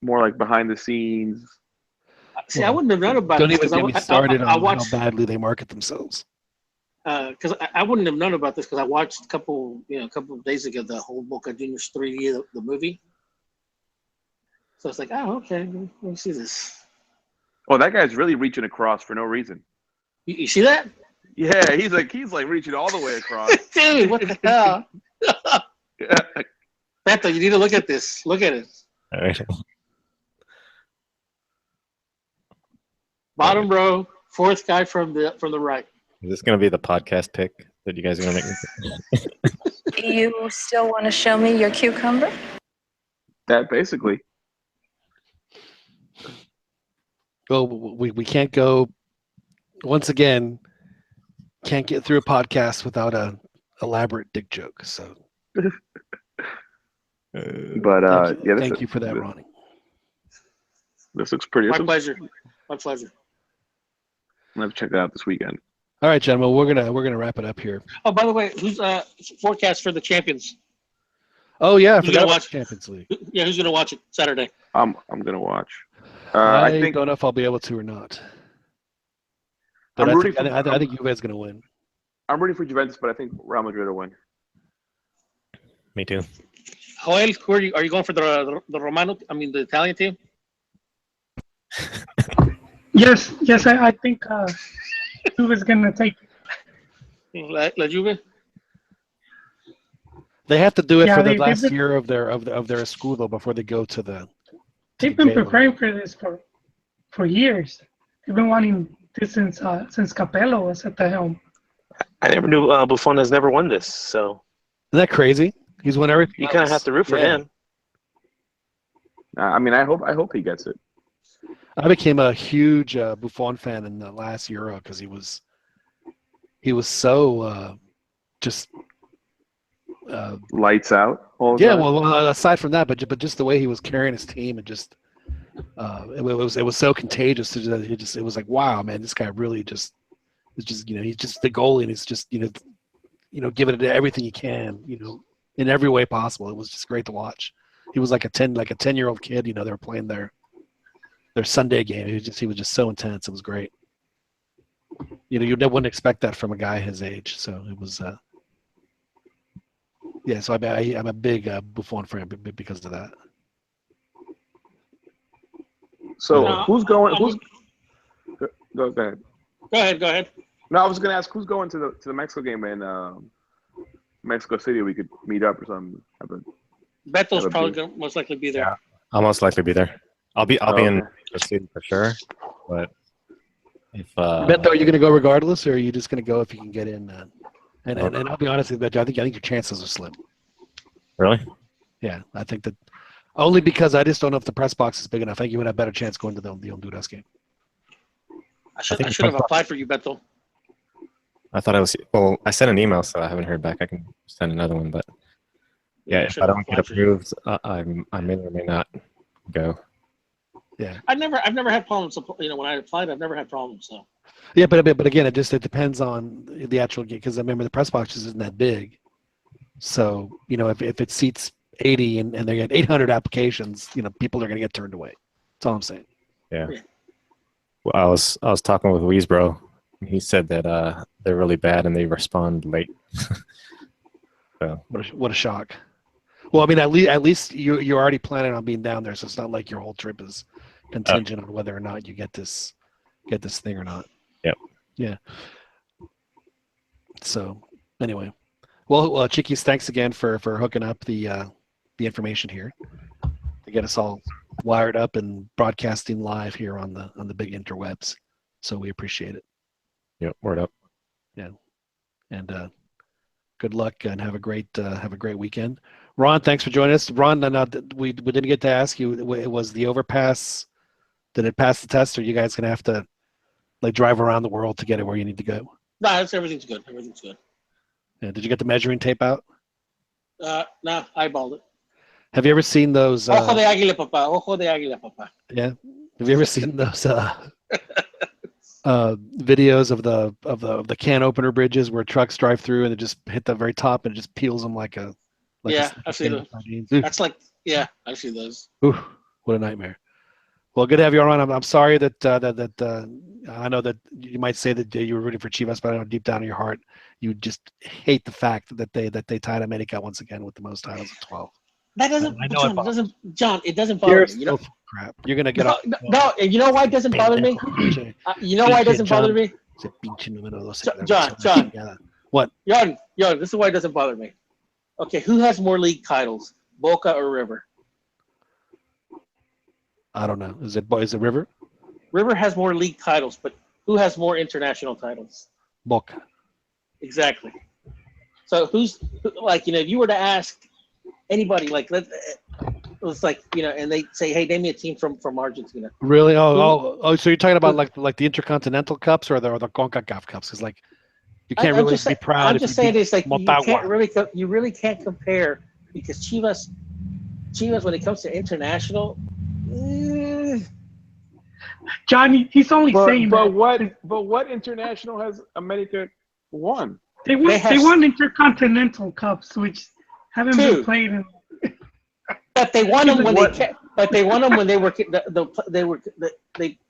More like behind the scenes. See, I wouldn't have known about this. Don't even get me started on how badly they market themselves. Because I wouldn't have known about this because I watched a couple of days ago the whole Boca Juniors 3D the movie. So it's like, oh, okay, let me see this. Oh, that guy's really reaching across for no reason. You see that? Yeah, he's like reaching all the way across. Dude, what the hell? Beto, you need to look at this. Look at it. All right. Bottom row, fourth guy from the right. Is this going to be the podcast pick that you guys are going to make? You still want to show me your cucumber? That basically. Well, we can't go. Once again, can't get through a podcast without a elaborate dick joke. So. But thank you for that, Ronnie. This looks pretty. My pleasure. My pleasure. I'm gonna check that out this weekend. All right, gentlemen, we're gonna wrap it up here. Oh, by the way, who's forecast for the champions? Oh yeah, I forgot about Champions League. Yeah, who's gonna watch it Saturday? I'm gonna watch. I don't know if I'll be able to or not. But I think Juve is gonna win. I'm rooting for Juventus, but I think Real Madrid will win. Me too. Joel, are you going for the Romano? I mean, the Italian team? Yes, I think Juve is going to take La Juve? They have to do it Yeah, for the they've last been- year of their school though before they go to the. They've been preparing for this for years. They've been wanting this since Capello was at the helm. I never knew Buffon has never won this, so Isn't that crazy? He's won everything. you kind of have to root for him. I mean, I hope he gets it. I became a huge Buffon fan in the last Euro because he was so just Lights out. All the yeah. time. Well, aside from that, but just the way he was carrying his team and just it was so contagious. It was like, wow, man, this guy really just is just he's just the goalie and he's just giving it everything he can in every way possible. It was just great to watch. He was like a 10-year-old kid. They were playing their Sunday game. He was just so intense. It was great. You wouldn't expect that from a guy his age. So it was. Yeah, so I'm a big Buffon fan because of that. So who's going? Go ahead. Go ahead. No, I was going to ask who's going to the Mexico game in Mexico City. We could meet up or something. Beto's probably going to most likely be there. Yeah, I'll most likely be there. I'll be in Okay. the city for sure. But if Beto, are you going to go regardless, or are you just going to go if you can get in? And I'll be honest with you, Beto, I think your chances are slim. really, Yeah, I think that only because I just don't know if the press box is big enough. I think you would have a better chance going to the Honduras game. I should think have applied for you, Beto. I thought I was. Well, I sent an email, so I haven't heard back. I can send another one, but yeah, if I don't get approved, I may or may not go. Yeah. I've never had problems. When I applied, I've never had problems. So. Yeah, but again, it depends on the actual game because I remember the press box isn't that big. So if it seats 80 and they get 800 applications, people are going to get turned away. That's all I'm saying. Yeah. Well, I was talking with Weesbro. He said that they're really bad and they respond late. So What a shock. Well, I mean, at least you're already planning on being down there, so it's not like your whole trip is contingent on whether or not you get this thing or not. Yep. Yeah. So anyway, well, Chiquis, thanks again for hooking up the information here to get us all wired up and broadcasting live here on the big interwebs. So we appreciate it. yep, word up. Yeah. And good luck and have a great weekend. Ron, thanks for joining us. Ron, we didn't get to ask you. It was the overpass. Did it pass the test, or you guys gonna have to drive around the world to get it where you need to go? No, everything's good. Everything's good. Yeah. Did you get the measuring tape out? No, eyeballed it. Have you ever seen those? Ojo de águila, papá. Ojo de águila, papá. Yeah. Have you ever seen those videos of the can opener bridges where trucks drive through and they just hit the very top and it just peels them like a I've seen those. That's I've seen those. Ooh, what a nightmare. Well, good to have you on. I'm sorry that I know that you might say that you were rooting for Chivas, but I know deep down in your heart you just hate the fact that they tied America once again with the most titles of 12. That doesn't. I know John, it doesn't bother me. Crap. You're gonna get off. No, and you know why it doesn't bother me? You know why it doesn't bother me? John. What? John, this is why it doesn't bother me. Okay, who has more league titles, Boca or River? I don't know. Is it River? River has more league titles, but who has more international titles? Boca. Exactly. So who's if you were to ask anybody, it's and they say, hey, name me a team from Argentina. Really? Oh, so you're talking about like the Intercontinental Cups or the CONCACAF Cups? Because you can't really be proud. I'm just saying this, you really can't compare because Chivas when it comes to international. Johnny, he's only saying that. But what international has America won? They won Intercontinental Cups, which haven't been played in. But they won them when they won them when they were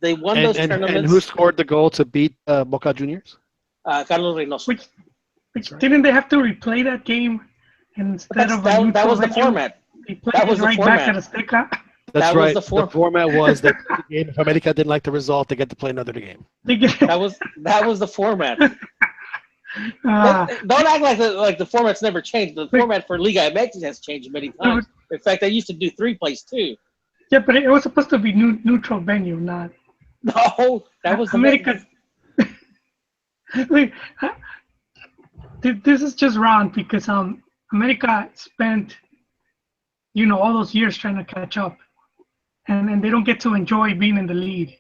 they won those tournaments. And who scored the goal to beat Boca Juniors? Carlos Reynoso. Which didn't they have to replay that game instead of that was the format. They played it right back at Azteca. That's right. The format was that if America didn't like the result, they get to play another game. That was the format. Don't act like the format's never changed. The format for Liga MX has changed many times. In fact, they used to do 3-place too. Yeah, but it was supposed to be neutral venue, not. No, that was America. Like, this is just wrong because America spent all those years trying to catch up, and they don't get to enjoy being in the lead.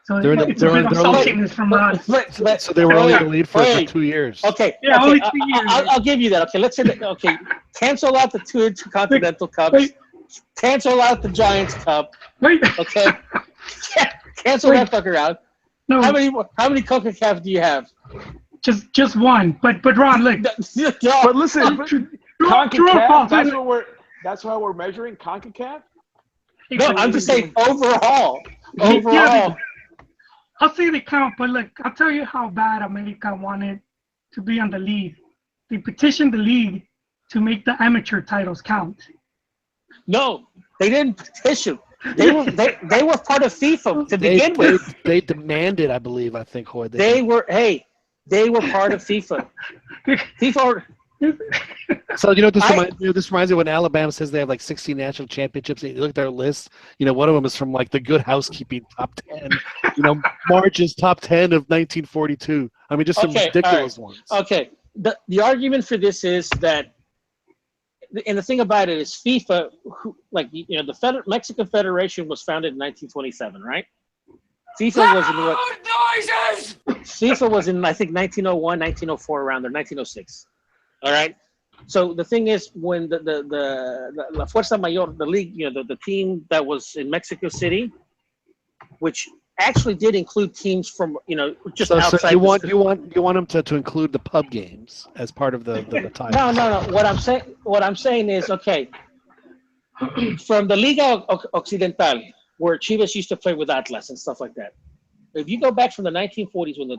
So it's a bit of saltiness from us. So they were only in the lead for 2 years. Okay. Yeah, okay. only 2 years. I'll give you that. Okay, let's say that. Okay, cancel out the two Intercontinental Cups. Cancel out the Giants Cup. Okay. Cancel that fucker out. No. How many CONCACAF do you have? Just one. But Ron, look. But listen, CONCACAF. That's why we're measuring CONCACAF. No, I'm just saying overall. Yeah, I'll say they count, but look, I'll tell you how bad America wanted to be on the league. They petitioned the league to make the amateur titles count. No, they didn't petition. They were part of FIFA to begin with. They demanded, I believe. I think Hoy. They were part of FIFA. FIFA. So this reminds me when Alabama says they have like 16 national championships. You look at their list. One of them is from like the Good Housekeeping top 10. March's top 10 of 1942. I mean, just some ridiculous ones. Okay. The argument for this is that, and the thing about it is FIFA, the Mexican Federation was founded in 1927, right? FIFA was in noises! FIFA was in I think 1901, 1904, around there, 1906. All right. So the thing is, when the La Fuerza Mayor, the league, the team that was in Mexico City, which actually did include teams from just outside. So you want them to include the pub games as part of the title? No. What I'm saying is, okay, from the Liga Occidental, where Chivas used to play with Atlas and stuff like that. If you go back from the 1940s, when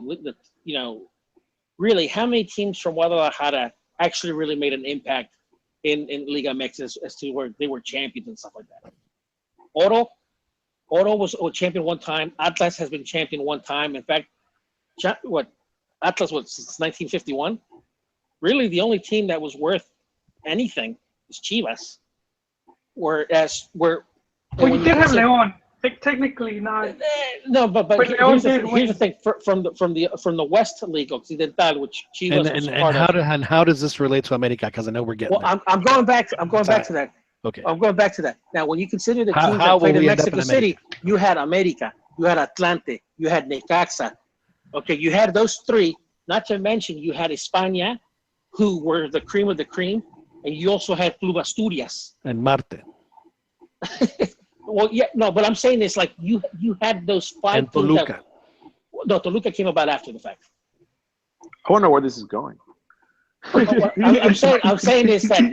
really, how many teams from Guadalajara actually really made an impact in Liga MX as to where they were champions and stuff like that? Oro was champion one time. Atlas has been champion one time. In fact, Atlas was since 1951. Really, the only team that was worth anything is Chivas. Well, you did have Leon. Technically not. No, but here's the thing. From the West League Occidental, which Chivas was part of. And how does this relate to America? Because I know we're getting. Well, I'm going back to that. Okay. I'm going back to that. Now, when you consider the teams that played in Mexico City, you had America, you had Atlante, you had Necaxa. Okay, you had those three. Not to mention, you had España, who were the cream of the cream, and you also had Club Asturias. And Marte. Well, yeah, no, but I'm saying it's like you had those five. And Toluca. Toluca came about after the fact. I wonder where this is going. I'm saying is that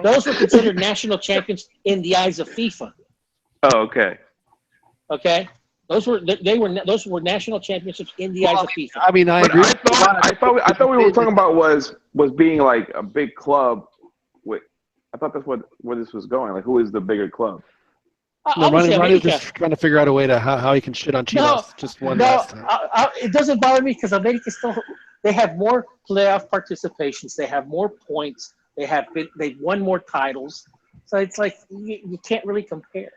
those were considered national champions in the eyes of FIFA. Oh, okay. Okay, those were national championships in the eyes of FIFA. I mean, I agree. I thought we were talking about was being like a big club. I thought that's where this was going. Like, who is the bigger club? No, Ronnie's just trying to figure out a way to how he can shit on Chivas just one last time. It doesn't bother me because America they have more playoff participations. They have more points. They've won more titles. So it's like you can't really compare.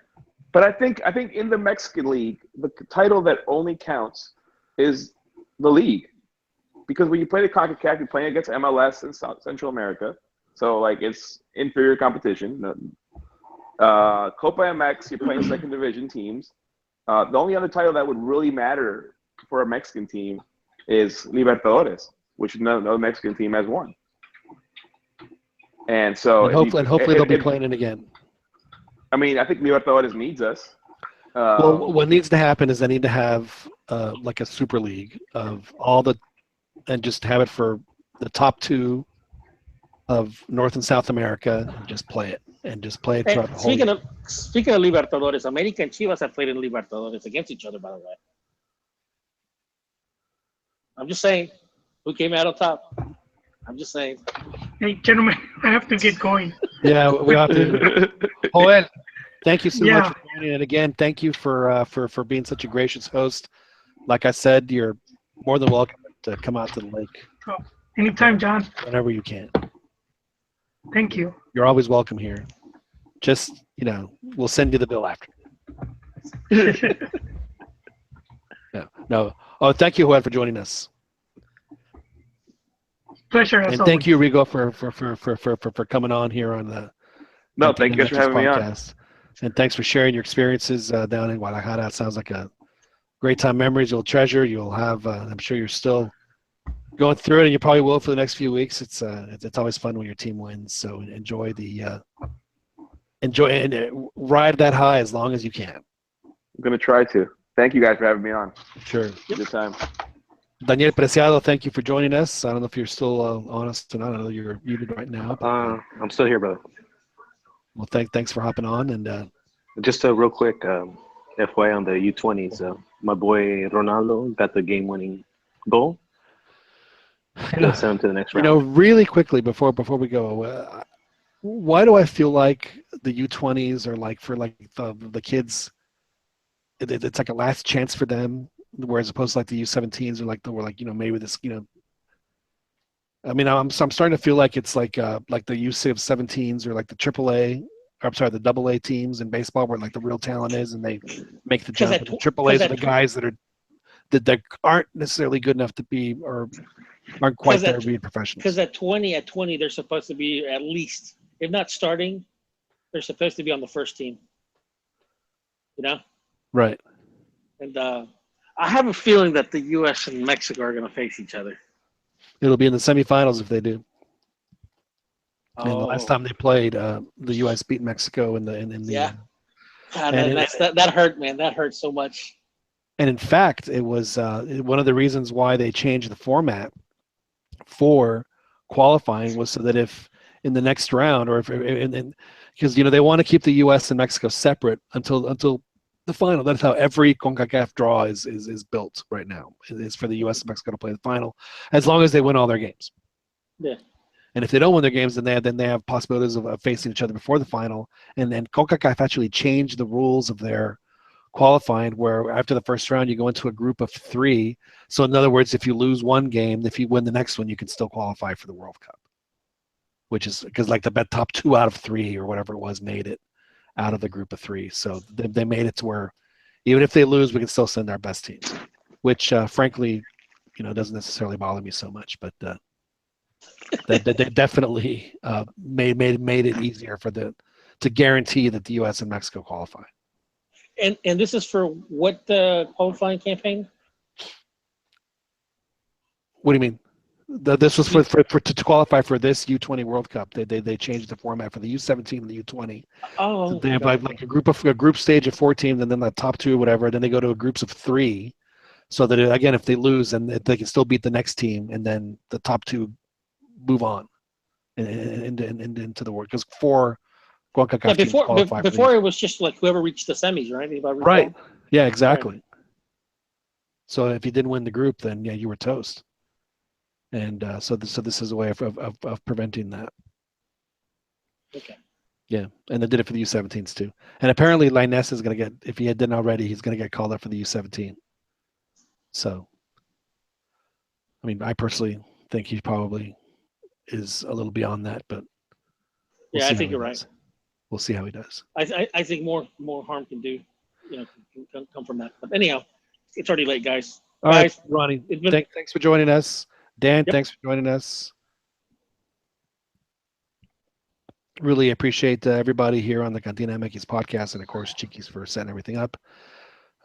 But I think in the Mexican League, the title that only counts is the league, because when you play the CONCACAF, you're playing against MLS in Central America. So, like, it's inferior competition. Copa MX, you're playing second division teams. The only other title that would really matter for a Mexican team is Libertadores, which no Mexican team has won. And so, hopefully they'll be playing it again. I mean, I think Libertadores needs us. Well, what needs to happen is they need to have like a super league of and just have it for the top two of North and South America, and just play it throughout the whole year. Speaking of Libertadores, America and Chivas have played in Libertadores against each other, by the way. I'm just saying, who came out on top? I'm just saying. Hey, gentlemen, I have to get going. Yeah, we have to. Joel, thank you so much for joining. And again, thank you for being such a gracious host. Like I said, you're more than welcome come out to the lake Anytime, John. whenever you can. Thank you. You're always welcome here. Just, we'll send you the bill after. No. Oh, thank you, Juan, for joining us. Pleasure. And thank you, Rigo, for coming on here on the No, thank you guys for having me on. And thanks for sharing your experiences down in Guadalajara. It sounds like a great time, memories you'll treasure. You'll have, I'm sure you're still going through it, and you probably will for the next few weeks. It's always fun when your team wins. So enjoy and ride that high as long as you can. I'm gonna try to. Thank you guys for having me on. Sure. Good time. Daniel Preciado, thank you for joining us. I don't know if you're still on us tonight. I know you're muted right now. But, I'm still here, brother. Well, thanks for hopping on. And just a real quick FYI on the U20s, my boy Ronaldo got the game-winning goal. Send him to the next round. Really quickly before we go, why do I feel like the U20s are like for like the kids? It's like a last chance for them, whereas opposed to like the U17s are maybe this I mean, I'm starting to feel like it's like the U17s or like the the AA teams in baseball where like the real talent is, and they make the jump. The AAAs are the guys that aren't necessarily good enough to be or aren't quite there to be professionals. Because at 20, they're supposed to be at least, if not starting, they're supposed to be on the first team. Right. And I have a feeling that the U.S. and Mexico are going to face each other. It'll be in the semifinals if they do. Oh. And the last time they played, the U.S. beat Mexico in the yeah. That hurt, man. That hurt so much. And in fact, it was one of the reasons why they changed the format for qualifying was so that if in the next round or because they want to keep the U.S. and Mexico separate until the final. That's how every CONCACAF draw is built right now. It's for the U.S. and Mexico to play the final, as long as they win all their games. Yeah. And if they don't win their games, then they have possibilities of facing each other before the final. And then CONCACAF actually changed the rules of their qualifying, where after the first round you go into a group of 3. So in other words, if you lose one game, if you win the next one, you can still qualify for the World Cup. Which is because like the top 2 out of 3 or whatever it was made it out of the group of 3. So they made it to where even if they lose, we can still send our best teams, which frankly, doesn't necessarily bother me so much, but they definitely made it easier to guarantee that the U.S. and Mexico qualify. And this is for what qualifying campaign? What do you mean? This was for to qualify for this U20 World Cup. They changed the format for the U17 and the U20. Oh, they have like a group stage of 4 teams, and then the top 2, whatever. Then they go to groups of 3, so that again, if they lose, and they can still beat the next team, and then the top 2 move on and into the World. Because 4 CONCACAF teams qualify. Before it was just like whoever reached the semis, right? Right. Yeah. Exactly. Right. So if you didn't win the group, then you were toast. And so this is a way of preventing that. Okay. Yeah, and they did it for the U17s too. And apparently Lainez is going to get, if he didn't already, he's going to get called up for the U17. So, I mean, I personally think he probably is a little beyond that, but we'll I think you're right. We'll see how he does. I think more harm can come from that. But anyhow, it's already late, guys. All right, Ronnie. Thanks for joining us. Dan, thanks for joining us. Really appreciate everybody here on the CantinaMX podcast, and of course, Chiquis for setting everything up.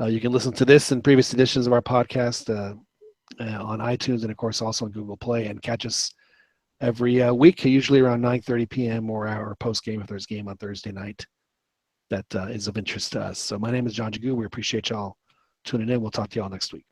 You can listen to this and previous editions of our podcast on iTunes, and of course also on Google Play, and catch us every week, usually around 9:30 p.m. or our post game if there's game on Thursday night that is of interest to us. So my name is John Jagu. We appreciate y'all tuning in. We'll talk to y'all next week.